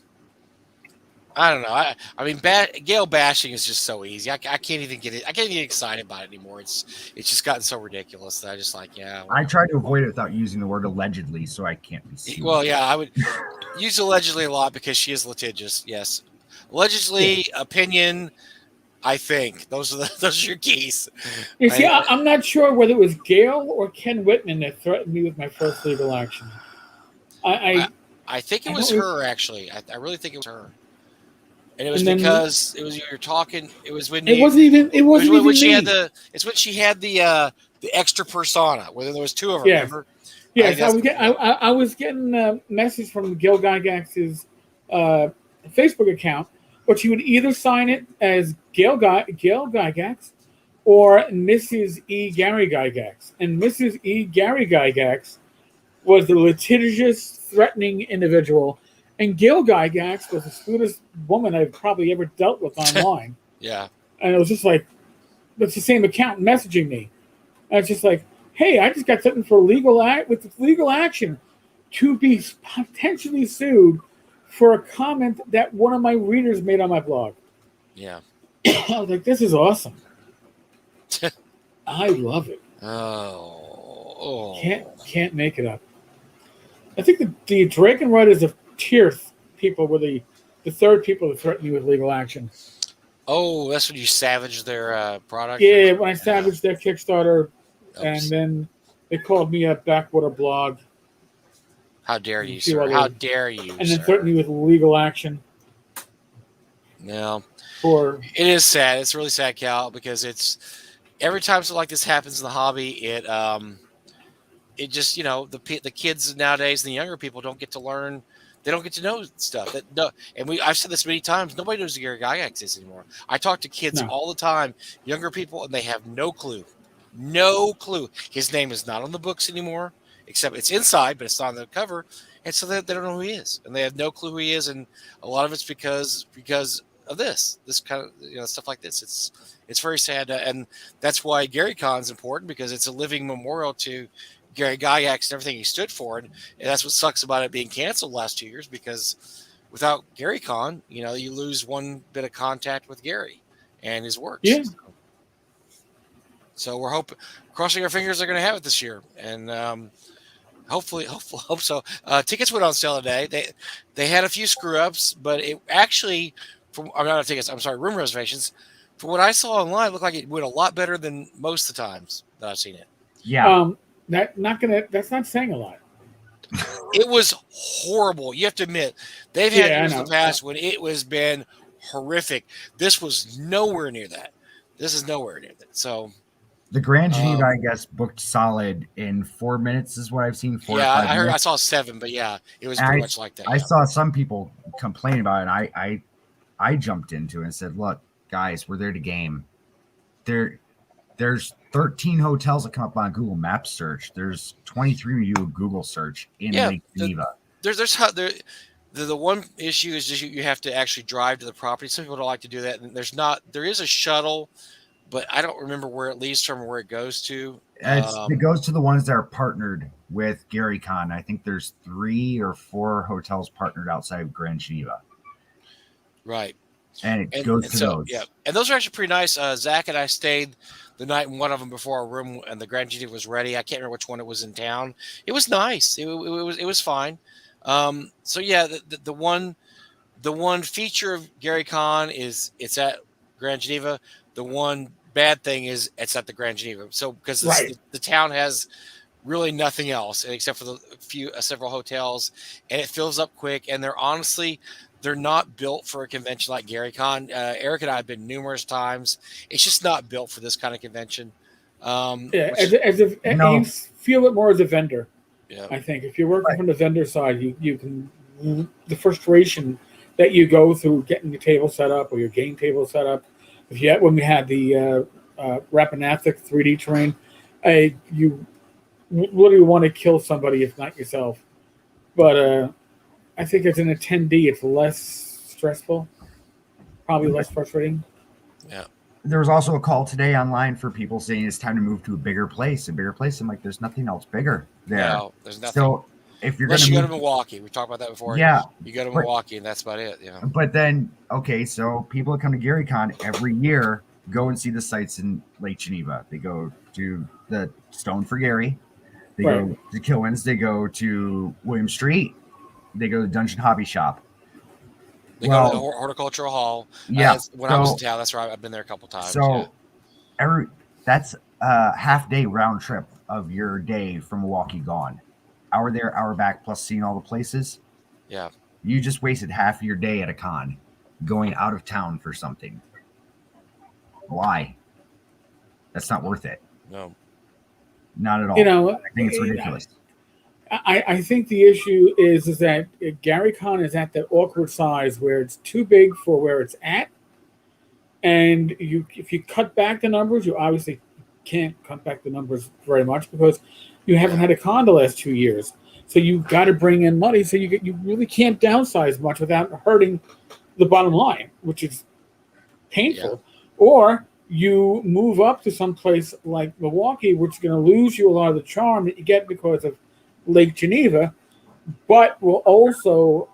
I don't know. I mean, Gail bashing is just so easy. I can't even get it. I can't even get excited about it anymore. It's just gotten so ridiculous that I just I try to avoid it without using the word allegedly, so I can't be sued. Well, yeah, I would use allegedly a lot because she is litigious. Yes, allegedly, opinion. I think those are your keys. You see, I'm not sure whether it was Gail or Ken Whitman that threatened me with my first legal action. I think it was her actually. I really think it was her. And it was because it was you were talking. It was when it wasn't even when she had it's when she had the extra persona. Whether there was two of them. Yes. Remember? Yes, I was getting a message from Gil Gygax's Facebook account, but she would either sign it as Gail Gygax or Mrs. E. Gary Gygax, and Mrs. E. Gary Gygax was the litigious, threatening individual. And Gail Gygax was the sweetest woman I've probably ever dealt with online. Yeah. And it was just like, it's the same account messaging me. And it's just like, hey, I just got something for legal action to be potentially sued for a comment that one of my readers made on my blog. Yeah. I was like, this is awesome. I love it. Oh. Can't make it up. I think the Draken Riders of Tirth people were the third people that threatened me with legal action. Oh, that's when you savaged their product? Yeah, when I savaged their Kickstarter, and then they called me a backwater blog. How dare you, sir? How dare you, and then threatened me with legal action. No. It is sad. It's really sad, Cal, because it's every time something like this happens in the hobby, it just, the kids nowadays and the younger people don't get to learn. They don't get to know stuff. I've said this many times. Nobody knows who Gary Gygax is anymore. I talk to kids all the time, younger people, and they have no clue. No clue. His name is not on the books anymore, except it's inside, but it's not on the cover. And so they don't know who he is, and they have no clue who he is. And a lot of it's because of this kind of stuff like this. It's very sad, and that's why Gary Con's important, because it's a living memorial to Gary Gygax and everything he stood for, and that's what sucks about it being canceled the last 2 years, because without Gary Con, you lose one bit of contact with Gary and his works. Yeah. So we're crossing our fingers they're going to have it this year, and hope so. Tickets went on sale today. They had a few screw ups, but it actually, room reservations. From what I saw online, it looked like it went a lot better than most of the times that I've seen it. Yeah. That's not saying a lot. It was horrible. You have to admit, they've had years in the past when it was been horrific. This was nowhere near that. This is nowhere near that. So the Grand Geneva, I guess, booked solid in 4 minutes is what I've seen. 4 yeah, or 5 minutes. I saw 7, but yeah, it was pretty much like that. I saw some people complain about it. And I jumped into it and said, "Look, guys, we're there to game. There's 13 hotels that come up on Google Maps search. There's 23 when you do a Google search in Lake Geneva. The one issue is just you have to actually drive to the property. Some people don't like to do that. And there is a shuttle, but I don't remember where it leaves from or where it goes to. It goes to the ones that are partnered with Gary Con. I think there's 3 or 4 hotels partnered outside of Grand Geneva. Right. And it goes to those. Yeah. And those are actually pretty nice. Zach and I stayed the night in one of them before our room and the Grand Geneva was ready. I can't remember which one it was in town. It was nice. It was fine. So yeah, the one feature of Gary Con is it's at Grand Geneva. The one bad thing is it's at the Grand Geneva. So because the town has really nothing else except for the several hotels, and it fills up quick. And they're not built for a convention like Gary Con. Eric and I have been numerous times. It's just not built for this kind of convention. You feel it more as a vendor. Yeah. I think if you're working from the vendor side, you can the frustration that you go through getting your table set up or your game table set up. When we had the Rappahannock 3D terrain, you literally want to kill somebody if not yourself. But I think as an attendee, it's less stressful, probably less frustrating. Yeah. There was also a call today online for people saying it's time to move to a bigger place. I'm like, there's nothing else bigger there. No, there's nothing. So if you're going to go to Milwaukee, we talked about that before. Yeah. You go to Milwaukee, and that's about it. Yeah. But then, okay, so people that come to GaryCon every year go and see the sites in Lake Geneva. They go to the Stone for Gary. They go to Kilwins. They go to William Street. They go to Dungeon Hobby Shop. They go to the Horticultural Hall. Yeah. When I was in town, that's right. I've been there a couple times. So that's a half-day round trip of your day from Milwaukee gone. Hour there, hour back, plus seeing all the places. Yeah. You just wasted half of your day at a con going out of town for something. Why? That's not worth it. No. Not at all. I think it's ridiculous. I think the issue is that GaryCon is at that awkward size where it's too big for where it's at, and if you cut back the numbers, you obviously can't cut back the numbers very much because you haven't had a con the last 2 years. So you've got to bring in money, so you really can't downsize much without hurting the bottom line, which is painful. Yeah. Or you move up to some place like Milwaukee, which is going to lose you a lot of the charm that you get because of Lake Geneva, but will also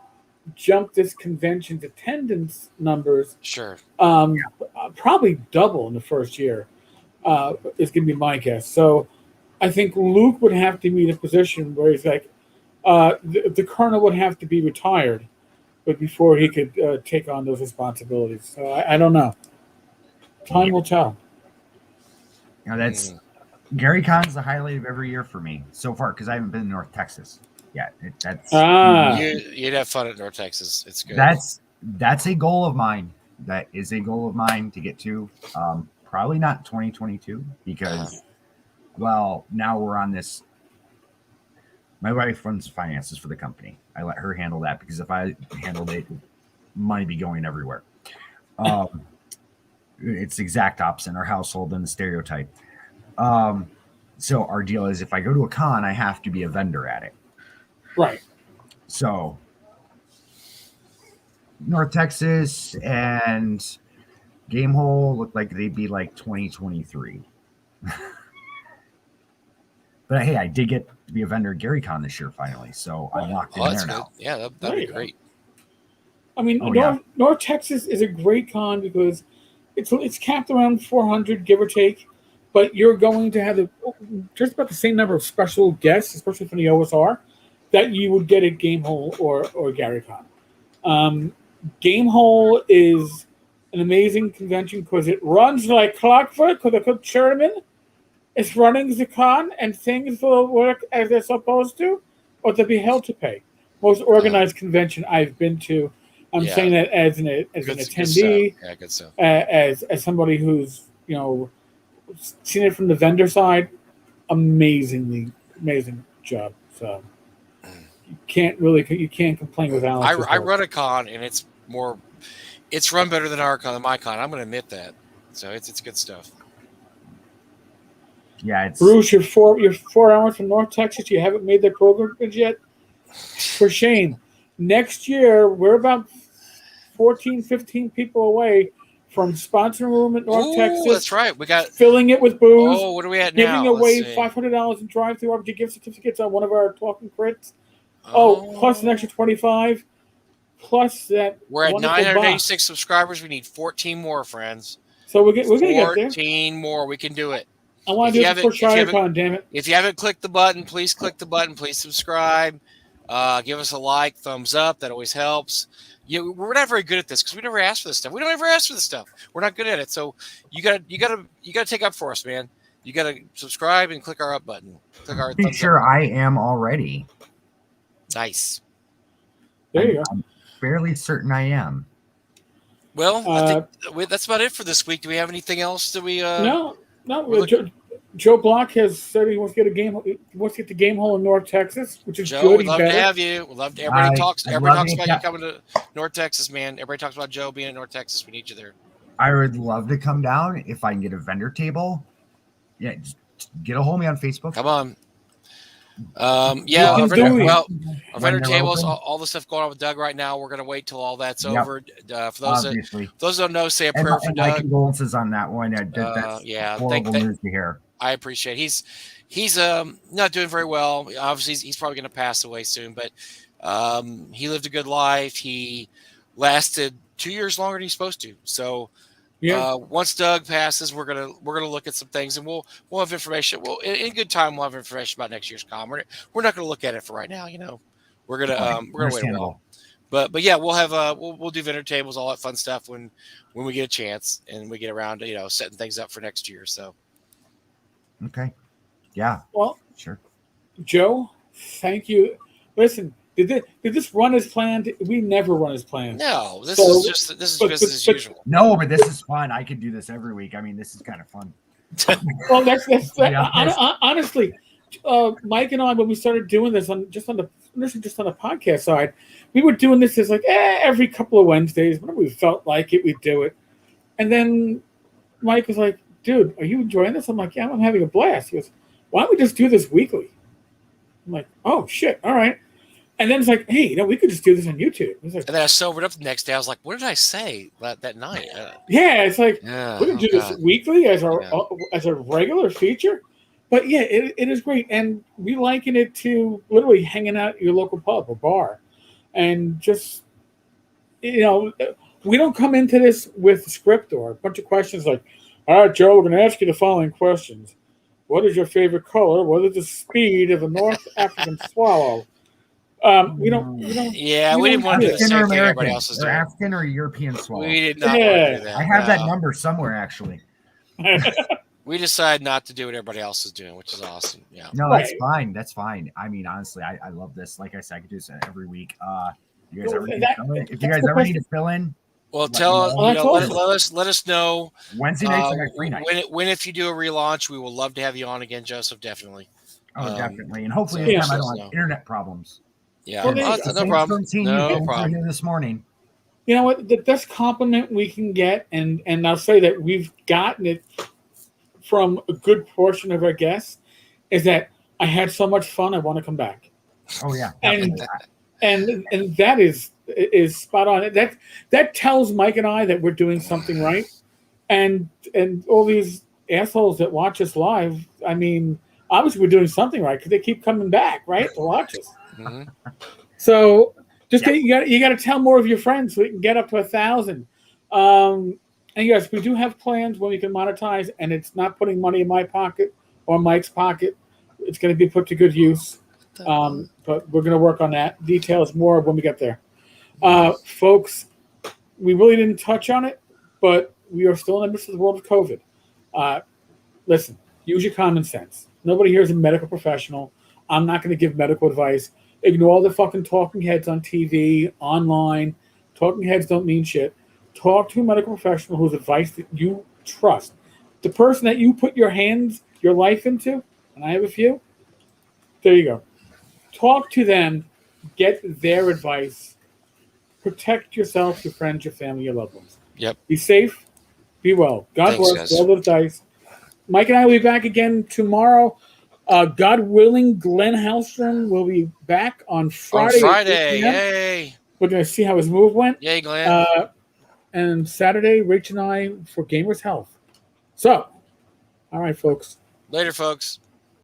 jump this convention's attendance numbers. Sure. Probably double in the first year is going to be my guess. So I think Luke would have to be in a position where he's like, the colonel would have to be retired, but before he could take on those responsibilities. So I don't know. Time will tell. That's GaryCon's the highlight of every year for me so far because I haven't been in North Texas yet. You'd have fun at North Texas. It's good. That's a goal of mine. That is a goal of mine to get to. Probably not 2022 because, well, now we're on this. My wife runs finances for the company. I let her handle that because if I handled it, money be going everywhere. It's the exact opposite in our household than the stereotype. So our deal is if I go to a con, I have to be a vendor at it. Right. So North Texas and Gamehole look like they'd be like 2023. But hey, I did get to be a vendor at GaryCon this year finally, so I'm locked in there now. Yeah, that'd be great. I mean, North Texas is a great con because it's capped around 400, give or take, but you're going to have just about the same number of special guests, especially from the OSR, that you would get at Gamehole or GaryCon. Gamehole is an amazing convention because it runs like clockwork with a good chairman, is running the con and things will work as they're supposed to, or to be held to pay. Most organized convention I've been to, I'm saying that as an attendee, good stuff. As somebody who's seen it from the vendor side, amazing job. So you can't complain with Alex. I run a con and it's run better than our con, than my con. I'm going to admit that. So it's good stuff. Yeah, it's Bruce, you're 4 hours from North Texas. You haven't made the program yet. For shame. Next year, we're about 14, 15 people away from sponsoring room at North Texas. That's right. We got filling it with booze. Oh, what are we at now? Giving away $500 in drive-through RPG gift certificates on one of our talking crits. Plus an extra 25. Plus that. We're at 986 subscribers. We need 14 more, friends. So we're gonna get there. 14 more. We can do it. I want to do it before ShireCon, damn it. If you haven't clicked the button, please click the button. Please subscribe. Give us a like, thumbs up. That always helps. We're not very good at this because we never ask for this stuff. We don't ever ask for this stuff. We're not good at it. So you gotta take up for us, man. You gotta subscribe and click our up button. Click our Be sure up. I am already. Nice. There you go. I'm fairly certain I am. Well, I think that's about it for this week. Do we have anything else that we? No. Joe Block has said he wants to get a game. He wants to get the game hole in North Texas, which is Joe, good. We'd love to have you. We'd love to. Everybody talks about you coming to North Texas, man. Everybody talks about Joe being in North Texas. We need you there. I would love to come down if I can get a vendor table. Yeah, just get a hold of me on Facebook. Come on. Our vendor tables, all the stuff going on with Doug right now. We're gonna wait till all that's over. For those that don't know, say a prayer for Doug. My condolences on that one. That's horrible news to hear. I appreciate it. He's not doing very well. Obviously, he's probably going to pass away soon. But he lived a good life. He lasted 2 years longer than he's supposed to. So once Doug passes, we're gonna look at some things, and we'll have information. Well, in good time, we'll have information about next year's con. We're not going to look at it for right now. We're gonna wait a while. But yeah, we'll have we'll do vendor tables, all that fun stuff when we get a chance and we get around to setting things up for next year. So. Okay. Yeah. Well, sure. Joe, thank you. Listen, did this run as planned? We never run as planned. No, this is business as usual. No, but this is fun. I could do this every week. I mean, this is kind of fun. Well, honestly, Mike and I, when we started doing this on the podcast side, we were doing this as like every couple of Wednesdays. Whenever we felt like it, we'd do it. And then Mike was like, dude, are you enjoying this? I'm like, yeah, I'm having a blast. He goes, why don't we just do this weekly? I'm like, oh, shit. All right. And then it's like, hey, we could just do this on YouTube. Like, and then I sobered up the next day. I was like, what did I say that night? It's like, we could do this weekly as a regular feature. But, yeah, it is great. And we liken it to literally hanging out at your local pub or bar. And just, we don't come into this with a script or a bunch of questions like, all right, Joe, we're going to ask you the following questions. What is your favorite color? What is the speed of a North African swallow? We don't. Yeah, we didn't want to do the same thing everybody else is doing. African or European swallow. We did not want to do that. I have that number somewhere, actually. We decided not to do what everybody else is doing, which is awesome. Yeah. No, that's fine. That's fine. I mean, honestly, I love this. Like I said, I could do this every week. You guys ever need to fill in? If you guys ever need to fill in, well, let us know. Wednesday nights are free night. When if you do a relaunch, we will love to have you on again, Joseph. Definitely. Oh, definitely, and hopefully this time I don't have internet problems. Yeah, no problem. No problem. Here this morning. You know what? The best compliment we can get, and I'll say that we've gotten it from a good portion of our guests, is that I had so much fun. I want to come back. Oh yeah, and that is spot on. That tells Mike and I that we're doing something right, and all these assholes that watch us live. I mean, obviously we're doing something right because they keep coming back, right, to watch us. Mm-hmm. So just you got to tell more of your friends so we can get up to 1,000. And yes, we do have plans when we can monetize, and it's not putting money in my pocket or Mike's pocket. It's going to be put to good use. But we're going to work on that. Details more when we get there. Folks, we really didn't touch on it, but we are still in the midst of the world of COVID. Listen, Use your common sense. Nobody here is a medical professional. I'm not going to give medical advice. Ignore the fucking talking heads on TV, online. Talking heads don't mean shit. Talk to a medical professional whose advice that you trust. The person that you put your life into, and I have a few, there you go. Talk to them. Get their advice. Protect yourself, your friends, your family, your loved ones. Yep. Be safe. Be well. God bless. Roll those dice. Mike and I will be back again tomorrow. God willing, Glenn Hellstrom will be back on Friday. Yay. We're going to see how his move went. Yay, Glenn. And Saturday, Rach and I for Gamers Health. So, all right, folks. Later, folks.